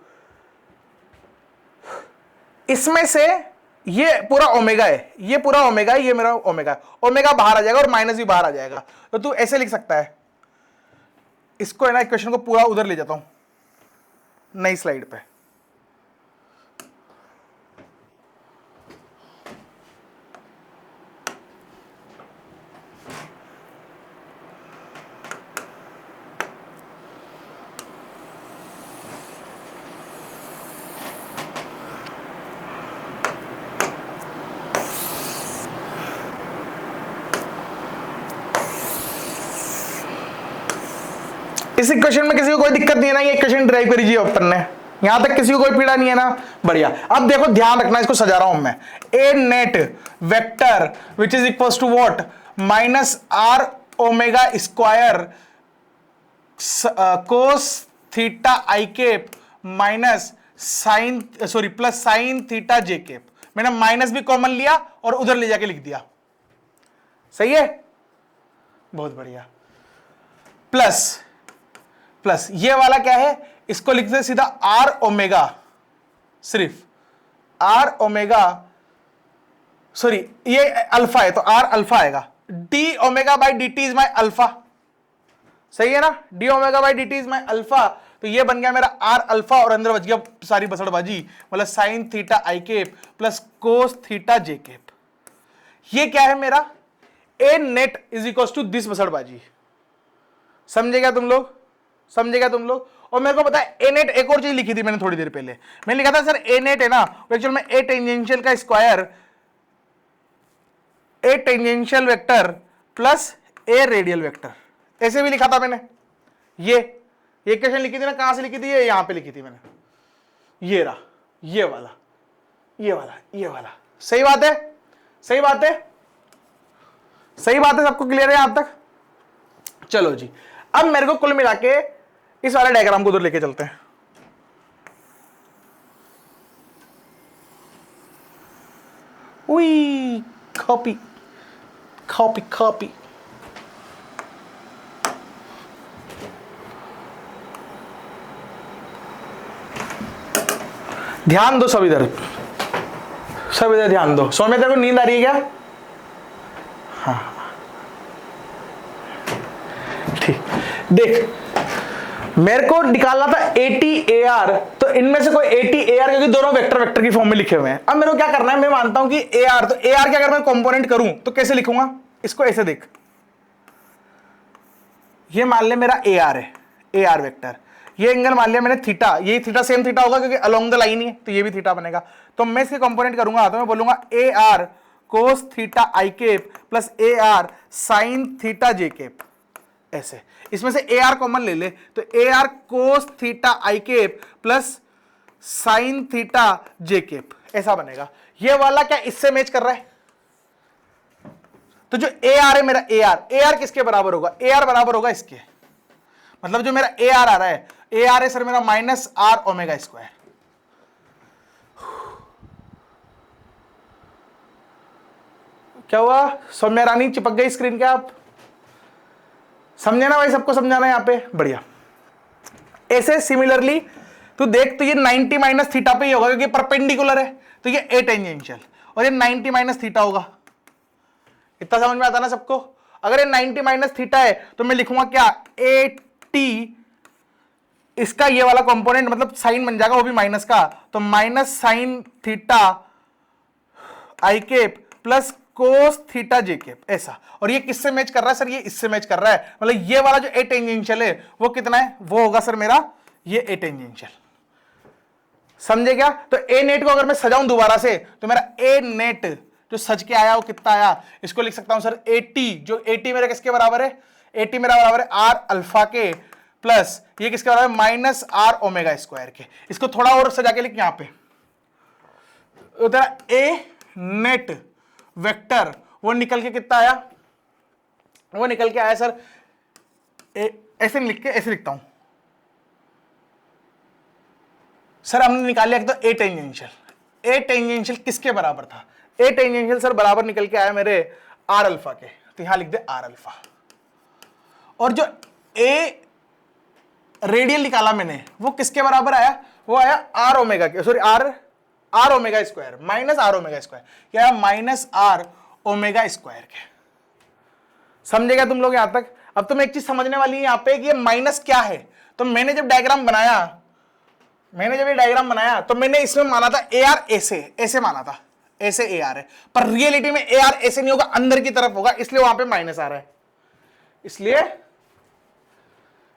इसमें से ये पूरा ओमेगा है, ये पूरा ओमेगा है, ये मेरा ओमेगा है, ओमेगा बाहर आ जाएगा और माइनस भी बाहर आ जाएगा, तो तू ऐसे लिख सकता है इसको, है ना, इक्वेशन को पूरा उधर ले जाता हूं नई स्लाइड पे। इस इक्वेशन में किसी को कोई दिक्कत नहीं है ना? ये इक्वेशन ड्राइव करी जी अपन ने, यहां तक किसी को कोई पीड़ा नहीं है ना? बढ़िया। अब देखो ध्यान रखना, इसको सजा रहा हूं मैं, A net vector which is equal to what? Minus R omega square cos theta I cap minus sine, sorry plus sine theta J cap. मैंने माइनस भी कॉमन लिया और उधर ले जाके लिख दिया। सही है, बहुत बढ़िया। प्लस प्लस ये वाला क्या है? इसको लिखते सीधा आर ओमेगा, सिर्फ आर ओमेगा, सॉरी ये अल्फा है तो आर अल्फा आएगा, D omega by D T is my alpha. सही है ना? D omega by D T is my alpha, तो ये बन गया मेरा आर अल्फा, और अंदर बच गया सारी बसड़बाजी, मतलब sine theta I cap plus cos theta J cap. ये क्या है मेरा? A net is equal to this बसड़बाजी। समझेगा तुम लोग? समझेगा तुम लोग? और मेरे को पता है ए नेट, एक और चीज लिखी थी मैंने थोड़ी देर पहले, मैंने लिखा था सर ए नेट है ना, एक्चुअल में ए टेंजेंशियल का स्क्वायर, ए टेंजेंशियल वेक्टर प्लस ए रेडियल वेक्टर, ऐसे भी लिखा था मैंने। ये इक्वेशन लिखी थी ना, कहां से लिखी थी? ये यहां पे लिखी थी मैंने, ये रहा, ये वाला, ये वाला, ये वाला। सही बात है? सही बात है? सही बात है? सबको क्लियर है यहां तक? चलो जी, अब मेरे को कुल मिला के इस वाले डायग्राम को उधर लेके चलते हैं। उई कॉपी कॉपी कॉपी। ध्यान दो सब इधर, सब इधर ध्यान दो। सौम्य तेरे को नींद आ रही है क्या? हाँ ठीक। देख मेरे को निकालना था AT/AR, तो इनमें से कोई AT/AR, क्योंकि दोनों वेक्टर वेक्टर की फॉर्म में लिखे हुए हैं। अब मेरे को क्या करना है, मैं मानता हूं कि AR, तो AR के अगर मैं कंपोनेंट करूं तो कैसे लिखूंगा इसको? ऐसे देख, ये मान ले मेरा AR है, AR वेक्टर, ये एंगल मान लिया मैंने थीटा, ये थीटा सेम थीटा होगा क्योंकि अलोंग द लाइन ही है, तो ये भी थीटा बनेगा। तो मैं इसके कंपोनेंट करूंगा तो मैं बोलूंगा AR cos theta i cap plus AR sin theta j cap, ऐसे। इसमें से AR कॉमन ले ले तो AR cos theta i cap plus sin theta j cap, ऐसा बनेगा। ये वाला क्या इससे मैच कर रहा है? तो जो AR है मेरा AR किसके बराबर होगा? AR बराबर होगा इसके, मतलब जो मेरा AR आ रहा है, AR है सर मेरा माइनस R ओमेगा स्क्वायर। क्या हुआ सौम्या रानी, चिपक गई स्क्रीन के? आप समझे ना भाई, सबको समझाना है यहाँ पे, बढ़िया। ऐसे सिमिलरली तू देख, तो ये 90 माइनस थीटा पे ही होगा क्योंकि परपेंडिकुलर है, तो ये A टेंजेंशियल, और ये 90 माइनस थीटा होगा। इतना समझ में आता ना सबको? अगर ये 90 माइनस थीटा है तो मैं लिखूंगा क्या? AT, इसका ये वाला कंपोनेंट मतलब साइन बन जाएगा वो भी माइनस का, तो माइनस साइन थीटा आई cap plus cos theta J cap, ऐसा। और ये किससे मैच कर रहा है सर? ये इससे मैच कर रहा है, मतलब ये वाला जो A टेंजेंशियल है वो कितना है? वो होगा सर मेरा ये A टेंजेंशियल। समझे क्या? तो A नेट को अगर मैं सजाऊं दोबारा से तो मेरा A नेट जो सज के आया वो कितना आया? इसको लिख सकता हूं सर AT, जो AT मेरा किसके बराबर है? AT मेरा बराबर है R अल्फा के प्लस ये किसके बराबर है? माइनस R ओमेगा स्क्वायर के। इसको थोड़ा और सजा के लिख यहां पे, तो तेरा A नेट वेक्टर वो निकल के कितना आया? वो निकल के आया सर ऐसे लिख के ऐसे लिखता हूं सर, हमने निकाल लिया तो A टेंजेंशियल। A टेंजेंशियल किसके बराबर था? A टेंजेंशियल सर बराबर निकल के आया मेरे R अल्फा के, तो यहां लिख दे R अल्फा। और जो A रेडियल निकाला मैंने वो किसके बराबर आया? वो आया R ओमेगा के, sorry R omega square minus R omega square, क्या माइनस R ओमेगा स्क्वायर के। समझेगा तुम लोग यहां तक? अब तुम्हें एक चीज समझने वाली है यहां पे कि ये माइनस क्या है। तो मैंने जब डायग्राम बनाया, तो मैंने इसमें माना था AR ऐसे माना था, ऐसे AR है, पर रियलिटी में AR ऐसे नहीं होगा, अंदर की तरफ होगा, इसलिए वहां पे माइनस आ रहा है, इसलिए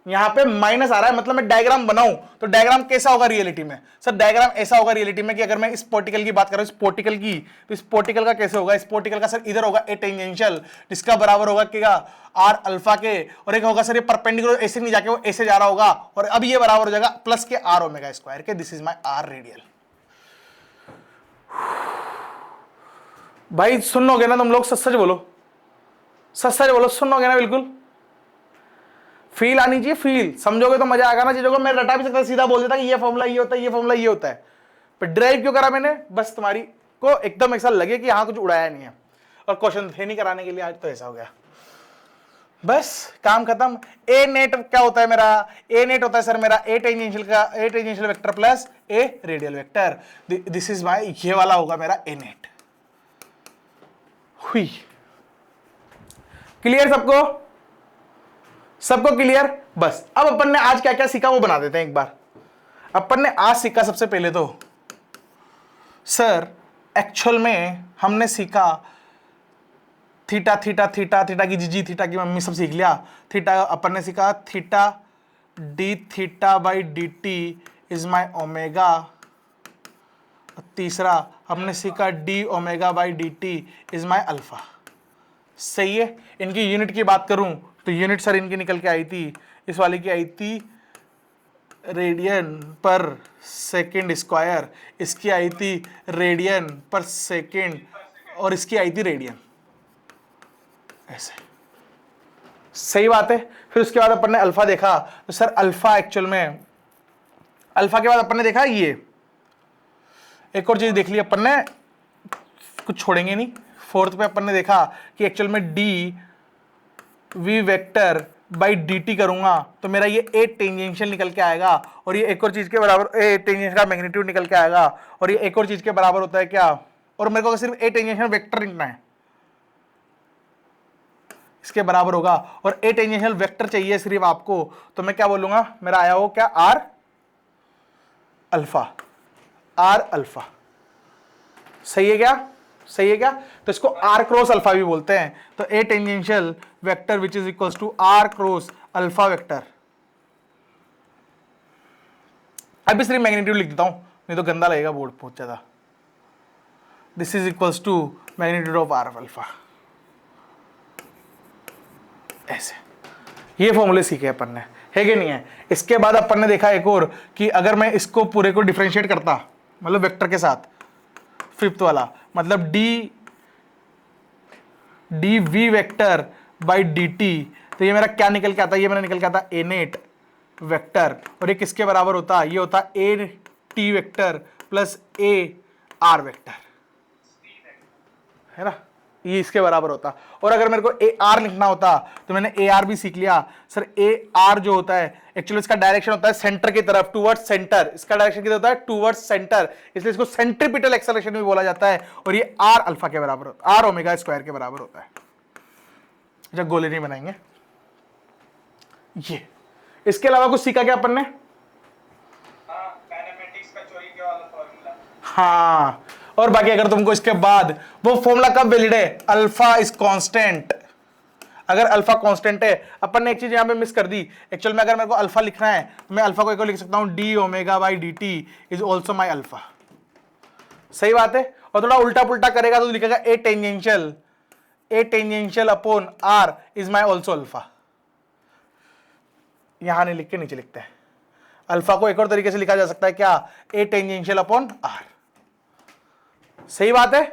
यहां पे माइनस आ रहा है। मतलब मैं डायग्राम बनाऊं तो डायग्राम कैसा होगा रियलिटी में? सर डायग्राम ऐसा होगा रियलिटी में कि अगर मैं इस पोर्टिकल की बात करूं, इस पोर्टिकल की, तो इस पोर्टिकल का कैसे होगा? इस पोर्टिकल का सर इधर होगा A टेंजेंशियल, जिसका बराबर होगा क्या? R अल्फा के, और एक होगा सर ये परपेंडिकुलर ऐसे नहीं जाके वो ऐसे जा रहा होगा, और अब ये बराबर हो जाएगा प्लस के R ओमेगा स्क्वायर के। This is my R radial. भाई सुनोगे ना तुम लोग? सच सच बोलो, सुनोगे ना? बिल्कुल फील आनी चाहिए, फील। समझोगे तो मजा आएगा ना चीजों को। मैं रटा भी सकता, सीधा बोल देता कि ये फॉर्मूला ये होता है, ये फॉर्मूला ये होता है, पर ड्राइव क्यों करा मैंने? बस तुम्हारी को एकदम ऐसा लगे कि यहां कुछ उड़ाया नहीं है, और क्वेश्चन थे नहीं कराने के लिए, आज तो ऐसा हो गया, बस काम खत्म। A नेट क्या होता है मेरा? A नेट होता है सर मेरा A tangential vector plus A radial vector. This is my, ये वाला होगा मेरा A नेट। हुई क्लियर सबको? सबको क्लियर? बस अब अपन ने आज क्या क्या सीखा वो बना देते हैं एक बार। अपन ने आज सीखा सबसे पहले तो सर एक्चुअल में हमने सीखा थीटा की जीजी, थीटा की मम्मी, सब सीख लिया। थीटा अपन ने सीखा theta D theta by D T is my omega. तीसरा हमने सीखा D omega by D T is my alpha. सही है। इनकी यूनिट की बात करूं तो यूनिट सर इनकी निकल के आई थी, इस वाले की आई थी रेडियन पर सेकेंड स्क्वायर, इसकी आई थी रेडियन पर सेकेंड, और इसकी आई थी रेडियन, ऐसे। सही बात है। फिर उसके बाद अपन ने अल्फा देखा, तो सर अल्फा एक्चुअल में, अल्फा के बाद अपन ने देखा ये एक और चीज देख ली अपन ने, कुछ छोड़ेंगे नहीं, फोर्थ पे अपन ने देखा कि एक्चुअल में D V vector by D T करूंगा तो मेरा ये ए टेंजेंशियल निकल के आएगा, और ये एक और चीज के बराबर, ए टेंजेंशियल का मैग्नीट्यूड निकल के आएगा, और ये एक और चीज के बराबर होता है क्या, और मेरे को सिर्फ ए टेंजेंशियल वेक्टर लिखना है, इसके बराबर होगा, और ए टेंजेंशियल वेक्टर चाहिए सिर्फ आपको, तो मैं क्या बोलूंगा, मेरा आया हो क्या, आर अल्फा, आर अल्फा। सही है क्या, सही है क्या, तो इसको आर क्रॉस अल्फा भी बोलते हैं। तो A tangential vector which is equals to R cross alpha vector. अभी सिर्फ मैग्नीट्यूड लिख देता हूं, नहीं तो गंदा लगेगा बोर्ड बहुत ज्यादा। This is equals to magnitude of R alpha, ऐसे। ये फॉर्मूले सीखे अपन ने, है कि नहीं है। इसके बाद अपन ने देखा एक और कि अगर मैं इसको पूरे को डिफरेंशिएट करता, मतलब वेक्टर के साथ, फिफ्थ वाला, मतलब D V vector by D T, तो ये मेरा क्या निकल के आता है, ये मेरा निकल के आता ए नेट वेक्टर, और ये किसके बराबर होता है, ये होता ए T vector plus A R vector, है ना, ये इसके बराबर होता। और अगर मेरे को ए आर लिखना होता तो मैंने ए आर भी सीख लिया। सर ए आर जो होता है एक्चुअली इसका डायरेक्शन होता है सेंटर की तरफ, टुवर्ड्स सेंटर, इसका डायरेक्शन किधर होता है, टुवर्ड्स सेंटर, इसलिए इसको सेंट्रीपिटल एक्सेलरेशन भी बोला जाता है, और ये आर अल्फा के बराबर होता है, आर ओमेगा स्क्वायर के बराबर होता है। जब गोले नहीं बनाएंगे ये। इसके अलावा कुछ सीखा क्या अपन ने, काइनेमेटिक्स का चोरी के वाला फॉर्मूला। हाँ, और बाकी अगर तुमको इसके बाद वो फॉर्मूला कब वैलिड है, अल्फा इज कांस्टेंट। अगर अल्फा कांस्टेंट है, अपन ने एक चीज यहां पे मिस कर दी, एक्चुअल में अगर मेरे को अल्फा लिखना है तो मैं अल्फा को एक और लिख सकता हूं, D omega by D T is also my alpha. सही बात है। और थोड़ा उल्टा पुल्टा करेगा तो लिखेगा A tangential upon R is my also alpha. यहां नहीं लिख के नीचे लिखते हैं। अल्फा को एक और तरीके से लिखा जा सकता है क्या, ए टेंजेंशियल अपॉन आर। सही बात है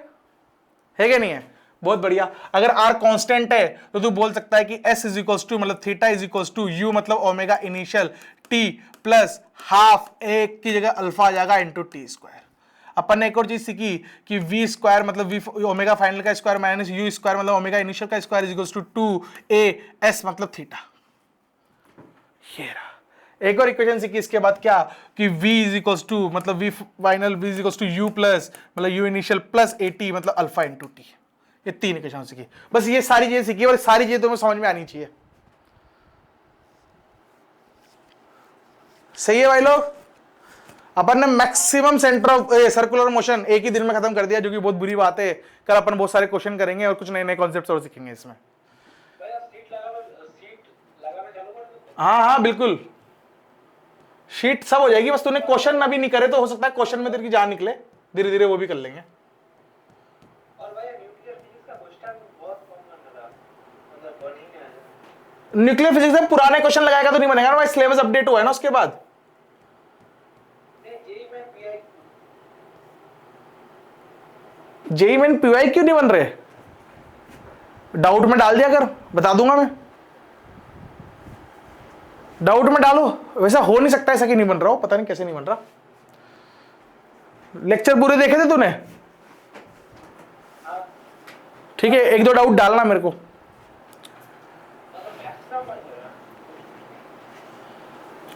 कि नहीं है, बहुत बढ़िया। अगर आर कांस्टेंट है तो तू बोल सकता है कि एस इज इक्वल्स टू, मतलब theta is equals to U, मतलब omega initial T plus half A की जगह अल्फा आ जाएगा इंटू टी स्क्वायर। अपन ने एक और चीज सीखी कि वी स्क्वायर मतलब वी ओमेगा फाइनल का स्क्वायर माइनस यू स्क्वायर मतलब ओमेगा इनिशियल का square is equals to 2a(s) मतलब थीटा। ये रहा। एक और इक्वेशन सीखी इसके बाद क्या, कि v इज इक्वल्स टू मतलब v final v is equals to u plus मतलब u इनिशियल प्लस at मतलब अल्फा इंटू टी। ये तीन इक्वेशन सीखी, बस ये सारी चीजें सीखी, और सारी चीजें तुम्हें समझ में आनी चाहिए। सही है भाई लोग। अपन ने maximum centre of circular motion एक ही दिन में खत्म कर दिया, जो कि बहुत बुरी बात है। कल अपन बहुत सारे क्वेश्चन करेंगे और कुछ नए नए कॉन्सेप्ट्स और सीखेंगे इसमें। हाँ हाँ बिल्कुल, शीट सब हो जाएगी, बस तूने क्वेश्चन अभी नहीं करे तो हो सकता है क्वेश्चन में तेरी की जान निकले, धीरे धीरे वो भी कर लेंगे। और भाई न्यूक्लियर फिजिक्स का क्वेश्चन बहुत कॉमन था, मतलब बन ही नहीं आया। न्यूक्लियर फिजिक्स में पुराने क्वेश्चन लगाएगा तो नहीं बनेगा ना भाई, सिलेबस अपडेट हुआ है ना उसके बाद। जेई में पीवाई क्यों नहीं बन रहे, डाउट में डाल दिया कर, बता दूंगा मैं, डाउट में डालो। वैसा हो नहीं सकता ऐसा कि नहीं बन रहा हो, पता नहीं कैसे नहीं बन रहा। लेक्चर पूरे देखे थे तूने, ठीक है, एक दो डाउट डालना मेरे को।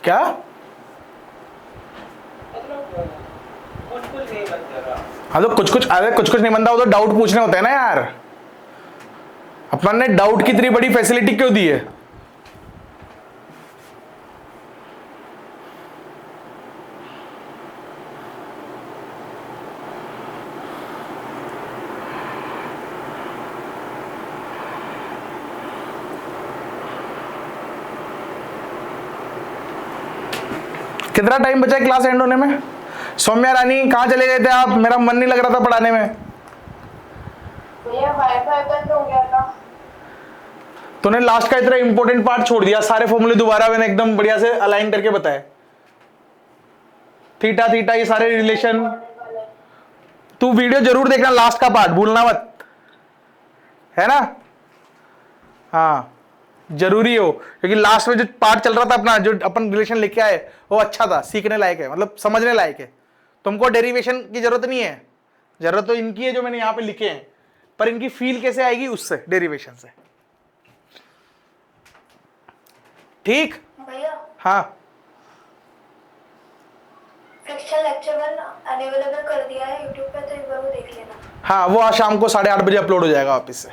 क्या हाँ, तो कुछ कुछ नहीं बनता, वो तो डाउट पूछने होते हैं ना यार। अपन ने डाउट की इतनी बड़ी फैसिलिटी क्यों दी है। कितना टाइम बचा है क्लास एंड होने में। सौम्या रानी कहाँ चले गए थे आप, मेरा मन नहीं लग रहा था पढ़ाने में। भैया वाईफाई बंद हो गया था। तूने लास्ट का इतना इंपॉर्टेंट पार्ट छोड़ दिया, सारे फॉर्मूले दोबारा मैंने एकदम बढ़िया से अलाइन करके बताए। थीटा थीटा ये सारे रिलेशन, तू वीडियो जरूर देखना, लास्ट का पार्ट भूलना मत, है ना। हाँ जरूरी हो, क्योंकि लास्ट में जो पार्ट चल रहा था अपना, जो अपन रिलेशन लेके आए वो अच्छा था, सीखने लायक है, मतलब समझने लायक है। तुमको डेरिवेशन की जरूरत नहीं है, जरूरत तो इनकी है जो मैंने यहाँ पे लिखे हैं। पर इनकी फील कैसे आएगी, उससे, डेरिवेशन से। ठीक। भैया हाँ फ्रिक्शन लेक्चर 1 अवेलेबल कर दिया है यूट्यूब पे, तो एक बार वो देख लेना। हाँ, वो आज शाम को 8:30 बजे अपलोड हो जाएगा वापस से।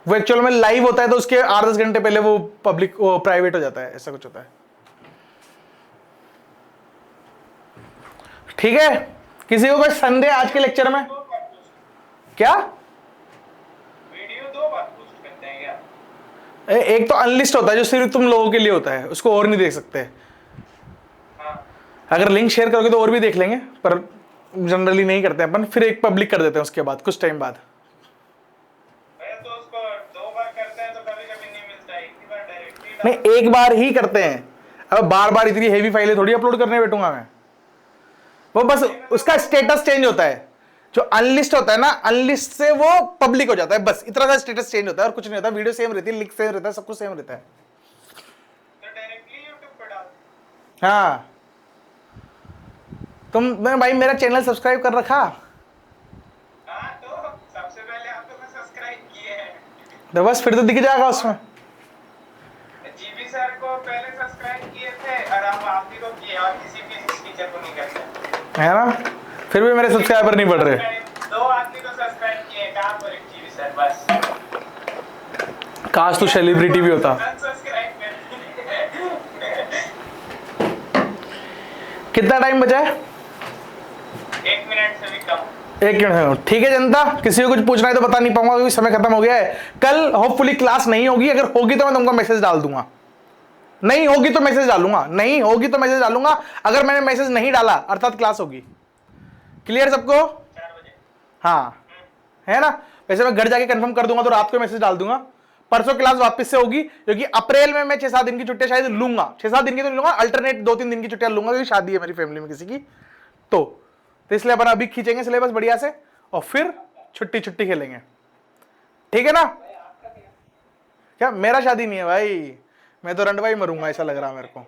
वो एक्चुअल में लाइव होता है तो उसके 8-10 घंटे पहले वो पब्लिक, वो प्राइवेट हो जाता है, ऐसा कुछ होता है। ठीक है, किसी को कोई संदेह आज के लेक्चर में? क्या वीडियो 2 बार पोस्ट करते हैं क्या? एक तो अनलिस्ट होता है जो सिर्फ तुम लोगों के लिए होता है, उसको और नहीं देख सकते। हाँ अगर लिंक शेयर करोगे तो और भी देख लेंगे, पर जनरली नहीं करते हैं अपन। फिर एक पब्लिक कर देते हैं उसके बाद, कुछ टाइम बाद। भैया तो उसको 2 बार करते हैं तो कभी कभी नहीं मिलता है, एक ही बार डायरेक्टली नहीं, एक बार ही करते हैं। अब बार बार इतनी हेवी फाइलें थोड़ी अपलोड करने बैठूंगा मैं। वो बस उसका स्टेटस चेंज होता है, जो अनलिस्ट होता है ना, अनलिस्ट से वो पब्लिक हो जाता है, बस इतना सा स्टेटस चेंज होता है और कुछ नहीं होता। वीडियो सेम रहती है, लिंक सेम रहता है, सब कुछ सेम रहता है। तो डायरेक्टली यूट्यूब पे डाल। हाँ, तुमने भाई मेरा चैनल सब्सक्राइब कर रखा? हाँ तो सबसे पहले आपको तो सब्सक्राइब किए हैं। तो बस फिर तो दिख जाएगा उसमें। जीबी सर को पहले सब्सक्राइब किए थे और अब आप ही को किए, और किसी फिजिक्स टीचर को नहीं करते है ना, फिर भी मेरे सब्सक्राइबर नहीं बढ़ रहे। 2 आदमी तो सब्सक्राइब किए, कहाँ पर एक जीबी सर बस। काश तू सेलिब्रिटी भी होता। सब्सक्राइब कर। कितना टाइम बचा है? 1 मिनट से भी कम। 1 मिनट। ठीक है जनता, किसी को कुछ पूछना है तो बता नहीं पाऊंगा क्योंकि समय खत्म हो गया है। कल होपफुली क्लास नहीं होगी, अगर होगी तो मैं तुमको मैसेज डाल दूंगा। नहीं होगी तो मैसेज डालूंगा, नहीं होगी तो मैसेज डालूंगा। अगर मैंने मैसेज नहीं डाला अर्थात क्लास होगी। क्लियर सबको? 4 बजे। हाँ, है ना। वैसे मैं घर जाके कंफर्म कर दूंगा तो रात को मैसेज डाल दूंगा। परसों क्लास वापस से होगी क्योंकि अप्रैल में मैं 6-7 दिन की छुट्टियां शायद लूंगा। 6-7 दिन की तो नहीं लूंगा, अल्टरनेट 2-3 दिन की छुट्टियां लूंगा क्योंकि शादी है मेरी फैमिली में किसी की। तो इसलिए अपन अभी खींचेंगे सिलेबस बढ़िया से और फिर छुट्टी छुट्टी खेलेंगे। ठीक है ना? क्या मेरा शादी नहीं है भाई, मैं तो रंडवा ही मरूंगा ऐसा लग रहा है मेरे को।